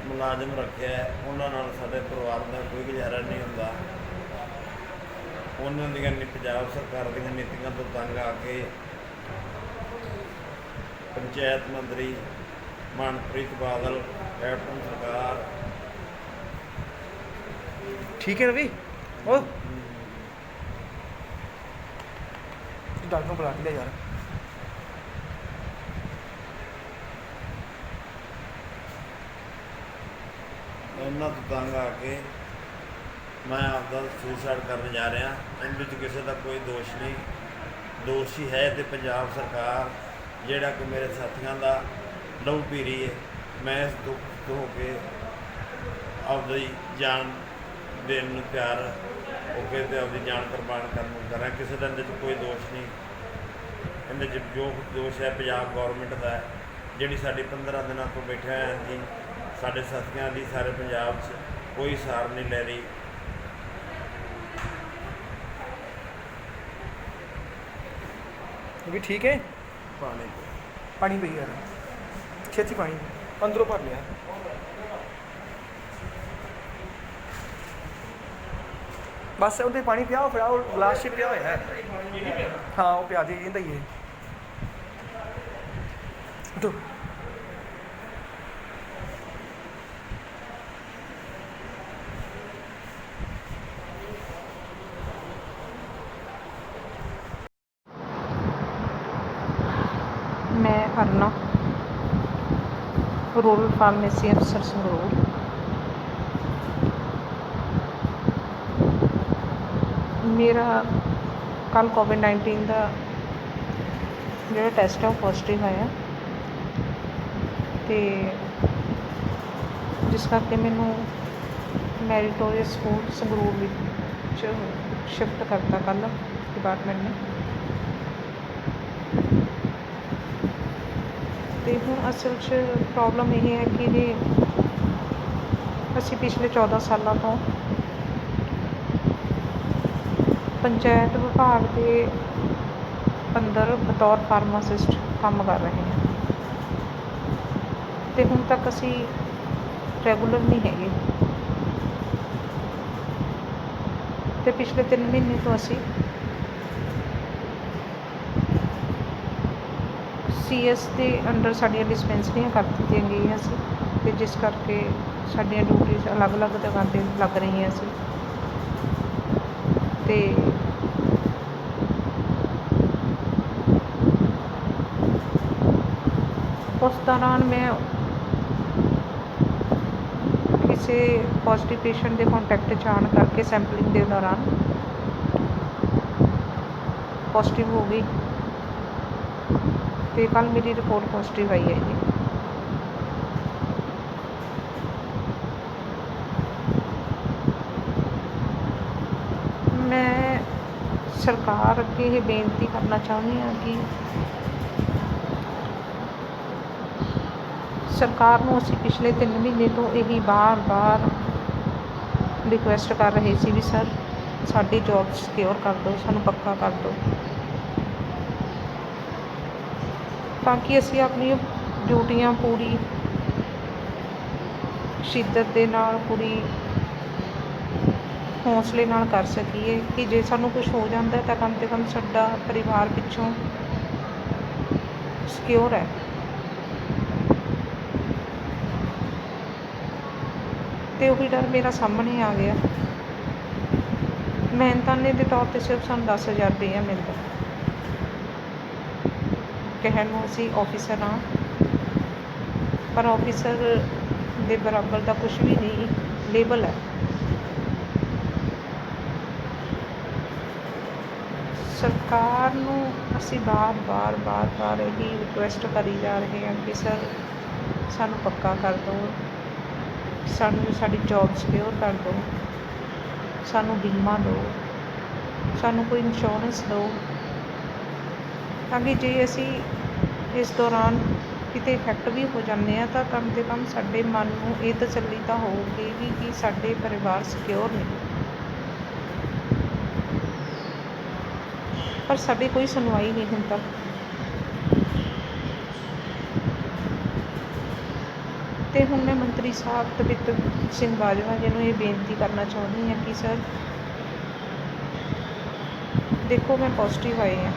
ਮੁਲਾਜ਼ਮ ਰੱਖਿਆ, ਉਹਨਾਂ ਨਾਲ ਸਾਡੇ ਪਰਿਵਾਰ ਦਾ ਕੋਈ ਗੁਜ਼ਾਰਾ ਨਹੀਂ ਹੁੰਦਾ। ਉਹਨਾਂ ਦੀਆਂ ਪੰਜਾਬ ਸਰਕਾਰ ਦੀਆਂ ਨੀਤੀਆਂ ਤੋਂ ਤੰਗ ਆ ਕੇ ਪੰਚਾਇਤ ਮੰਤਰੀ ਮਨਪ੍ਰੀਤ ਬਾਦਲ, ਕੈਪਟਨ ਸਰਕਾਰ ਠੀਕ ਹੈ ਰਵੀ, ਉਹ ਡਾਕਟਰ ਨੂੰ ਬੁਲਾ ਕੇ ਲਿਆ ਯਾਰ। ਉਹਨਾਂ ਤੋਂ ਤੰਗ ਆ ਕੇ ਮੈਂ ਆਪਦਾ ਸੁਸਾਈਡ ਕਰਨ ਜਾ ਰਿਹਾ। ਇਹਦੇ ਵਿੱਚ ਕਿਸੇ ਦਾ ਕੋਈ ਦੋਸ਼ ਨਹੀਂ, ਦੋਸ਼ੀ ਹੈ ਤੇ ਪੰਜਾਬ ਸਰਕਾਰ, ਜਿਹੜਾ ਕਿ ਮੇਰੇ ਸਾਥੀਆਂ ਦਾ ਲਹੂ ਪੀ ਰਹੀ ਹੈ। ਮੈਂ ਇਸ ਦੁੱਖ ਤੋਂ ਹੋ ਕੇ ਆਪਦੀ ਜਾਨ ਦੇਣ ਨੂੰ ਤਿਆਰ ਹੋ ਕੇ ਤੇ ਆਪਦੀ ਜਾਨ ਕੁਰਬਾਨ ਕਰਨ ਨੂੰ ਕਰਾਂ। ਕਿਸੇ ਦਾ ਇਹਦੇ 'ਚ ਕੋਈ ਦੋਸ਼ ਨਹੀਂ। ਇਹਦੇ 'ਚ ਜੋ ਦੋਸ਼ ਹੈ ਪੰਜਾਬ ਗੌਰਮੈਂਟ ਦਾ ਹੈ, ਜਿਹੜੀ ਸਾਡੀ 15 ਦਿਨਾਂ ਤੋਂ ਬੈਠੇ ਹੋਏ ਹਾਂ ਜੀ, ਸਾਡੇ ਸਾਥੀਆਂ ਦੀ ਸਾਰੇ ਪੰਜਾਬ 'ਚ ਕੋਈ ਸਾਰ ਨਹੀਂ ਲੈ ਰਹੀ। ਵੀ ਠੀਕ ਹੈ, ਪਾਣੀ ਪਈ ਯਾਰ, ਛੇਤੀ ਪਾਣੀ ਅੰਦਰੋਂ ਭਰ ਲਿਆ। ਬਸ ਉਹਦੇ ਪਾਣੀ ਪਿਆ, ਫਿਰ ਉਹ ਗਲਾਸ 'ਚ ਪਿਆ ਹੋਇਆ ਹੈ। ਹਾਂ ਉਹ ਪਿਆ ਦੇ ਜਾਂਦਾ ਹੀ ਹੈ। ਉਠੋ। मैं अरना, रूरल फार्मेसी अफसर संगरूर। मेरा कल कोविड-19 का जो टेस्ट है वो पॉजिटिव आया, तो जिस करके मैनू मैरिटोरियस स्कूल संगरूर विच शिफ्ट करता कल डिपार्टमेंट ने। तो हूँ असल प्रॉब्लम यह है कि जे असी पिछले 14 सालों तो पंचायत विभाग के अंदर बतौर फार्मासिस्ट काम कर रहे हैं, तो हुण तक असी रैगूलर नहीं है। ਤੇ ਪਿਛਲੇ 3 ਮਹੀਨੇ ਤੋਂ ਅਸੀਂ CS ਦੇ ਅੰਡਰ ਸਾਡੀਆਂ ਡਿਸਪੈਂਸਰੀਆਂ ਕਰ ਦਿੱਤੀਆਂ ਗਈਆਂ ਸੀ ਤੇ ਜਿਸ ਕਰਕੇ ਸਾਡੀਆਂ ਡਿਊਟੀਆਂ ਅਲੱਗ-ਅਲੱਗ ਜਗ੍ਹਾ ਤੇ ਲੱਗ ਰਹੀਆਂ ਸੀ ਤੇ ਉਸ ਦੌਰਾਨ ਮੈਂ ਕਿਸੇ ਪੋਜ਼ੀਟਿਵ ਪੇਸ਼ੈਂਟ ਦੇ ਕੰਟੈਕਟ 'ਚ ਆਉਣ ਕਰਕੇ ਸੈਂਪਲਿੰਗ ਦੇ ਦੌਰਾਨ ਪੋਜ਼ੀਟਿਵ ਹੋ ਗਈ ਤੇ ਕੱਲ੍ਹ ਮੇਰੀ ਰਿਪੋਰਟ ਪੋਜ਼ੀਟਿਵ ਆਈ ਹੈ ਜੀ। ਮੈਂ ਸਰਕਾਰ ਅੱਗੇ ਇਹ ਬੇਨਤੀ ਕਰਨਾ ਚਾਹੁੰਦੀ ਹਾਂ ਕਿ ਸਰਕਾਰ ਨੂੰ ਅਸੀਂ ਪਿਛਲੇ 3 ਮਹੀਨੇ ਤੋਂ ਇਹੀ ਬਾਰ-ਬਾਰ ਰਿਕੁਐਸਟ ਕਰ ਰਹੇ ਸੀ ਵੀ ਸਰ ਸਾਡੀ ਜੋਬ ਸਿਕਿਉਰ ਕਰ ਦਿਓ, ਸਾਨੂੰ ਪੱਕਾ ਕਰ ਦਿਓ ਤਾਂ ਕਿ ਅਸੀਂ ਆਪਣੀ ਡਿਊਟੀਆਂ ਪੂਰੀ ਸ਼ਿੱਦਤ ਦੇ ਨਾਲ, ਪੂਰੀ ਹੌਸਲੇ ਨਾਲ ਕਰ ਸਕੀਏ ਕਿ ਜੇ ਸਾਨੂੰ ਕੁਝ ਹੋ ਜਾਂਦਾ ਤਾਂ ਕਮ ਸੇ ਕਮ ਸਾਡਾ ਪਰਿਵਾਰ ਪਿੱਛੋਂ ਸਿਕਿਉਰ ਹੈ। ਤੇ ਉਹੀ ਡਰ ਮੇਰਾ ਸਾਹਮਣੇ ਆ ਗਿਆ। ਮਿਹਨਤਾਨੇ ਦੇ ਤੌਰ 'ਤੇ ਸਿਰਫ ਸਾਨੂੰ 10,000 ਰੁਪਈਆ ਮਿਲਦਾ। ਕਹਿਣ ਨੂੰ ਅਸੀਂ ਆਫਿਸਰ ਹਾਂ ਪਰ ਆਫਿਸਰ ਦੇ ਬਰਾਬਰ ਦਾ ਕੁਛ ਵੀ ਨਹੀਂ, ਲੇਬਲ ਹੈ। ਸਰਕਾਰ ਨੂੰ ਅਸੀਂ ਬਾਰ-ਬਾਰ ਇਹੀ ਰਿਕੁਐਸਟ ਕਰੀ ਜਾ ਰਹੇ ਹਾਂ ਕਿ ਸਰ ਸਾਨੂੰ ਪੱਕਾ ਕਰ ਦਿਓ, ਸਾਨੂੰ ਸਾਡੀ ਜੋਬ ਸਿਕਿਉਰ ਕਰ ਦਿਓ, ਸਾਨੂੰ ਬੀਮਾ ਦਿਓ, ਸਾਨੂੰ ਕੋਈ ਇੰਸ਼ੋਰੈਂਸ ਦਿਓ ਤਾਂ ਕਿ ਜੇ ਅਸੀਂ ਇਸ ਦੌਰਾਨ ਕਿਤੇ ਇਫੈਕਟ ਵੀ ਹੋ ਜਾਂਦੇ ਹਾਂ ਤਾਂ ਕਮ ਸੇ ਕਮ ਸਾਡੇ ਮਨ ਨੂੰ ਇਹ ਤਸੱਲੀ ਤਾਂ ਹੋਊਗੀ ਕਿ ਸਾਡੇ ਪਰਿਵਾਰ ਸਿਕਿਉਰ ਨੇ। ਪਰ ਸਾਡੀ ਕੋਈ ਸੁਣਵਾਈ ਨਹੀਂ ਹੁਣ ਤੱਕ। ਤੇ ਹੁਣ ਮੈਂ ਮੰਤਰੀ ਸਾਹਿਬ ਤ੍ਰਿਪਤ ਸਿੰਘ ਬਾਜਵਾ ਜੀ ਨੂੰ ਇਹ ਬੇਨਤੀ ਕਰਨਾ ਚਾਹੁੰਦੀ ਹਾਂ ਕਿ ਸਰ ਦੇਖੋ ਮੈਂ ਪੋਜ਼ੀਟਿਵ ਆਈ ਹਾਂ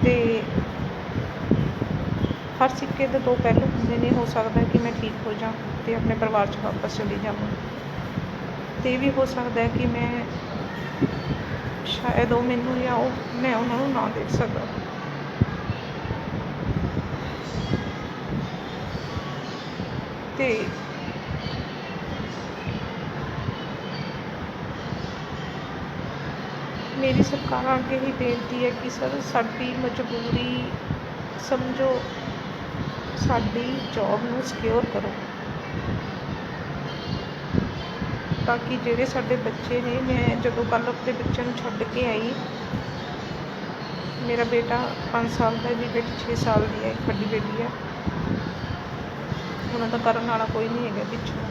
ਤੇ ਹਰ ਸਿੱਕੇ ਦੇ 2 ਪਹਿਲੂ ਹੁੰਦੇ ਨੇ। ਹੋ ਸਕਦਾ ਕਿ ਮੈਂ ਠੀਕ ਹੋ ਜਾ ਤੇ ਆਪਣੇ ਪਰਿਵਾਰ 'ਚ ਵਾਪਸ ਚਲੀ ਜਾਵਾਂ ਤੇ ਇਹ ਵੀ ਹੋ ਸਕਦਾ ਕਿ ਮੈਂ ਸ਼ਾਇਦ ਉਹ ਮੈਨੂੰ ਜਾਂ ਮੈਂ ਉਹਨਾਂ ਨੂੰ ਨਾ ਦੇਖ ਸਕਾਂ। ਤੇ ਮੇਰੀ ਸਰਕਾਰਾਂ ਅੱਗੇ ਹੀ ਬੇਨਤੀ ਹੈ ਕਿ ਸਰ ਸਾਡੀ ਮਜਬੂਰੀ ਸਮਝੋ, ਸਾਡੀ ਜੋਬ ਨੂੰ ਸਿਕਿਉਰ ਕਰੋ ਤਾਂ ਕਿ ਜਿਹੜੇ ਸਾਡੇ ਬੱਚੇ ਨੇ, ਮੈਂ ਜਦੋਂ ਕੱਲ੍ਹ ਆਪਣੇ ਬੱਚਿਆਂ ਨੂੰ ਛੱਡ ਕੇ ਆਈ, ਮੇਰਾ ਬੇਟਾ 5 ਸਾਲ ਦਾ, ਮੇਰੀ ਬੇਟੀ 6 ਸਾਲ ਦੀ ਹੈ, ਇੱਕ ਵੱਡੀ ਬੇਟੀ ਹੈ, ਉਹਨਾਂ ਦਾ ਕਰਨ ਵਾਲਾ ਕੋਈ ਨਹੀਂ ਹੈਗਾ ਪਿੱਛੋਂ।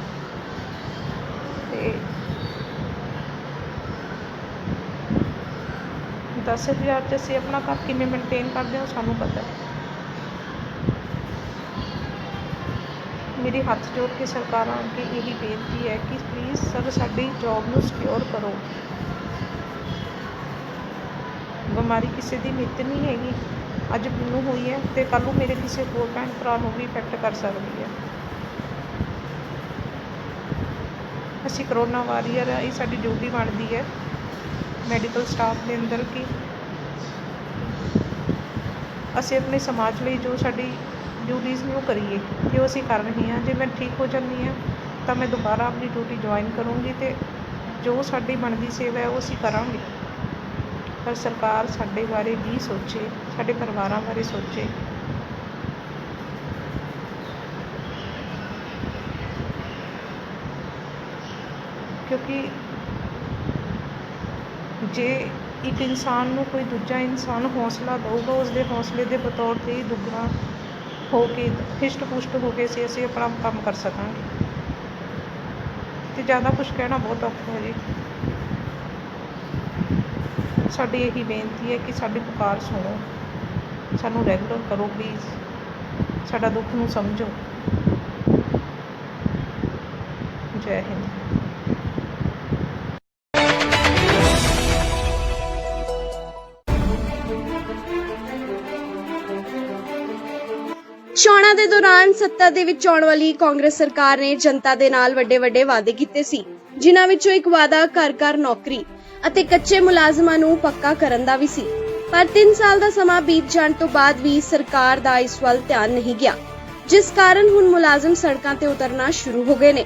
ਤੇ 10,000 'ਚ ਅਸੀਂ ਆਪਣਾ ਘਰ ਕਿਵੇਂ ਮੇਨਟੇਨ ਕਰਦੇ ਹਾਂ ਸਾਨੂੰ ਪਤਾ ਹੈ। ਮੇਰੀ ਹੱਥ ਜੋੜ ਕੇ ਸਰਕਾਰਾਂ ਅੱਗੇ ਇਹੀ ਬੇਨਤੀ ਹੈ ਕਿ ਪਲੀਜ਼ ਸਰ ਸਾਡੀ ਜੋਬ ਨੂੰ ਸਿਕਿਉਰ ਕਰੋ। ਬਿਮਾਰੀ ਕਿਸੇ ਦੀ ਮਿੱਤ ਨਹੀਂ ਹੈਗੀ। ਅੱਜ ਮੈਨੂੰ ਹੋਈ ਹੈ ਤੇ ਕੱਲ੍ਹ ਨੂੰ ਮੇਰੇ ਕਿਸੇ ਹੋਰ ਭੈਣ ਭਰਾ ਨੂੰ ਵੀ ਇਫੈਕਟ ਕਰ ਸਕਦੀ ਹੈ। ਅਸੀਂ ਕਰੋਨਾ ਵਾਰੀਅਰ ਹਾਂ, ਇਹ ਸਾਡੀ ਡਿਊਟੀ ਬਣਦੀ ਹੈ ਮੈਡੀਕਲ ਸਟਾਫ ਦੇ ਅੰਦਰ ਕਿ ਅਸੀਂ ਆਪਣੇ ਸਮਾਜ ਲਈ ਜੋ ਸਾਡੀ ਡਿਊਟੀਜ਼ ਨੇ ਉਹ ਕਰੀਏ ਕਿ ਉਹ ਅਸੀਂ ਕਰ ਰਹੇ ਹਾਂ। ਜੇ ਮੈਂ ਠੀਕ ਹੋ ਜਾਂਦੀ ਹਾਂ ਤਾਂ ਮੈਂ ਦੁਬਾਰਾ ਆਪਣੀ ਡਿਊਟੀ ਜੁਆਇਨ ਕਰੂੰਗੀ ਅਤੇ ਜੋ ਸਾਡੀ ਬਣਦੀ ਸੇਵਾ ਹੈ ਉਹ ਅਸੀਂ ਕਰਾਂਗੇ। ਪਰ ਸਰਕਾਰ ਸਾਡੇ ਬਾਰੇ ਵੀ ਸੋਚੇ, ਸਾਡੇ ਪਰਿਵਾਰਾਂ ਬਾਰੇ ਸੋਚੇ। ਕਿਉਂਕਿ ਜੇ ਇੱਕ ਇਨਸਾਨ ਨੂੰ ਕੋਈ ਦੂਜਾ ਇਨਸਾਨ ਹੌਸਲਾ ਦਊਗਾ, ਉਸਦੇ ਹੌਸਲੇ ਦੇ ਬਤੌਰ 'ਤੇ ਹੀ ਦੁੱਗਣਾ ਹੋ ਕੇ ਹਿਸ਼ਟ ਪੁਸ਼ਟ ਹੋ ਕੇ ਅਸੀਂ ਆਪਣਾ ਕੰਮ ਕਰ ਸਕਾਂਗੇ। ਅਤੇ ਜ਼ਿਆਦਾ ਕੁਛ ਕਹਿਣਾ ਬਹੁਤ ਔਖਾ ਹੈ ਜੀ। ਸਾਡੀ ਇਹੀ ਬੇਨਤੀ ਹੈ ਕਿ ਸਾਡੀ ਪੁਕਾਰ ਸੁਣੋ, ਸਾਨੂੰ ਰੈਗੂਲਰ ਕਰੋ ਪਲੀਜ਼, ਸਾਡਾ ਦੁੱਖ ਨੂੰ ਸਮਝੋ। ਜੈ ਹਿੰਦ। ਚੋਣਾਂ ਦੇ ਦੌਰਾਨ ਸੱਤਾ ਦੇ ਵਿੱਚ ਆਉਣ ਵਾਲੀ ਕਾਂਗਰਸ ਸਰਕਾਰ ਨੇ ਜਨਤਾ ਦੇ ਨਾਲ ਵੱਡੇ ਵਾਅਦੇ ਕੀਤੇ ਸੀ, ਜਿਨ੍ਹਾਂ ਵਿੱਚੋਂ ਇੱਕ ਵਾਅਦਾ ਘਰ-ਘਰ ਨੌਕਰੀ ਅਤੇ ਕੱਚੇ ਮੁਲਾਜ਼ਮਾਂ ਨੂੰ ਪੱਕਾ ਕਰਨ ਦਾ ਵੀ ਸੀ। ਪਰ 3 ਸਾਲ ਦਾ ਸਮਾਂ ਬੀਤ ਜਾਣ ਤੋਂ ਬਾਅਦ ਵੀ ਸਰਕਾਰ ਦਾ ਇਸ ਵੱਲ ਧਿਆਨ ਨਹੀਂ ਗਿਆ, ਜਿਸ ਕਾਰਨ ਹੁਣ ਮੁਲਾਜ਼ਮ ਸੜਕਾਂ ਤੇ ਉਤਰਨਾ ਸ਼ੁਰੂ ਹੋ ਗਏ ਨੇ।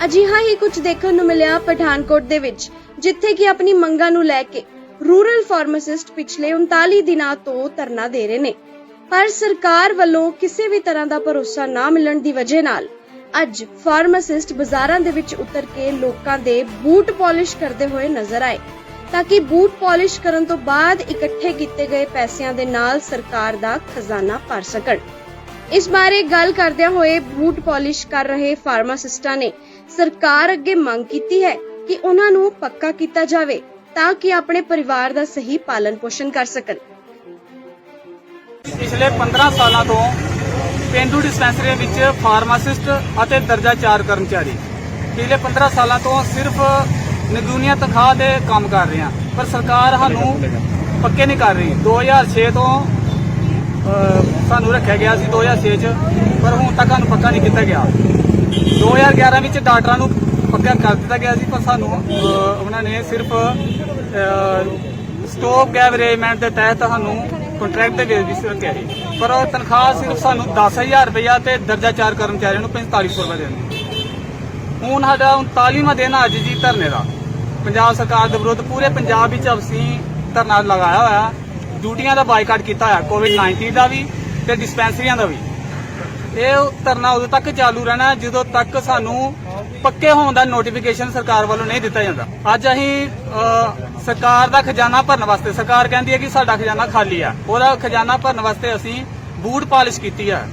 ਅਜਿਹਾ ਹੀ ਕੁਝ ਦੇਖਣ ਨੂੰ ਮਿਲਿਆ ਪਠਾਨਕੋਟ ਦੇ ਵਿੱਚ, ਜਿੱਥੇ ਕਿ ਆਪਣੀ ਮੰਗਾਂ ਨੂੰ ਲੈ ਕੇ ਰੂਰਲ ਫਾਰਮਾਸਿਸਟ ਪਿਛਲੇ 39 ਦਿਨਾਂ ਤੋਂ ਧਰਨਾ ਦੇ ਰਹੇ ਨੇ। ਪਰ ਸਰਕਾਰ ਵੱਲੋਂ ਕਿਸੇ ਵੀ ਤਰ੍ਹਾਂ ਦਾ ਭਰੋਸਾ ਨਾ ਮਿਲਣ ਦੀ ਵਜ੍ਹਾ ਨਾਲ ਅੱਜ ਫਾਰਮਾਸਿਸਟ ਬਾਜ਼ਾਰਾਂ ਦੇ ਵਿੱਚ ਉਤਰ ਕੇ ਲੋਕਾਂ ਦੇ ਬੂਟ ਪਾਲਿਸ਼ ਕਰਦੇ ਹੋਏ ਨਜ਼ਰ ਆਏ, ਤਾਂ ਕਿ ਬੂਟ ਪਾਲਿਸ਼ ਕਰਨ ਤੋਂ ਬਾਅਦ ਇਕੱਠੇ ਕੀਤੇ ਗਏ ਪੈਸਿਆਂ ਦੇ ਨਾਲ ਸਰਕਾਰ ਦਾ ਖਜ਼ਾਨਾ ਭਰ ਸਕਣ। ਇਸ ਬਾਰੇ ਗੱਲ ਕਰਦਿਆਂ ਹੋਏ ਬੂਟ ਪਾਲਿਸ਼ ਕਰ ਰਹੇ ਫਾਰਮਾਸਿਸਟਾਂ ਨੇ ਸਰਕਾਰ ਅੱਗੇ ਮੰਗ ਕੀਤੀ ਹੈ ਕਿ ਉਹਨਾਂ ਨੂੰ ਪੱਕਾ ਕੀਤਾ ਜਾਵੇ, ਤਾਂ ਕਿ ਆਪਣੇ ਪਰਿਵਾਰ ਦਾ ਸਹੀ ਪਾਲਣ ਪੋਸ਼ਣ ਕਰ ਸਕਣ। ਪਿਛਲੇ 15 ਸਾਲਾਂ ਤੋਂ ਪੇਂਡੂ ਡਿਸਪੈਂਸਰੀਆਂ ਵਿੱਚ ਫਾਰਮਾਸਿਸਟ ਅਤੇ ਦਰਜਾ 4 ਕਰਮਚਾਰੀ ਪਿਛਲੇ 15 ਸਾਲਾਂ ਤੋਂ ਸਿਰਫ ਨਿਗੂਨੀਆਂ ਤਨਖਾਹ ਤੇ ਕੰਮ ਕਰ ਰਹੇ ਹਾਂ, ਪਰ ਸਰਕਾਰ ਸਾਨੂੰ ਪੱਕੇ ਨਹੀਂ ਕਰ ਰਹੀ। 2006 ਤੋਂ ਸਾਨੂੰ ਰੱਖਿਆ ਗਿਆ ਸੀ 2006 ਚ, ਪਰ ਹੁਣ ਤੱਕ ਸਾਨੂੰ ਪੱਕਾ ਨਹੀਂ ਕੀਤਾ ਗਿਆ। 2011 ਵਿੱਚ ਡਾਕਟਰਾਂ ਨੂੰ ਪੱਕਾ ਕਰ ਦਿੱਤਾ ਗਿਆ ਸੀ, ਪਰ ਸਾਨੂੰ ਉਹਨਾਂ ਨੇ ਸਿਰਫ ਸਟੋਪ ਗੈਪ ਅਰੇਂਜਮੈਂਟ ਦੇ ਤਹਿਤ ਸਾਨੂੰ ਕੰਟਰੈਕਟ ਦੇ ਬੇਸਿਸ ਰੱਖਿਆ ਸੀ, ਪਰ ਉਹ ਤਨਖਾਹ ਸਿਰਫ ਸਾਨੂੰ 10,000 ਰੁਪਇਆ ਤੇ ਦਰਜਾ 4 ਕਰਮਚਾਰੀਆਂ ਨੂੰ 4500 ਰੁਪਏ ਦਿੰਦੇ। ਹੁਣ ਸਾਡਾ 39ਵਾਂ ਦਿਨ ਅੱਜ ਜੀ ਧਰਨੇ ਦਾ ਪੰਜਾਬ ਸਰਕਾਰ ਦੇ ਵਿਰੁੱਧ ਪੂਰੇ ਪੰਜਾਬ ਵਿੱਚ ਅਸੀਂ ਧਰਨਾ ਲਗਾਇਆ ਹੋਇਆ। ਡਿਊਟੀਆਂ ਦਾ ਬਾਈਕਾਟ ਕੀਤਾ ਹੋਇਆ, ਕੋਵਿਡ-19 ਦਾ ਵੀ ਤੇ ਡਿਸਪੈਂਸਰੀਆਂ ਦਾ ਵੀ। ਇਹ ਧਰਨਾ ਉਦੋਂ ਤੱਕ ਚਾਲੂ ਰਹਿਣਾ ਜਦੋਂ ਤੱਕ ਸਾਨੂੰ ਪੱਕੇ ਹੋਣ ਦਾ ਨੋਟੀਫਿਕੇਸ਼ਨ ਸਰਕਾਰ ਵੱਲੋਂ ਨਹੀਂ ਦਿੱਤਾ ਜਾਂਦਾ। ਅੱਜ ਅਸੀਂ ਸਰਕਾਰ ਦਾ ਖਜ਼ਾਨਾ ਭਰਨ ਵਾਸਤੇ, ਸਰਕਾਰ ਕਹਿੰਦੀ ਹੈ ਕਿ ਸਾਡਾ ਖਜ਼ਾਨਾ ਖਾਲੀ ਆ, ਉਹਦਾ ਖਜ਼ਾਨਾ ਭਰਨ ਵਾਸਤੇ ਅਸੀਂ ਬੂਟ ਪਾਲਿਸ਼ ਕੀਤੀ ਆ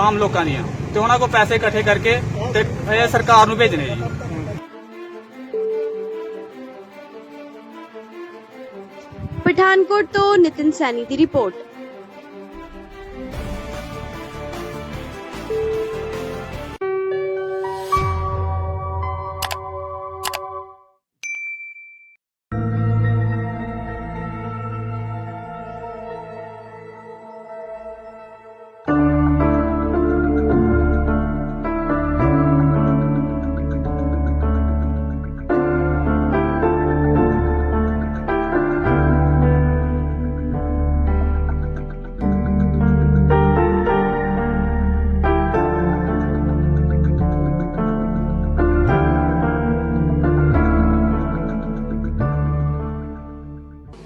ਆਮ ਲੋਕਾਂ ਦੀਆਂ, ਤੇ ਉਹਨਾਂ ਕੋਲ ਪੈਸੇ ਇਕੱਠੇ ਕਰਕੇ ਤੇ ਇਹ ਸਰਕਾਰ ਨੂੰ ਭੇਜਣੇ ਜੀ। ਪਠਾਨਕੋਟ ਤੋਂ ਨਿਤਿਨ ਸੈਣੀ ਦੀ ਰਿਪੋਰਟ।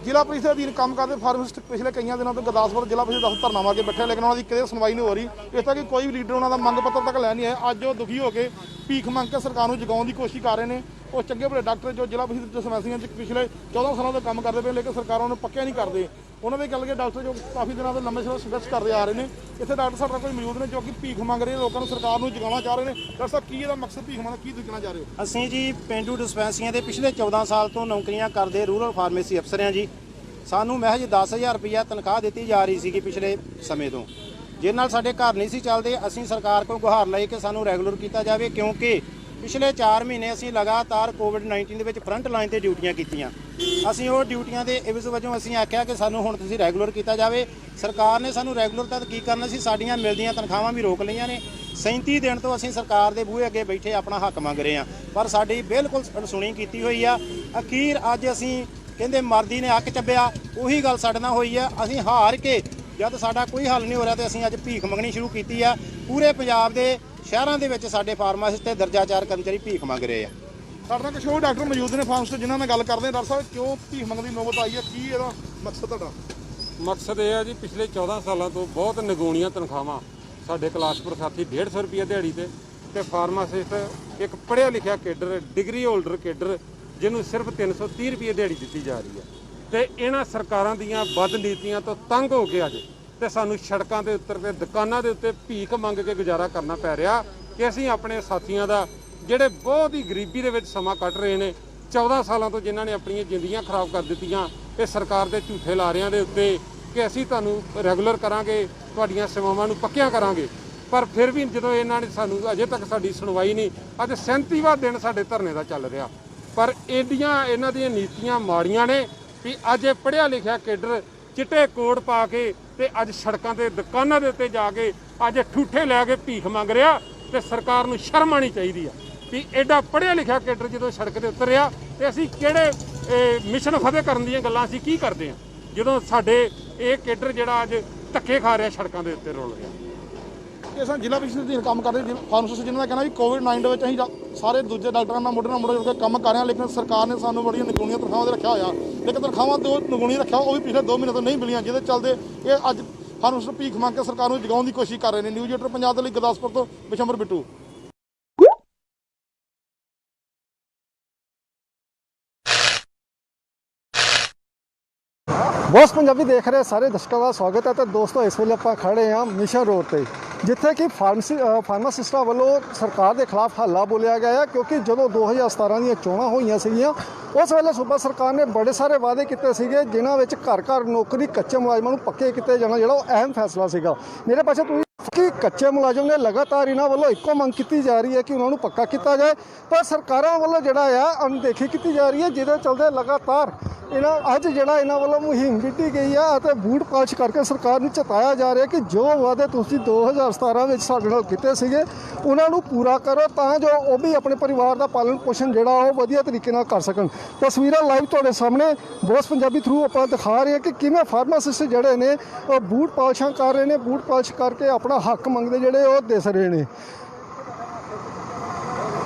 ਜ਼ਿਲ੍ਹਾ ਪ੍ਰੀਸ਼ਦ ਅਧੀਨ ਕੰਮ ਕਰਦੇ ਫਾਰਮਾਸਿਸਟ ਪਿਛਲੇ ਕਈਆਂ ਦਿਨਾਂ ਤੋਂ ਗੁਰਦਾਸਪੁਰ ਜ਼ਿਲ੍ਹਾ ਪ੍ਰੀਸ਼ਦ ਦਫ਼ਤਰ ਧਰਨਾ ਲਾ ਕੇ ਬੈਠੇ, ਲੇਕਿਨ ਉਹਨਾਂ ਦੀ ਕਿਤੇ ਸੁਣਵਾਈ ਨਹੀਂ ਹੋ ਰਹੀ। ਇਸ ਤਰ੍ਹਾਂ ਕਿ ਕੋਈ ਵੀ ਲੀਡਰ ਉਹਨਾਂ ਦਾ ਮੰਗ ਪੱਤਰ ਤੱਕ ਲੈ ਨਹੀਂ ਆਇਆ। ਅੱਜ ਉਹ ਦੁਖੀ ਹੋ ਕੇ ਭੀਖ ਮੰਗ ਕੇ ਸਰਕਾਰ ਨੂੰ ਜਗਾਉਣ ਦੀ ਕੋਸ਼ਿਸ਼ ਕਰ ਰਹੇ ਨੇ। ਉਹ ਚੰਗੇ ਭਲੇ ਡਾਕਟਰ ਜੋ ਜ਼ਿਲ੍ਹਾ ਪ੍ਰੀਸ਼ਦ ਡਿਸਪੈਂਸਰੀਆਂ 'ਚ ਪਿਛਲੇ 14 ਸਾਲਾਂ ਤੋਂ ਕੰਮ ਕਰਦੇ ਪਏ, ਲੇਕਿਨ ਸਰਕਾਰਾਂ ਨੂੰ ਪੱਕਿਆ ਨਹੀਂ ਕਰਦੇ। ਉਹਨਾਂ ਦੇ ਗੱਲ ਕਿ ਡਾਕਟਰ ਜੋ ਕਾਫੀ ਦਿਨਾਂ ਤੋਂ ਲੰਮੇ ਸਮੇਂ ਸੰਘਰਸ਼ ਕਰਦੇ ਆ ਰਹੇ ਨੇ। ਇੱਥੇ ਡਾਕਟਰ ਸਾਡੇ ਕੋਈ ਮੌਜੂਦ ਨੇ ਜੋ ਕਿ ਭੀਖ ਮੰਗ ਰਹੇ, ਲੋਕਾਂ ਨੂੰ ਸਰਕਾਰ ਨੂੰ ਜਗਾਉਣਾ ਚਾਹ ਰਹੇ ਨੇ। ਡਾਕਟਰ ਸਾਹਿਬ, ਕੀ ਇਹਦਾ ਮਕਸਦ ਭੀਖ ਮੰਗਣਾ, ਕੀ ਦੱਸਣਾ ਚਾਹ ਰਹੇ ਹੋ? ਅਸੀਂ ਜੀ ਪੇਂਡੂ ਡਿਸਪੈਂਸਰੀਆਂ ਦੇ ਪਿਛਲੇ 14 ਸਾਲ ਤੋਂ ਨੌਕਰੀਆਂ ਕਰਦੇ ਰੂਰਲ ਫਾਰਮੇਸੀ ਅਫਸਰ ਹਾਂ ਜੀ। ਸਾਨੂੰ ਮਹਿਜ 10,000 ਰੁਪਇਆ ਤਨਖਾਹ ਦਿੱਤੀ ਜਾ ਰਹੀ ਸੀਗੀ ਪਿਛਲੇ ਸਮੇਂ ਤੋਂ, ਜਿਹਦੇ ਨਾਲ ਸਾਡੇ ਘਰ ਨਹੀਂ ਸੀ ਚੱਲਦੇ। ਅਸੀਂ ਸਰਕਾਰ ਕੋਲ ਗੁਹਾਰ ਲਈ ਕਿ ਸਾਨੂੰ ਰੈਗੂਲਰ ਕੀਤਾ ਜਾਵੇ, ਕਿਉਂਕਿ ਪਿਛਲੇ 4 ਮਹੀਨੇ ਅਸੀਂ ਲਗਾਤਾਰ ਕੋਵਿਡ-19 ਦੇ ਵਿੱਚ ਫਰੰਟ ਲਾਈਨ ਤੇ ਡਿਊਟੀਆਂ ਕੀਤੀਆਂ। ਅਸੀਂ ਉਹ ਡਿਊਟੀਆਂ ਦੇ ਇਵਜ਼ ਵਜੋਂ ਅਸੀਂ ਆਖਿਆ ਕਿ ਸਾਨੂੰ ਹੁਣ ਤੁਸੀਂ ਰੈਗੂਲਰ ਕੀਤਾ ਜਾਵੇ। ਸਰਕਾਰ ਨੇ ਸਾਨੂੰ ਰੈਗੂਲਰ ਤੱਕ ਕੀ ਕਰਨਾ ਸੀ, ਸਾਡੀਆਂ ਮਿਲਦੀਆਂ ਤਨਖਾਹਾਂ ਵੀ ਰੋਕ ਲਈਆਂ ਨੇ। 37 ਦਿਨ ਤੋਂ ਅਸੀਂ ਸਰਕਾਰ ਦੇ ਬੂਹੇ ਅੱਗੇ ਬੈਠੇ ਆਪਣਾ ਹੱਕ ਮੰਗ ਰਹੇ ਹਾਂ, ਪਰ ਸਾਡੀ ਬਿਲਕੁਲ ਅਣਸੁਣੀ ਕੀਤੀ ਹੋਈ ਆ। ਅਖੀਰ ਅੱਜ ਅਸੀਂ ਕਹਿੰਦੇ ਮਰਦੀ ਨੇ ਅੱਕ ਚੱਬਿਆ, ਉਹੀ ਗੱਲ ਸਾਡੇ ਨਾਲ ਹੋਈ ਆ। ਅਸੀਂ ਹਾਰ ਕੇ ਜਦ ਸਾਡਾ ਕੋਈ ਹੱਲ ਨਹੀਂ ਹੋ ਰਿਹਾ ਤੇ ਅਸੀਂ ਅੱਜ ਭੀਖ ਮੰਗਣੀ ਸ਼ੁਰੂ ਕੀਤੀ ਆ। ਪੂਰੇ ਪੰਜਾਬ ਦੇ ਸ਼ਹਿਰਾਂ ਦੇ ਵਿੱਚ ਸਾਡੇ ਫਾਰਮਾਸਿਸਟ ਤੇ ਦਰਜਾ 4 ਕਰਮਚਾਰੀ ਭੀਖ ਮੰਗ ਰਹੇ ਆ। ਸਾਡੇ ਨਾਲ ਕੁਝ ਹੋਰ ਡਾਕਟਰ ਮੌਜੂਦ ਨੇ ਫਾਰਮਾਸਿਸਟ, ਜਿਨ੍ਹਾਂ ਨਾਲ ਗੱਲ ਕਰਦੇ ਹਾਂ। ਡਾਕਟਰ ਸਾਹਿਬ, ਕਿਉਂ ਭੀਖ ਮੰਗਣ ਦੀ ਨੌਬਤ ਆਈ ਹੈ? ਕੀ ਇਹਦਾ ਮਕਸਦ ਤੁਹਾਡਾ? ਮਕਸਦ ਇਹ ਹੈ ਜੀ, ਪਿਛਲੇ 14 ਸਾਲਾਂ ਤੋਂ ਬਹੁਤ ਨਿਗੂਣੀਆਂ ਤਨਖਾਹਾਂ ਸਾਡੇ ਕਲਾਸਪੁਰ ਸਾਥੀ 150 ਰੁਪਏ ਦਿਹਾੜੀ ਤੇ ਫਾਰਮਾਸਿਸਟ ਇੱਕ ਪੜ੍ਹਿਆ ਲਿਖਿਆ ਕੇਡਰ, ਡਿਗਰੀ ਹੋਲਡਰ ਕੇਡਰ, ਜਿਹਨੂੰ ਸਿਰਫ 330 ਰੁਪਏ ਦਿਹਾੜੀ ਦਿੱਤੀ ਜਾ ਰਹੀ ਹੈ। ਤੇ ਇਹਨਾਂ ਸਰਕਾਰਾਂ ਦੀਆਂ ਬਦ ਨੀਤੀਆਂ ਤੋਂ ਤੰਗ ਹੋ ਕੇ ਅੱਜ ਤੇ ਸਾਨੂੰ ਸੜਕਾਂ ਦੇ ਉੱਤੇ ਤੇ ਦੁਕਾਨਾਂ ਦੇ ਉੱਤੇ ਭੀਖ ਮੰਗ ਕੇ ਗੁਜ਼ਾਰਾ ਕਰਨਾ ਪੈ ਰਿਹਾ ਕਿ ਅਸੀਂ ਆਪਣੇ ਸਾਥੀਆਂ ਦਾ, ਜਿਹੜੇ ਬਹੁਤ ਹੀ ਗਰੀਬੀ ਦੇ ਵਿੱਚ ਸਮਾਂ ਕੱਟ ਰਹੇ ਨੇ, 14 ਸਾਲਾਂ ਤੋਂ ਜਿਨ੍ਹਾਂ ਨੇ ਆਪਣੀਆਂ ਜ਼ਿੰਦਗੀਆਂ ਖਰਾਬ ਕਰ ਦਿੱਤੀਆਂ, ਇਹ ਸਰਕਾਰ ਦੇ ਝੂਠੇ ਲਾਰਿਆਂ ਦੇ ਉੱਤੇ ਕਿ ਅਸੀਂ ਤੁਹਾਨੂੰ ਰੈਗੂਲਰ ਕਰਾਂਗੇ, ਤੁਹਾਡੀਆਂ ਸੇਵਾਵਾਂ ਨੂੰ ਪੱਕਿਆਂ ਕਰਾਂਗੇ, ਪਰ ਫਿਰ ਵੀ ਜਦੋਂ ਇਹਨਾਂ ਨੇ ਸਾਨੂੰ ਅਜੇ ਤੱਕ ਸਾਡੀ ਸੁਣਵਾਈ ਨਹੀਂ, ਅੱਜ 37ਵਾਂ ਦਿਨ ਸਾਡੇ ਧਰਨੇ ਦਾ ਚੱਲ ਰਿਹਾ, ਪਰ ਇਹਨਾਂ ਦੀਆਂ ਨੀਤੀਆਂ ਮਾੜੀਆਂ ਨੇ ਵੀ ਅੱਜ ਇਹ ਪੜ੍ਹਿਆ ਲਿਖਿਆ ਕੇਡਰ ਚਿੱਟੇ ਕੋਟ ਪਾ ਕੇ ਤੇ ਅੱਜ ਸੜਕਾਂ ਤੇ ਦੁਕਾਨਾਂ ਦੇ ਉੱਤੇ ਜਾ ਕੇ ਅੱਜ ਠੂਠੇ ਲੈ ਕੇ ਭੀਖ ਮੰਗ ਰਿਹਾ, ਤੇ ਸਰਕਾਰ ਨੂੰ ਸ਼ਰਮ ਆਉਣੀ ਚਾਹੀਦੀ ਆ ਵੀ ਐਡਾ ਪੜ੍ਹਿਆ ਲਿਖਿਆ ਕੇਡਰ ਜਦੋਂ ਸੜਕ ਤੇ ਉਤਰਿਆ ਤੇ ਅਸੀਂ ਕਿਹੜੇ ਮਿਸ਼ਨ ਫਤਿਹ ਕਰਨ ਦੀਆਂ ਗੱਲਾਂ ਅਸੀਂ ਕੀ ਕਰਦੇ ਹਾਂ, ਜਦੋਂ ਸਾਡੇ ਇਹ ਕੇਡਰ ਜਿਹੜਾ ਅੱਜ ਧੱਕੇ ਖਾ ਰਿਹਾ ਸੜਕਾਂ ਦੇ ਉੱਤੇ ਰੋਲ ਰਿਹਾ। ਇਹ ਸਾਨੂੰ ਜ਼ਿਲ੍ਹਾ ਪ੍ਰੀਸ਼ਦ ਦੇ ਕੰਮ ਕਰਦੇ ਫਾਰਮਾਸਿਸਟ ਜਿਨ੍ਹਾਂ ਦਾ ਕਹਿਣਾ ਵੀ ਕੋਵਿਡ-19 ਦੇ ਵਿੱਚ ਅਸੀਂ ਸਾਰੇ ਦੂਜੇ ਡਾਕਟਰਾਂ ਨਾਲ ਮੋਢੇ ਜੁੜ ਕੇ ਕੰਮ ਕਰ ਰਹੇ ਹਾਂ, ਲੇਕਿਨ ਸਰਕਾਰ ਨੇ ਸਾਨੂੰ ਬੜੀਆਂ ਨਿਗੂਣੀਆਂ ਤਨਖਾਹਾਂ 'ਤੇ ਰੱਖਿਆ ਹੋਇਆ, ਲੇਕਿਨ ਤਨਖਾਹਾਂ ਤੋਂ ਨਿਗੂਣੀ ਰੱਖਿਆ ਉਹ ਵੀ ਪਿਛਲੇ 2 ਮਹੀਨੇ ਤੋਂ ਨਹੀਂ ਮਿਲੀਆਂ, ਜਿਹਦੇ ਚੱਲਦੇ ਇਹ ਅੱਜ ਫਾਰਮਾਸਿਸਟ ਭੀਖ ਮੰਗ ਕੇ ਸਰਕਾਰ ਨੂੰ ਜਗਾਉਣ ਦੀ ਕੋਸ਼ਿਸ਼ ਕਰ ਰਹੇ ਨੇ। ਨਿਊਜ਼ ਏਟਰ ਪੰਜਾਬ ਦੇ ਲਈ ਗੁਰਦਾਸਪੁਰ ਤੋਂ ਬਿਸ਼ੰਬਰ ਬਿੱਟੂ। ਬੌਸ ਪੰਜਾਬੀ ਦੇਖ ਰਹੇ ਸਾਰੇ ਦਰਸ਼ਕਾਂ ਦਾ ਸਵਾਗਤ ਹੈ। ਤੇ ਦੋਸਤੋ ਇਸ ਵੇਲੇ ਆਪਾਂ ਖੜੇ ਹਾਂ ਮਿਸ਼ਨ ਰੋਡ ਤੇ, ਜਿੱਥੇ ਕਿ ਫਾਰਮਾਸਿਸਟਾਂ ਵੱਲੋਂ ਸਰਕਾਰ ਦੇ ਖਿਲਾਫ ਹੱਲਾ ਬੋਲਿਆ ਗਿਆ ਹੈ, ਕਿਉਂਕਿ ਜਦੋਂ 2017 ਦੀਆਂ ਚੋਣਾਂ ਹੋਈਆਂ ਸੀਗੀਆਂ ਉਸ ਵੇਲੇ ਸੂਬਾ ਸਰਕਾਰ ਨੇ ਬੜੇ ਸਾਰੇ ਵਾਅਦੇ ਕੀਤੇ ਸੀਗੇ, ਜਿਨ੍ਹਾਂ ਵਿੱਚ ਘਰ ਘਰ ਨੌਕਰੀ ਕੱਚੇ ਮੁਲਾਜ਼ਮਾਂ ਨੂੰ ਪੱਕੇ ਕੀਤੇ ਜਾਣਾ ਜਿਹੜਾ ਉਹ ਅਹਿਮ ਫੈਸਲਾ ਸੀਗਾ। ਮੇਰੇ ਪਾਸੇ ਤੁਸੀਂ ਕਿ ਕੱਚੇ ਮੁਲਾਜ਼ਮ ਨੇ ਲਗਾਤਾਰ ਇਹਨਾਂ ਵੱਲੋਂ ਇੱਕੋ ਮੰਗ ਕੀਤੀ ਜਾ ਰਹੀ ਹੈ ਕਿ ਉਹਨਾਂ ਨੂੰ ਪੱਕਾ ਕੀਤਾ ਜਾਏ, ਪਰ ਸਰਕਾਰਾਂ ਵੱਲੋਂ ਜਿਹੜਾ ਆ ਅਣਦੇਖੀ ਕੀਤੀ ਜਾ ਰਹੀ ਹੈ, ਜਿਹਦੇ ਚਲਦੇ ਲਗਾਤਾਰ ਅੱਜ ਜਿਹੜਾ ਇਹਨਾਂ ਵੱਲੋਂ ਮੁਹਿੰਮ ਵਿੱਢੀ ਗਈ ਆ ਅਤੇ ਬੂਟ ਪਾਲਿਸ਼ ਕਰਕੇ ਸਰਕਾਰ ਨੂੰ ਚੇਤਾਇਆ ਜਾ ਰਿਹਾ ਕਿ ਜੋ ਵਾਅਦੇ ਤੁਸੀਂ 2017 ਵਿੱਚ ਸਾਡੇ ਨਾਲ ਕੀਤੇ ਸੀਗੇ ਉਹਨਾਂ ਨੂੰ ਪੂਰਾ ਕਰੋ, ਤਾਂ ਜੋ ਉਹ ਵੀ ਆਪਣੇ ਪਰਿਵਾਰ ਦਾ ਪਾਲਣ ਪੋਸ਼ਣ ਜਿਹੜਾ ਉਹ ਵਧੀਆ ਤਰੀਕੇ ਨਾਲ ਕਰ ਸਕਣ। ਤਸਵੀਰਾਂ ਲਾਈਵ ਤੁਹਾਡੇ ਸਾਹਮਣੇ ਬੌਸ ਪੰਜਾਬੀ ਥਰੂ ਆਪਾਂ ਦਿਖਾ ਰਹੇ ਹਾਂ ਕਿ ਕਿਵੇਂ ਫਾਰਮਾਸਿਸਟ ਜਿਹੜੇ ਨੇ ਉਹ ਬੂਟ ਪਾਲਿਸ਼ਾਂ ਕਰ ਰਹੇ ਨੇ, ਬੂਟ ਪਾਲਿਸ਼ ਕਰਕੇ ਆਪਣਾ ਹੱਕ ਮੰਗਦੇ ਜਿਹੜੇ ਉਹ ਦਿਸ ਰਹੇ ਨੇ।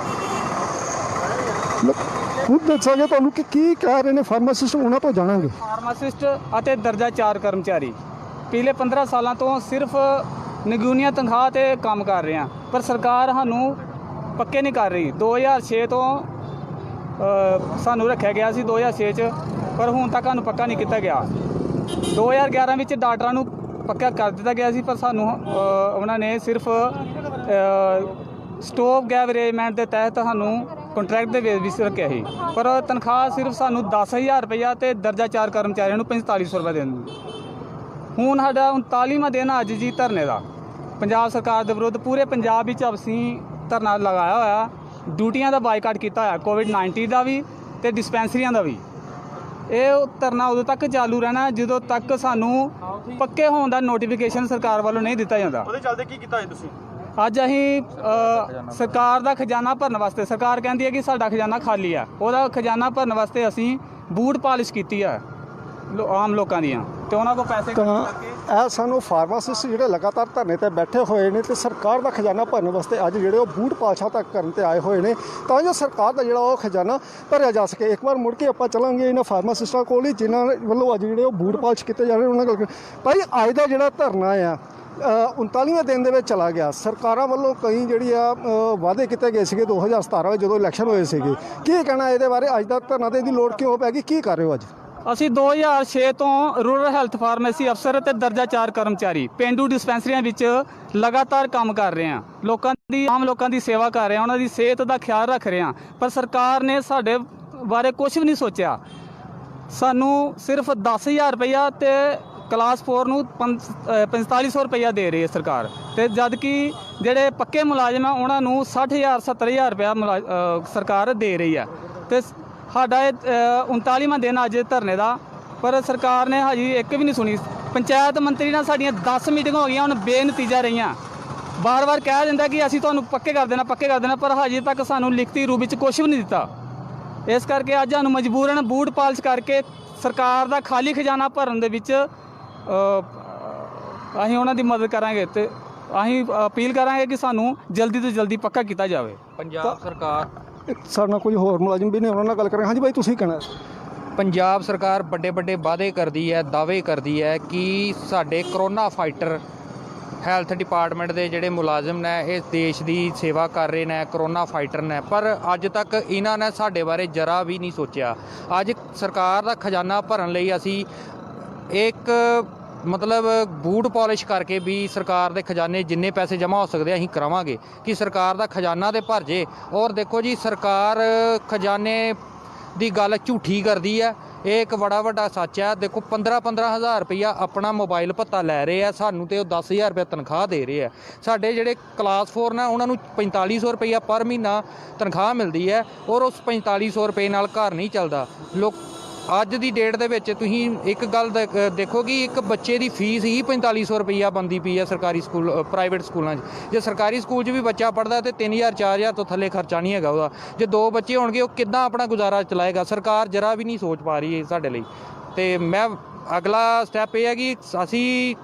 ਹੁਣ ਦੱਸਾਂਗੇ ਤੁਹਾਨੂੰ ਕਿ ਕੀ ਕਹਿ ਰਹੇ ਨੇ ਫਾਰਮਾਸਿਸਟ, ਉਹਨਾਂ ਤੋਂ ਜਾਣਾਂਗੇ। ਫਾਰਮਾਸਿਸਟ ਅਤੇ ਦਰਜਾ 4 ਕਰਮਚਾਰੀ ਪਿਛਲੇ 15 ਸਾਲਾਂ ਤੋਂ ਸਿਰਫ ਨਿਗੂਣੀਆਂ ਤਨਖਾਹ ਤੇ ਕੰਮ ਕਰ ਰਹੇ ਹਾਂ, ਪਰ ਸਰਕਾਰ ਸਾਨੂੰ ਪੱਕੇ ਨਹੀਂ ਕਰ ਰਹੀ। 2006 ਤੋਂ ਸਾਨੂੰ ਰੱਖਿਆ ਗਿਆ ਸੀ 2006 'ਚ, ਪਰ ਹੁਣ ਤੱਕ ਸਾਨੂੰ ਪੱਕਾ ਨਹੀਂ ਕੀਤਾ ਗਿਆ। 2011 ਵਿੱਚ ਡਾਕਟਰਾਂ ਨੂੰ ਪੱਕਾ ਕਰ ਦਿੱਤਾ ਗਿਆ ਸੀ, ਪਰ ਸਾਨੂੰ ਉਹਨਾਂ ਨੇ ਸਿਰਫ ਸਟੋਪ ਗੈਪ ਅਰੇਂਜਮੈਂਟ ਦੇ ਤਹਿਤ ਸਾਨੂੰ ਕੰਟਰੈਕਟ ਦੇ ਬੇਸ ਵਿੱਚ ਰੱਖਿਆ ਸੀ, ਪਰ ਤਨਖਾਹ ਸਿਰਫ ਸਾਨੂੰ 10,000 ਰੁਪਇਆ ਤੇ ਦਰਜਾ 4 ਕਰਮਚਾਰੀਆਂ ਨੂੰ 4500 ਰੁਪਏ ਦਿੰਦੇ। ਹੁਣ ਸਾਡਾ 39ਵਾਂ ਦਿਨ ਅੱਜ ਜੀ ਧਰਨੇ ਦਾ ਪੰਜਾਬ ਸਰਕਾਰ ਦੇ ਵਿਰੁੱਧ। ਪੂਰੇ ਪੰਜਾਬ ਵਿੱਚ ਅਸੀਂ ਧਰਨਾ ਲਗਾਇਆ ਹੋਇਆ, ਡਿਊਟੀਆਂ ਦਾ ਬਾਈਕਾਟ ਕੀਤਾ ਹੋਇਆ, ਕੋਵਿਡ-19 ਦਾ ਵੀ ਤੇ ਡਿਸਪੈਂਸਰੀਆਂ ਦਾ ਵੀ। ਇਹ ਧਰਨਾ ਉਦੋਂ ਤੱਕ ਚਾਲੂ ਰਹਿਣਾ ਜਦੋਂ ਤੱਕ ਸਾਨੂੰ ਪੱਕੇ ਹੋਣ ਦਾ ਨੋਟੀਫਿਕੇਸ਼ਨ ਸਰਕਾਰ ਵੱਲੋਂ ਨਹੀਂ ਦਿੱਤਾ ਜਾਂਦਾ। ਉਹਦੇ ਚੱਲਦੇ ਕੀ ਕੀਤਾ ਜੀ ਤੁਸੀਂ? ਅੱਜ ਅਸੀਂ ਸਰਕਾਰ ਦਾ ਖਜ਼ਾਨਾ ਭਰਨ ਵਾਸਤੇ, ਸਰਕਾਰ ਕਹਿੰਦੀ ਹੈ ਕਿ ਸਾਡਾ ਖਜ਼ਾਨਾ ਖਾਲੀ ਆ, ਉਹਦਾ ਖਜ਼ਾਨਾ ਭਰਨ ਵਾਸਤੇ ਅਸੀਂ ਬੂਟ ਪਾਲਿਸ਼ ਕੀਤੀ ਆ ਆਮ ਲੋਕਾਂ ਦੀਆਂ, ਤੇ ਉਹਨਾਂ ਕੋਲ ਪੈਸੇ ਇਹ ਸਾਨੂੰ ਫਾਰਮਾਸਿਸਟ ਜਿਹੜੇ ਲਗਾਤਾਰ ਧਰਨੇ ਤੇ ਬੈਠੇ ਹੋਏ ਨੇ ਤੇ ਸਰਕਾਰ ਦਾ ਖਜ਼ਾਨਾ ਭਰਨ ਵਾਸਤੇ ਅੱਜ ਜਿਹੜੇ ਉਹ ਬੂਟ ਪਾਲਿਸ਼ਾਂ ਤੱਕ ਕਰਨ ਤੇ ਆਏ ਹੋਏ ਨੇ, ਤਾਂ ਜੋ ਸਰਕਾਰ ਦਾ ਜਿਹੜਾ ਉਹ ਖਜ਼ਾਨਾ ਭਰਿਆ ਜਾ ਸਕੇ। ਇੱਕ ਵਾਰ ਮੁੜ ਕੇ ਆਪਾਂ ਚਲਾਂਗੇ ਇਹਨਾਂ ਫਾਰਮਾਸਿਸਟਾਂ ਕੋਲ ਹੀ ਜਿਨ੍ਹਾਂ ਵੱਲੋਂ ਅੱਜ ਜਿਹੜੇ ਉਹ ਬੂਟ ਪਾਲਿਸ਼ ਕੀਤੇ ਜਾ ਰਹੇ ਉਹਨਾਂ ਕੋਲ। ਭਾਈ ਅੱਜ ਦਾ ਜਿਹੜਾ ਧਰਨਾ ਆ 39ਵੇਂ ਦਿਨ ਦੇ ਵਿੱਚ ਚਲਾ ਗਿਆ। ਸਰਕਾਰਾਂ ਵੱਲੋਂ ਕਈ ਜਿਹੜੀ ਆ ਵਾਅਦੇ ਕੀਤੇ ਗਏ ਸੀਗੇ 2017 ਵਿੱਚ ਜਦੋਂ ਇਲੈਕਸ਼ਨ ਹੋਏ ਸੀਗੇ, ਕੀ ਕਹਿਣਾ ਇਹਦੇ ਬਾਰੇ? ਅੱਜ ਦਾ ਧਰਨਾ ਦੇਣ ਦੀ ਲੋੜ ਕਿਉਂ ਪੈ ਗਈ, ਕੀ ਕਰ ਰਹੇ ਹੋ ਅੱਜ? ਅਸੀਂ 2006 ਤੋਂ ਰੂਰਲ ਹੈਲਥ ਫਾਰਮੇਸੀ ਅਫਸਰ ਅਤੇ ਦਰਜਾ 4 ਕਰਮਚਾਰੀ ਪੇਂਡੂ ਡਿਸਪੈਂਸਰੀਆਂ ਵਿੱਚ ਲਗਾਤਾਰ ਕੰਮ ਕਰ ਰਹੇ ਹਾਂ, ਆਮ ਲੋਕਾਂ ਦੀ ਸੇਵਾ ਕਰ ਰਹੇ ਹਾਂ, ਉਹਨਾਂ ਦੀ ਸਿਹਤ ਦਾ ਖਿਆਲ ਰੱਖ ਰਹੇ ਹਾਂ, ਪਰ ਸਰਕਾਰ ਨੇ ਸਾਡੇ ਬਾਰੇ ਕੁਝ ਵੀ ਨਹੀਂ ਸੋਚਿਆ। ਸਾਨੂੰ ਸਿਰਫ 10,000 ਰੁਪਇਆ ਤੇ ਕਲਾਸ 4 ਨੂੰ 4500 ਰੁਪਇਆ ਦੇ ਰਹੀ ਹੈ ਸਰਕਾਰ, ਤੇ ਜਦ ਕਿ ਜਿਹੜੇ ਪੱਕੇ ਮੁਲਾਜ਼ਮ ਆ ਉਹਨਾਂ ਨੂੰ 60,000 70,000 ਰੁਪਇਆ ਸਰਕਾਰ ਦੇ ਰਹੀ ਹੈ। ਤੇ ਸਾਡਾ ਇਹ 39ਵਾਂ ਦਿਨ ਅੱਜ ਧਰਨੇ ਦਾ, ਪਰ ਸਰਕਾਰ ਨੇ ਹਜੇ ਇੱਕ ਵੀ ਨਹੀਂ ਸੁਣੀ। ਪੰਚਾਇਤ ਮੰਤਰੀ ਨਾਲ ਸਾਡੀਆਂ 10 ਮੀਟਿੰਗਾਂ ਹੋ ਗਈਆਂ, ਹੁਣ ਬੇਨਤੀਜਾ ਰਹੀਆਂ। ਬਾਰ-ਬਾਰ ਕਹਿ ਦਿੰਦਾ ਕਿ ਅਸੀਂ ਤੁਹਾਨੂੰ ਪੱਕੇ ਕਰ ਦੇਣਾ, ਪਰ ਹਜੇ ਤੱਕ ਸਾਨੂੰ ਲਿਖਤੀ ਰੂਪ ਵਿੱਚ ਕੁਝ ਵੀ ਨਹੀਂ ਦਿੱਤਾ। ਇਸ ਕਰਕੇ ਅੱਜ ਸਾਨੂੰ ਮਜਬੂਰਨ ਬੂਟ ਪਾਲਿਸ਼ ਕਰਕੇ ਸਰਕਾਰ ਦਾ ਖਾਲੀ ਖਜ਼ਾਨਾ ਭਰਨ ਦੇ ਵਿੱਚ ਅਸੀਂ ਉਹਨਾਂ ਦੀ ਮਦਦ ਕਰਾਂਗੇ, ਤੇ ਅਸੀਂ ਅਪੀਲ ਕਰਾਂਗੇ ਕਿ ਸਾਨੂੰ ਜਲਦੀ ਤੋਂ ਜਲਦੀ ਪੱਕਾ ਕੀਤਾ ਜਾਵੇ। ਪੰਜਾਬ ਸਰਕਾਰ ਸਾਡੇ ਨਾਲ ਕੋਈ ਹੋਰ ਮੁਲਾਜ਼ਮ ਵੀ ਨੇ, ਉਹਨਾਂ ਨਾਲ ਗੱਲ ਕਰਾਂਗੇ। ਹਾਂਜੀ ਭਾਈ, ਤੁਸੀਂ ਕਹਿਣਾ? ਪੰਜਾਬ ਸਰਕਾਰ ਵੱਡੇ ਦਾਅਵੇ ਕਰਦੀ ਹੈ ਕਿ ਸਾਡੇ ਕਰੋਨਾ ਫਾਈਟਰ ਹੈਲਥ ਡਿਪਾਰਟਮੈਂਟ ਦੇ ਜਿਹੜੇ ਮੁਲਾਜ਼ਮ ਨੇ ਇਸ ਦੇਸ਼ ਦੀ ਸੇਵਾ ਕਰ ਰਹੇ ਨੇ, ਕਰੋਨਾ ਫਾਈਟਰ ਨੇ, ਪਰ ਅੱਜ ਤੱਕ ਇਹਨਾਂ ਨੇ ਸਾਡੇ ਬਾਰੇ ਜਰਾ ਵੀ ਨਹੀਂ ਸੋਚਿਆ। ਅੱਜ ਸਰਕਾਰ ਦਾ ਖਜ਼ਾਨਾ ਭਰਨ ਲਈ ਅਸੀਂ ਇੱਕ ਬੂਟ ਪਾਲਿਸ਼ ਕਰਕੇ ਵੀ ਸਰਕਾਰ ਦੇ ਖਜ਼ਾਨੇ ਜਿੰਨੇ ਪੈਸੇ ਜਮ੍ਹਾਂ ਹੋ ਸਕਦੇ ਅਸੀਂ ਕਰਾਵਾਂਗੇ ਕਿ ਸਰਕਾਰ ਦਾ ਖਜ਼ਾਨਾ ਤੇ ਭਰ ਜੇ। ਔਰ ਦੇਖੋ ਜੀ, ਸਰਕਾਰ ਖਜ਼ਾਨੇ ਦੀ ਗੱਲ ਝੂਠੀ ਕਰਦੀ ਹੈ। ਇਹ ਇੱਕ ਬੜਾ ਵੱਡਾ ਸੱਚ ਹੈ। ਦੇਖੋ 15-15 ਹਜ਼ਾਰ ਰੁਪਈਆ ਆਪਣਾ ਮੋਬਾਈਲ ਭੱਤਾ ਲੈ ਰਹੇ ਆ, ਸਾਨੂੰ ਤੇ ਉਹ 10,000 ਰੁਪਏ ਤਨਖਾਹ ਦੇ ਰਹੇ ਆ। ਸਾਡੇ ਜਿਹੜੇ ਕਲਾਸ 4 ਨੇ ਉਹਨਾਂ ਨੂੰ 4500 ਰੁਪਈਆ ਪਰ ਮਹੀਨਾ ਤਨਖਾਹ ਮਿਲਦੀ ਹੈ, ਔਰ ਉਸ 4500 ਰੁਪਏ ਨਾਲ ਘਰ ਨਹੀਂ ਚੱਲਦਾ। ਅੱਜ ਦੀ ਡੇਟ ਦੇ ਵਿੱਚ ਤੁਸੀਂ ਇੱਕ ਗੱਲ ਦੇਖੋ ਕਿ ਇੱਕ ਬੱਚੇ ਦੀ ਫੀਸ ਹੀ 4500 ਰੁਪਈਆ ਬਣਦੀ ਪਈ ਹੈ ਸਰਕਾਰੀ ਸਕੂਲ ਪ੍ਰਾਈਵੇਟ ਸਕੂਲਾਂ 'ਚ। ਜੇ ਸਰਕਾਰੀ ਸਕੂਲ 'ਚ ਵੀ ਬੱਚਾ ਪੜ੍ਹਦਾ ਤੇ 3000-4000 ਤੋਂ ਥੱਲੇ ਖਰਚਾ ਨਹੀਂ ਹੈਗਾ ਉਹਦਾ। ਜੇ 2 ਬੱਚੇ ਹੋਣਗੇ ਉਹ ਕਿੱਦਾਂ ਆਪਣਾ ਗੁਜ਼ਾਰਾ ਚਲਾਏਗਾ? ਸਰਕਾਰ ਜਰਾ ਵੀ ਨਹੀਂ ਸੋਚ ਪਾ ਰਹੀ ਹੈ ਸਾਡੇ ਲਈ। ਤੇ ਮੈਂ ਅਗਲਾ ਸਟੈਪ ਇਹ ਹੈ ਕਿ ਅਸੀਂ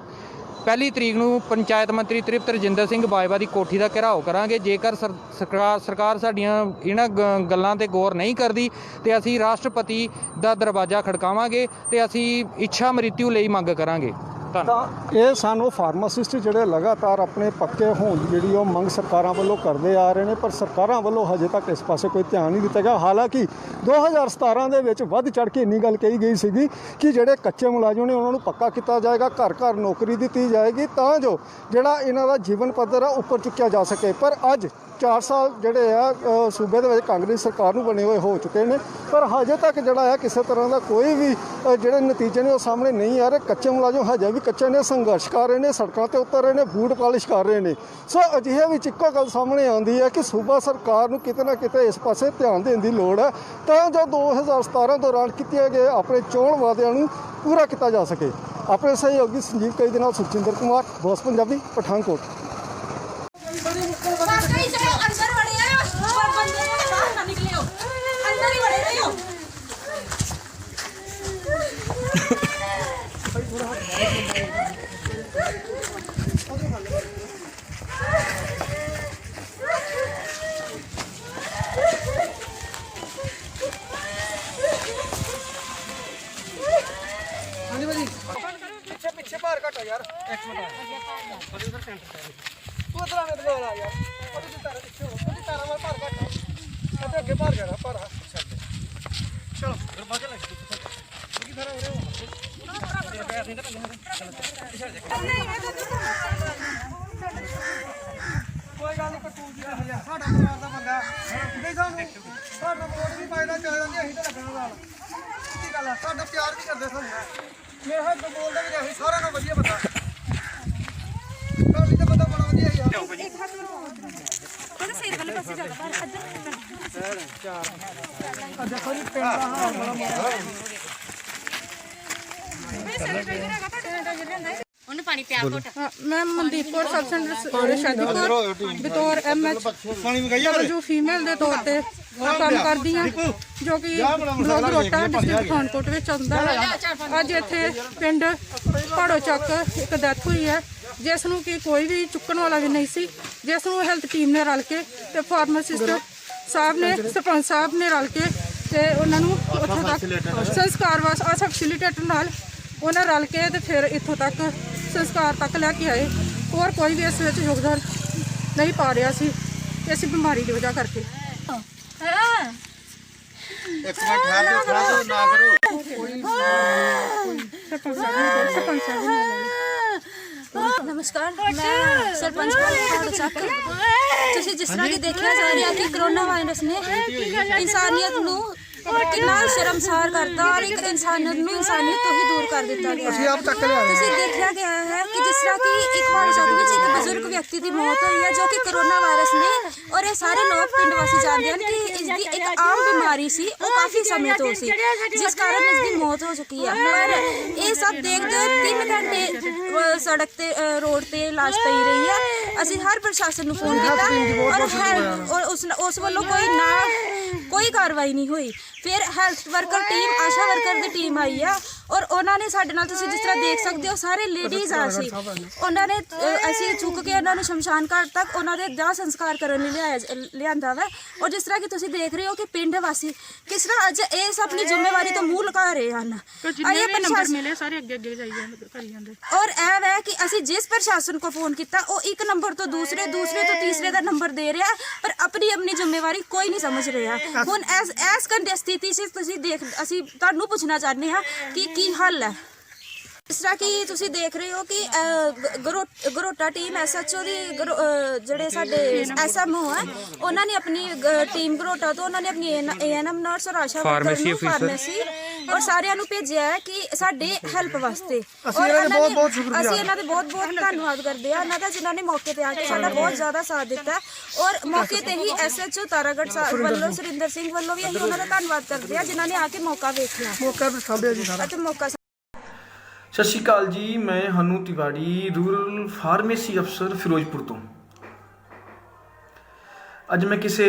1 ਤਰੀਕ ਨੂੰ ਪੰਚਾਇਤ ਮੰਤਰੀ ਤ੍ਰਿਪਤ ਰਜਿੰਦਰ ਸਿੰਘ ਬਾਜਵਾ ਦੀ ਕੋਠੀ ਦਾ ਘਿਰਾਓ ਕਰਾਂਗੇ। ਜੇਕਰ ਸਰਕਾਰ ਸਾਡੀਆਂ ਇਹਨਾਂ ਗੱਲਾਂ ਤੇ ਗੌਰ ਨਹੀਂ ਕਰਦੀ ਤੇ ਅਸੀਂ ਰਾਸ਼ਟਰਪਤੀ ਦਾ ਦਰਵਾਜ਼ਾ ਖੜਕਾਵਾਂਗੇ ਤੇ ਅਸੀਂ ਇੱਛਾ ਮ੍ਰਿਤੂ ਲਈ ਮੰਗ ਕਰਾਂਗੇ। ਤਾਂ ਇਹ ਸਾਨੂੰ ਫਾਰਮਾਸਿਸਟ ਜਿਹੜੇ ਲਗਾਤਾਰ ਆਪਣੇ ਪੱਕੇ ਹੋਣ ਦੀ ਜਿਹੜੀ ਉਹ ਮੰਗ ਸਰਕਾਰਾਂ ਵੱਲੋਂ ਕਰਦੇ ਆ ਰਹੇ ਨੇ, ਪਰ ਸਰਕਾਰਾਂ ਵੱਲੋਂ ਹਜੇ ਤੱਕ ਇਸ ਪਾਸੇ ਕੋਈ ਧਿਆਨ ਨਹੀਂ ਦਿੱਤਾ ਗਿਆ। ਹਾਲਾਂਕਿ 2017 ਦੇ ਵਿੱਚ ਵੱਧ ਚੜ੍ਹ ਕੇ ਇੰਨੀ ਗੱਲ ਕਹੀ ਗਈ ਸੀਗੀ ਕਿ ਜਿਹੜੇ ਕੱਚੇ ਮੁਲਾਜ਼ਮ ਨੇ ਉਹਨਾਂ ਨੂੰ ਪੱਕਾ ਕੀਤਾ ਜਾਏਗਾ, ਘਰ ਘਰ ਨੌਕਰੀ ਦਿੱਤੀ ਜਾਏਗੀ ਤਾਂ ਜੋ ਜਿਹੜਾ ਇਹਨਾਂ ਦਾ ਜੀਵਨ ਪੱਧਰ ਆ ਉੱਪਰ ਚੁੱਕਿਆ ਜਾ ਸਕੇ। ਪਰ ਅੱਜ 4 ਸਾਲ ਜਿਹੜੇ ਆ ਸੂਬੇ ਦੇ ਵਿੱਚ ਕਾਂਗਰਸ ਸਰਕਾਰ ਨੂੰ ਬਣੇ ਹੋਏ ਹੋ ਚੁੱਕੇ ਨੇ, ਪਰ ਹਜੇ ਤੱਕ ਜਿਹੜਾ ਆ ਕਿਸੇ ਤਰ੍ਹਾਂ ਦਾ ਕੋਈ ਵੀ ਜਿਹੜੇ ਨਤੀਜੇ ਨੇ ਉਹ ਸਾਹਮਣੇ ਨਹੀਂ ਆ ਰਹੇ। ਕੱਚੇ ਮੁਲਾਜ਼ਮ ਹਜੇ ਵੀ ਕੱਚੇ ਨੇ, ਸੰਘਰਸ਼ ਕਰ ਰਹੇ ਨੇ, ਸੜਕਾਂ ਤੇ ਉਤਰ ਰਹੇ ਨੇ, ਬੂਟ ਪਾਲਿਸ਼ ਕਰ ਰਹੇ ਨੇ। ਸੋ ਅਜਿਹੇ ਵਿੱਚ ਇੱਕੋ ਗੱਲ ਸਾਹਮਣੇ ਆਉਂਦੀ ਹੈ ਕਿ ਸੂਬਾ ਸਰਕਾਰ ਨੂੰ ਕਿਤੇ ਨਾ ਕਿਤੇ ਇਸ ਪਾਸੇ ਧਿਆਨ ਦੇਣ ਦੀ ਲੋੜ ਹੈ ਤਾਂ ਜੋ 2017 ਦੌਰਾਨ ਕੀਤੇ ਗਏ ਆਪਣੇ ਚੋਣ ਵਾਅਦਿਆਂ ਨੂੰ ਪੂਰਾ ਕੀਤਾ ਜਾ ਸਕੇ। ਆਪਣੇ ਸਹਿਯੋਗੀ ਸੰਜੀਵ ਕਈ ਦੇ ਨਾਲ ਸੁਖਜਿੰਦਰ ਕੁਮਾਰ, ਬੋਸ ਪੰਜਾਬੀ, ਪਠਾਨਕੋਟ। ਪਿੱਛੇ ਭਾਰ ਘਟਾ ਯਾਰ, ਇੱਕ ਮਿੰਟ ਉਹਦੇ ਉਧਰ ਸੈਂਟਰ ਤੂੰ ਉਧਰ ਆਵੇਂ ਤੇ ਆ ਯਾਰ, ਉਹਦੇ ਤਾਰਾ ਪਿੱਛੇ ਉਹਦੀ ਤਾਰਾ ਵਾਲ ਭਾਰ ਘਟਾ ਅਤੇ ਅੱਗੇ ਭਾਰ ਜਾਣਾ ਭਾਰ ਛੱਡ। ਚਲੋ ਫਿਰ ਬਾਕੀ ਲੱਗ ਕੀ ਸਾਰਾ ਹੋ ਰਿਹਾ ਕੋਈ ਗੱਲ ਨਹੀਂ, ਕਟੂ ਜੀ ਸਾਡਾ ਪਰਿਵਾਰ ਦਾ ਬੰਦਾ ਨਹੀਂ, ਸਾਨੂੰ ਸਾਡਾ ਵੋਟ ਵੀ ਪਾਇਦਾ ਚੱਲ ਜਾਂਦੀ, ਅਸੀਂ ਤਾਂ ਲੱਗਣਾ ਨਾਲ ਕੀ ਗੱਲ ਆ, ਸਾਡਾ ਪਿਆਰ ਵੀ ਕਰਦੇ ਸਾਨੂੰ। ਮੇਰੇ ਹੱਥ ਤੋਂ ਬੋਲਦਾ ਵੀ ਨਹੀਂ, ਸਾਰਿਆਂ ਨਾਲ ਵਧੀਆ ਬੰਦਾ, ਕਾਲੀ ਦਾ ਬੰਦਾ ਬੜਾ ਵਧੀਆ ਯਾਰ। ਸਿਰ ਵਾਲੇ ਪਾਸੇ ਚੱਲ ਅੱਜ ਕੋਈ ਪਿੰਡ ਦਾ ਹਾਲ ਬੜਾ ਮਾੜਾ ਉਹਨੂੰ ਪਾਣੀ ਪਿਆ ਘੁੱਟ। ਮੈਂ ਮਨਦੀਪ ਕੌਰ ਸਬ ਸੈਂਟਰ ਸ਼ਾਦੀਪੁਰ ਬਤੌਰ MH ਜੋ ਫੀਮੇਲ ਦੇ ਤੌਰ ਤੇ ਕੰਮ ਕਰਦੀ ਹਾਂ, ਜੋ ਕਿ ਬਲੌਗ ਰੋਟਾ ਡਿਸਟ੍ਰਿਕਟ ਪਠਾਨਕੋਟ ਵਿੱਚ ਆਉਂਦਾ ਹੈ। ਅੱਜ ਇੱਥੇ ਪਿੰਡ ਭਾੜੋ ਚੱਕ ਇੱਕ ਡੈਥ ਹੋਈ ਹੈ, ਜਿਸ ਨੂੰ ਕਿ ਕੋਈ ਵੀ ਚੁੱਕਣ ਵਾਲਾ ਵੀ ਨਹੀਂ ਸੀ, ਜਿਸ ਨੂੰ ਹੈਲਥ ਟੀਮ ਨੇ ਰਲ ਕੇ ਤੇ ਫਾਰਮਾਸਿਸਟ ਸਾਹਿਬ ਨੇ, ਸਰਪੰਚ ਸਾਹਿਬ ਨੇ ਰਲ ਕੇ ਤੇ ਉਹਨਾਂ ਨੂੰ ਉੱਥੋਂ ਤੱਕ ਸੰਸਕਾਰ ਵਾਸਤੇ ਫੈਸਿਲੀਟੇਟਰ ਨਾਲ ਉਹਨਾਂ ਰਲ ਕੇ ਤੇ ਫਿਰ ਇੱਥੋਂ ਤੱਕ ਸੰਸਕਾਰ ਤੱਕ ਲੈ ਕੇ ਆਏ। ਹੋਰ ਕੋਈ ਵੀ ਇਸ ਵਿੱਚ ਯੋਗਦਾਨ ਨਹੀਂ ਪਾ ਰਿਹਾ ਸੀ ਇਸ ਬਿਮਾਰੀ ਦੀ ਵਜ੍ਹਾ ਕਰਕੇ। ਇੱਕ ਮਿੰਟ ਠਹਿਰ ਜਾਓ, ਥੋੜਾ ਜਿਹਾ ਨਾ ਕਰੋ। ਨਮਸਕਾਰ, ਮੈਂ ਸਰਪੰਚ ਭਾੜੋ ਚੱਕ। ਤੁਸੀਂ ਜਿਸ ਤਰ੍ਹਾਂ ਕਿ ਦੇਖਿਆ ਜਾ ਰਿਹਾ ਕਿ ਕਰੋਨਾ ਵਾਇਰਸ ਨੇ ਇਨਸਾਨੀਅਤ ਨੂੰ ਕਿੰਨਾ ਸ਼ਰਮਸਾਰ ਕਰਤਾ ਔਰ ਇੱਕ ਇਨਸਾਨੀਅਤ ਨੂੰ ਇਨਸਾਨੀਅਤ ਤੋਂ ਹੀ ਦੂਰ ਕਰ ਦਿੱਤਾ ਗਿਆ ਹੈ। ਤੁਸੀਂ ਦੇਖਿਆ ਗਿਆ ਹੈ ਕਿ ਜਿਸ ਤਰ੍ਹਾਂ ਕਿ ਇੱਕ ਭਾੜੋ ਚੱਕ ਵਿੱਚ ਇੱਕ ਬਜ਼ੁਰਗ ਵਿਅਕਤੀ ਦੀ ਮੌਤ ਹੋਈ ਹੈ, ਜੋ ਕਿ ਕਰੋਨਾ ਵਾਇਰਸ ਨੇ, ਔਰ ਇਹ ਸਾਰੇ ਲੋਕ ਪਿੰਡ ਵਾਸੀ ਜਾਣਦੇ ਹਨ ਕਿ ਇਸ ਦੀ ਇੱਕ ਆਮ ਬਿਮਾਰੀ ਸੀ, ਉਹ ਕਾਫੀ ਸਮੇਂ ਤੋਂ ਸੀ, ਜਿਸ ਕਾਰਨ ਇਸ ਦੀ ਮੌਤ ਹੋ ਚੁੱਕੀ ਹੈ। ਪਰ ਇਹ ਸਭ ਦੇਖਦੇ ਹੋਏ 3 ਘੰਟੇ ਸੜਕ ਤੇ ਰੋਡ ਤੇ ਲਾਸ਼ ਪਈ ਰਹੀ ਹੈ। ਅਸੀਂ ਹਰ ਪ੍ਰਸ਼ਾਸਨ ਨੂੰ ਫੋਨ ਕੀਤਾ ਔਰ ਉਸ ਵੱਲੋਂ ਕੋਈ ਕਾਰਵਾਈ ਨਹੀਂ ਹੋਈ। ਫਿਰ ਹੈਲਥ ਵਰਕਰ ਟੀਮ, ਆਸ਼ਾ ਵਰਕਰ ਦੀ ਟੀਮ ਆਈ ਆ ਔਰ ਉਹਨਾਂ ਨੇ ਸਾਡੇ ਨਾਲ, ਤੁਸੀਂ ਜਿਸ ਤਰ੍ਹਾਂ ਦੇਖ ਸਕਦੇ ਹੋ, ਸਾਰੇ ਲੇਡੀਜ਼ ਆ ਸੀ। ਉਹਨਾਂ ਨੇ ਅਸੀਂ ਚੁੱਕ ਕੇ ਉਹਨਾਂ ਨੂੰ ਸ਼ਮਸ਼ਾਨ ਘਾਟ ਤੱਕ ਉਹਨਾਂ ਦੇ ਦਾਹ ਸੰਸਕਾਰ ਕਰਨ ਲਈ ਲਿਆਂਦਾ ਵਾ। ਔਰ ਜਿਸ ਤਰ੍ਹਾਂ ਕਿ ਤੁਸੀਂ ਦੇਖ ਰਹੇ ਹੋ ਕਿ ਪਿੰਡ ਵਾਸੀ ਕਿਸ ਤਰ੍ਹਾਂ ਅੱਜ ਇਸ ਆਪਣੀ ਜ਼ਿੰਮੇਵਾਰੀ ਤੋਂ ਮੂੰਹ ਲਗਾ ਰਹੇ ਹਨ। ਔਰ ਇਹ ਵੈ ਕਿ ਅਸੀਂ ਜਿਸ ਪ੍ਰਸ਼ਾਸਨ ਕੋ ਫੋਨ ਕੀਤਾ ਉਹ ਇੱਕ ਨੰਬਰ ਤੋਂ ਦੂਸਰੇ ਤੋਂ ਤੀਸਰੇ ਦਾ ਨੰਬਰ ਦੇ ਰਿਹਾ, ਪਰ ਆਪਣੀ ਜ਼ਿੰਮੇਵਾਰੀ ਕੋਈ ਨਹੀਂ ਸਮਝ ਰਿਹਾ। ਹੁਣ ਇਸ ਸਥਿਤੀ 'ਚ ਤੁਸੀਂ ਅਸੀਂ ਤੁਹਾਨੂੰ ਪੁੱਛਣਾ ਚਾਹੁੰਦੇ ਹਾਂ ਕਿ ਕੀ ਹੱਲ ਹੈ। ਜਿਸ ਤਰ੍ਹਾਂ ਕਿ ਤੁਸੀਂ ਦੇਖ ਰਹੇ ਹੋ ਕਿ ਗਰੋਟਾ ਟੀਮ ਐਸਐਚਓ ਦੀ ਜਿਹੜੇ ਸਾਡੇ ਐਸਐਮਓ ਹੈ ਉਹਨਾਂ ਨੇ ਆਪਣੀ ਟੀਮ ਗਰੋਟਾ ਤੋਂ ਉਹਨਾਂ ਨੇ ਆਪਣੀ ਏਐਨਐਮ ਨਰਸ ਔਰ ਆਸ਼ਾ ਵਰਕਰ ਨੂੰ ਫਾਰਮੇਸੀ ਔਰ ਸਾਰਿਆਂ ਨੂੰ ਭੇਜਿਆ ਹੈ ਕਿ ਸਾਡੇ ਹੈਲਪ ਵਾਸਤੇ। ਅਸੀਂ ਇਹਨਾਂ ਦੇ ਬਹੁਤ ਸ਼ੁਕਰੀਆ, ਅਸੀਂ ਇਹਨਾਂ ਦੇ ਬਹੁਤ ਧੰਨਵਾਦ ਕਰਦੇ ਆ ਇਹਨਾਂ ਦਾ, ਜਿਨ੍ਹਾਂ ਨੇ ਮੌਕੇ ਤੇ ਆ ਕੇ ਸਾਡਾ ਬਹੁਤ ਜ਼ਿਆਦਾ ਸਾਥ ਦਿੱਤਾ। ਔਰ ਮੌਕੇ ਤੇ ਹੀ ਐਸਐਚਓ ਤਾਰਾਗੜ੍ਹ ਸਾਹਿਬ ਵੱਲੋਂ ਸੁਰਿੰਦਰ ਸਿੰਘ ਵੱਲੋਂ ਵੀ ਅਸੀਂ ਉਹਨਾਂ ਦਾ ਧੰਨਵਾਦ ਕਰਦੇ ਆ ਜਿਨ੍ਹਾਂ ਨੇ ਆ ਕੇ ਮੌਕਾ ਵੇਖਿਆ, ਮੌਕਾ ਤੇ ਸਾਂਭਿਆ ਜੀ ਸਾਰਾ। ਅਤੇ ਮੌਕਾ ਸਤਿ ਸ਼੍ਰੀ ਅਕਾਲ ਜੀ, ਮੈਂ ਹਨੂੰ ਤਿਵਾੜੀ, ਰੂਰਲ ਫਾਰਮੇਸੀ ਅਫਸਰ ਫਿਰੋਜ਼ਪੁਰ ਤੋਂ। ਅੱਜ ਮੈਂ ਕਿਸੇ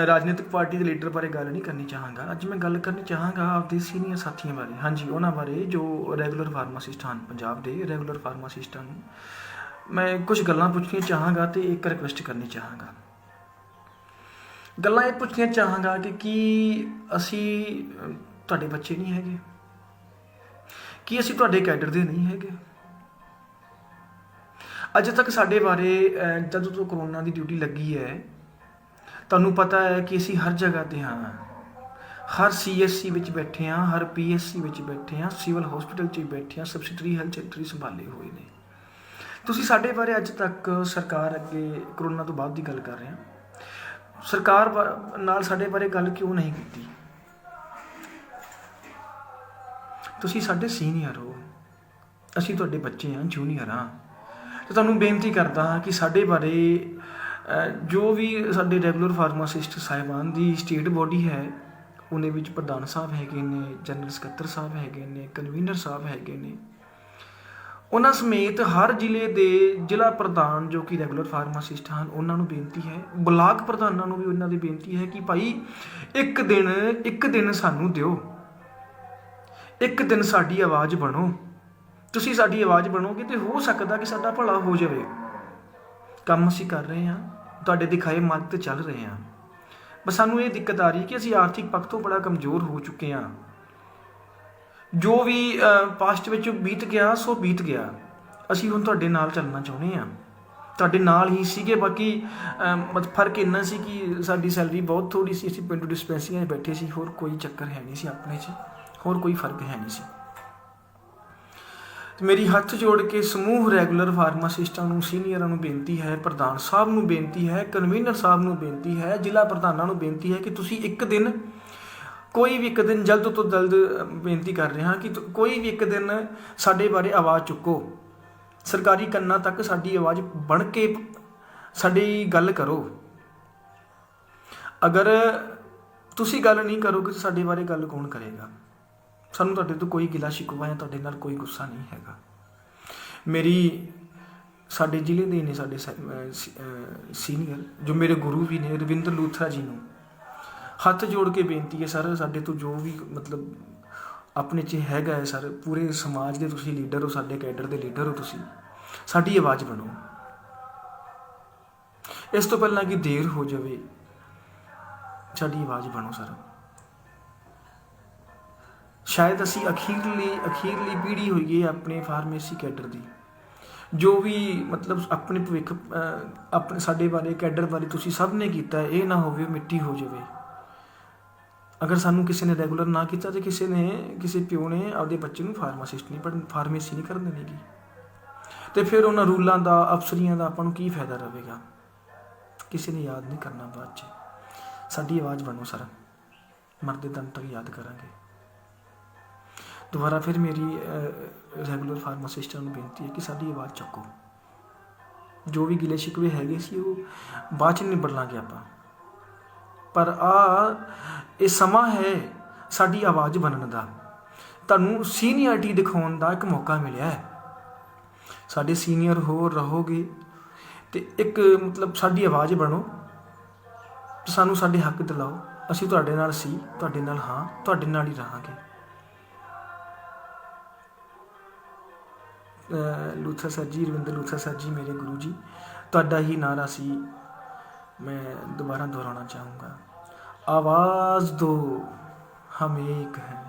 ਰਾਜਨੀਤਿਕ ਪਾਰਟੀ ਦੇ ਲੀਡਰ ਬਾਰੇ ਗੱਲ ਨਹੀਂ ਕਰਨੀ ਚਾਹਾਂਗਾ। ਅੱਜ ਮੈਂ ਗੱਲ ਕਰਨੀ ਚਾਹਾਂਗਾ ਆਪਦੇ ਸੀਨੀਅਰ ਸਾਥੀਆਂ ਬਾਰੇ, ਹਾਂਜੀ ਉਹਨਾਂ ਬਾਰੇ ਜੋ ਰੈਗੂਲਰ ਫਾਰਮਾਸਿਸਟ ਹਨ, ਪੰਜਾਬ ਦੇ ਰੈਗੂਲਰ ਫਾਰਮਾਸਿਸਟਾਂ ਨੂੰ ਮੈਂ ਕੁਝ ਗੱਲਾਂ ਪੁੱਛਣੀਆਂ ਚਾਹਾਂਗਾ ਤੇ ਇੱਕ ਰਿਕੁਐਸਟ ਕਰਨੀ ਚਾਹਾਂਗਾ। ਗੱਲਾਂ ਇਹ ਪੁੱਛਣੀਆਂ ਚਾਹਾਂਗਾ ਕਿ ਕੀ ਅਸੀਂ ਤੁਹਾਡੇ ਬੱਚੇ ਨਹੀਂ ਹੈਗੇ? ਕੀ ਅਸੀਂ ਤੁਹਾਡੇ ਕੈਡਰ ਦੇ ਨਹੀਂ ਹੈਗੇ? ਅੱਜ ਤੱਕ ਸਾਡੇ ਬਾਰੇ ਜਦੋਂ ਤੋਂ ਕਰੋਨਾ ਦੀ ਡਿਊਟੀ ਲੱਗੀ ਹੈ ਤੁਹਾਨੂੰ ਪਤਾ ਹੈ ਕਿ ਅਸੀਂ ਹਰ ਜਗ੍ਹਾ ਤੇ ਹਾਂ, ਹਰ CSC ਵਿੱਚ ਬੈਠੇ ਹਾਂ, ਹਰ PSC ਵਿੱਚ ਬੈਠੇ ਹਾਂ, ਸਿਵਲ ਹਸਪੀਟਲ 'ਚ ਬੈਠੇ ਹਾਂ, ਸਬਸਿਡਰੀ ਹੈਲਥ ਸੈਂਟਰ ਸੰਭਾਲੇ ਹੋਏ ਨੇ। ਤੁਸੀਂ ਸਾਡੇ ਬਾਰੇ ਅੱਜ ਤੱਕ ਸਰਕਾਰ ਅੱਗੇ ਕਰੋਨਾ ਤੋਂ ਬਾਅਦ ਦੀ ਗੱਲ ਕਰ ਰਹੇ ਹਾਂ, ਸਰਕਾਰ ਨਾਲ ਸਾਡੇ ਬਾਰੇ ਗੱਲ ਕਿਉਂ ਨਹੀਂ ਕੀਤੀ? ਤੁਸੀਂ ਸਾਡੇ ਸੀਨੀਅਰ ਹੋ, ਅਸੀਂ ਤੁਹਾਡੇ ਬੱਚੇ ਹਾਂ, ਜੂਨੀਅਰ ਹਾਂ, ਤੇ ਤੁਹਾਨੂੰ ਬੇਨਤੀ ਕਰਦਾ ਹਾਂ ਕਿ ਸਾਡੇ ਬਾਰੇ ਜੋ ਵੀ ਸਾਡੇ ਰੈਗੂਲਰ ਫਾਰਮਾਸਿਸਟ ਸਾਹਿਬਾਨ ਦੀ ਸਟੇਟ ਬੋਡੀ ਹੈ ਉਹਦੇ ਵਿੱਚ ਪ੍ਰਧਾਨ ਸਾਹਿਬ ਹੈਗੇ ਨੇ, ਜਨਰਲ ਸਕੱਤਰ ਸਾਹਿਬ ਹੈਗੇ ਨੇ, ਕਨਵੀਨਰ ਸਾਹਿਬ ਹੈਗੇ ਨੇ, ਉਹਨਾਂ ਸਮੇਤ ਹਰ ਜ਼ਿਲ੍ਹੇ ਦੇ ਜ਼ਿਲ੍ਹਾ ਪ੍ਰਧਾਨ ਜੋ ਕਿ ਰੈਗੂਲਰ ਫਾਰਮਾਸਿਸਟ ਹਨ ਉਹਨਾਂ ਨੂੰ ਬੇਨਤੀ ਹੈ, ਬਲਾਕ ਪ੍ਰਧਾਨਾਂ ਨੂੰ ਵੀ ਉਹਨਾਂ ਦੀ ਬੇਨਤੀ ਹੈ ਕਿ ਭਾਈ ਇੱਕ ਦਿਨ ਸਾਨੂੰ ਦਿਓ, ਇੱਕ ਦਿਨ ਸਾਡੀ ਆਵਾਜ਼ ਬਣੋ। ਤੁਸੀਂ ਸਾਡੀ ਆਵਾਜ਼ ਬਣੋਗੇ ਤੇ ਹੋ ਸਕਦਾ ਕਿ ਸਾਡਾ ਭਲਾ ਹੋ ਜਾਵੇ। ਕੰਮ ਅਸੀਂ ਕਰ ਰਹੇ ਹਾਂ, ਤੁਹਾਡੇ ਦਿਖਾਏ ਮਾਰਗ ਤੇ ਚੱਲ ਰਹੇ ਹਾਂ, ਬਸ ਸਾਨੂੰ ਇਹ ਦਿੱਕਤ ਆ ਰਹੀ ਕਿ ਅਸੀਂ ਆਰਥਿਕ ਪੱਖ ਤੋਂ ਬੜਾ ਕਮਜ਼ੋਰ ਹੋ ਚੁੱਕੇ ਹਾਂ। ਜੋ ਵੀ ਪਾਸਟ ਵਿੱਚ ਬੀਤ ਗਿਆ ਸੋ ਬੀਤ ਗਿਆ, ਅਸੀਂ ਹੁਣ ਤੁਹਾਡੇ ਨਾਲ ਚੱਲਣਾ ਚਾਹੁੰਦੇ ਹਾਂ, ਤੁਹਾਡੇ ਨਾਲ ਹੀ ਸੀਗੇ। ਬਾਕੀ ਫਰਕ ਇੰਨਾ ਸੀ ਕਿ ਸਾਡੀ ਸੈਲਰੀ ਬਹੁਤ ਥੋੜੀ ਸੀ, ਅਸੀਂ ਪਿੰਡੂ ਡਿਸਪੈਂਸਰੀਆਂ 'ਚ ਬੈਠੇ ਸੀ, ਹੋਰ ਕੋਈ ਚੱਕਰ ਹੈ ਨਹੀਂ ਸੀ ਆਪਣੇ 'ਚ, ਹੋਰ ਕੋਈ ਫਰਕ ਹੈ ਨਹੀਂ ਸੀ। ਮੇਰੀ ਹੱਥ ਜੋੜ ਕੇ ਸਮੂਹ ਰੈਗੂਲਰ ਫਾਰਮਾਸਿਸਟਾਂ ਨੂੰ, ਸੀਨੀਅਰਾਂ ਨੂੰ ਬੇਨਤੀ ਹੈ, ਪ੍ਰਧਾਨ ਸਾਹਿਬ ਨੂੰ ਬੇਨਤੀ ਹੈ, ਕਨਵੀਨਰ ਸਾਹਿਬ ਨੂੰ ਬੇਨਤੀ ਹੈ, ਜ਼ਿਲ੍ਹਾ ਪ੍ਰਧਾਨਾਂ ਨੂੰ ਬੇਨਤੀ ਹੈ ਕਿ ਤੁਸੀਂ ਇੱਕ ਦਿਨ, ਕੋਈ ਵੀ ਇੱਕ ਦਿਨ, ਜਲਦ ਤੋਂ ਜਲਦ ਬੇਨਤੀ ਕਰ ਰਹੇ ਹਾਂ ਕਿ ਕੋਈ ਵੀ ਇੱਕ ਦਿਨ ਸਾਡੇ ਬਾਰੇ ਆਵਾਜ਼ ਚੁੱਕੋ, ਸਰਕਾਰੀ ਕੰਨਾਂ ਤੱਕ ਸਾਡੀ ਆਵਾਜ਼ ਬਣ ਕੇ ਸਾਡੀ ਗੱਲ ਕਰੋ। ਅਗਰ ਤੁਸੀਂ ਗੱਲ ਨਹੀਂ ਕਰੋਗੇ ਤਾਂ ਸਾਡੇ ਬਾਰੇ ਗੱਲ ਕੌਣ ਕਰੇਗਾ? ਸਾਨੂੰ ਤੁਹਾਡੇ ਤੋਂ ਕੋਈ ਗਿਲਾ ਸ਼ਿਕਵਾ ਜਾਂ ਤੁਹਾਡੇ ਨਾਲ ਕੋਈ ਗੁੱਸਾ ਨਹੀਂ ਹੈਗਾ। ਸਾਡੇ ਜ਼ਿਲ੍ਹੇ ਦੇ ਨੇ ਸਾਡੇ ਸੀਨੀਅਰ ਜੋ ਮੇਰੇ ਗੁਰੂ ਵੀ ਨੇ, ਰਵਿੰਦਰ ਲੂਥਰਾ ਜੀ ਨੂੰ ਹੱਥ ਜੋੜ ਕੇ ਬੇਨਤੀ ਹੈ ਸਰ, ਸਾਡੇ ਤੋਂ ਜੋ ਵੀ ਮਤਲਬ ਆਪਣੇ 'ਚ ਹੈਗਾ ਹੈ ਸਰ, ਪੂਰੇ ਸਮਾਜ ਦੇ ਤੁਸੀਂ ਲੀਡਰ ਹੋ, ਸਾਡੇ ਕੈਡਰ ਦੇ ਲੀਡਰ ਹੋ, ਤੁਸੀਂ ਸਾਡੀ ਆਵਾਜ਼ ਬਣੋ। ਇਸ ਤੋਂ ਪਹਿਲਾਂ ਕਿ ਦੇਰ ਹੋ ਜਾਵੇ, ਸਾਡੀ ਆਵਾਜ਼ ਬਣੋ ਸਰ। ਸ਼ਾਇਦ ਅਸੀਂ ਅਖੀਰਲੀ ਪੀੜ੍ਹੀ ਹੋਈਏ ਆਪਣੇ ਫਾਰਮੇਸੀ ਕੈਡਰ ਦੀ, ਜੋ ਵੀ ਮਤਲਬ ਆਪਣੇ ਭਵਿੱਖ ਆਪਣੇ ਸਾਡੇ ਬਾਰੇ, ਕੈਡਰ ਬਾਰੇ ਤੁਸੀਂ ਸਭ ਨੇ ਕੀਤਾ, ਇਹ ਨਾ ਹੋਵੇ ਮਿੱਟੀ ਹੋ ਜਾਵੇ। ਅਗਰ ਸਾਨੂੰ ਕਿਸੇ ਨੇ ਰੈਗੂਲਰ ਨਾ ਕੀਤਾ ਤੇ ਕਿਸੇ ਪਿਓ ਨੇ ਆਪਦੇ ਬੱਚੇ ਨੂੰ ਫਾਰਮਾਸਿਸਟ ਨਹੀਂ ਫਾਰਮੇਸੀ ਨਹੀਂ ਕਰਨ ਦੇਣੀ ਗੀ, ਤੇ ਫਿਰ ਉਹਨਾਂ ਰੂਲਾਂ ਦਾ, ਅਫਸਰੀਆਂ ਦਾ ਆਪਾਂ ਨੂੰ ਕੀ ਫਾਇਦਾ ਰਹੇਗਾ? ਕਿਸੇ ਨੇ ਯਾਦ ਨਹੀਂ ਕਰਨਾ ਬਾਅਦ 'ਚ। ਸਾਡੀ ਆਵਾਜ਼ ਬਣੋ ਸਰ, ਮਰਦੇ ਦਮ ਤੱਕ ਯਾਦ ਕਰਾਂਗੇ। ਦੁਬਾਰਾ ਫਿਰ ਮੇਰੀ ਰੈਗੂਲਰ ਫਾਰਮਾਸਿਸਟਾਂ ਨੂੰ ਬੇਨਤੀ ਹੈ ਕਿ ਸਾਡੀ ਆਵਾਜ਼ ਚੱਕੋ। ਜੋ ਵੀ ਗਿਲੇ ਸ਼ਿਕਵੇ ਹੈਗੇ ਸੀ ਉਹ ਬਾਅਦ 'ਚ ਨਿਬੜ ਲਾਂਗੇ ਆਪਾਂ, ਪਰ ਇਹ ਸਮਾਂ ਹੈ ਸਾਡੀ ਆਵਾਜ਼ ਬਣਨ ਦਾ। ਤੁਹਾਨੂੰ ਸੀਨੀਅਰਟੀ ਦਿਖਾਉਣ ਦਾ ਇੱਕ ਮੌਕਾ ਮਿਲਿਆ ਹੈ। ਸਾਡੇ ਸੀਨੀਅਰ ਰਹੋਗੇ ਤੇ ਇੱਕ ਮਤਲਬ ਸਾਡੀ ਆਵਾਜ਼ ਬਣੋ, ਸਾਨੂੰ ਸਾਡੇ ਹੱਕ ਦਿਲਾਓ। ਅਸੀਂ ਤੁਹਾਡੇ ਨਾਲ ਸੀ, ਤੁਹਾਡੇ ਨਾਲ ਹਾਂ, ਤੁਹਾਡੇ ਨਾਲ ਹੀ ਰਹਾਂਗੇ। ਲੂਥਰਾ ਸਰ ਜੀ, ਰਵਿੰਦਰ ਲੂਥਰਾ ਸਰ ਜੀ ਮੇਰੇ ਗੁਰੂ ਜੀ, ਤੁਹਾਡਾ ਹੀ ਨਾਰਾ ਸੀ, ਮੈਂ ਦੁਬਾਰਾ ਦੁਹਰਾਉਣਾ ਚਾਹੂँगा, आवाज़ दो हम एक हैं।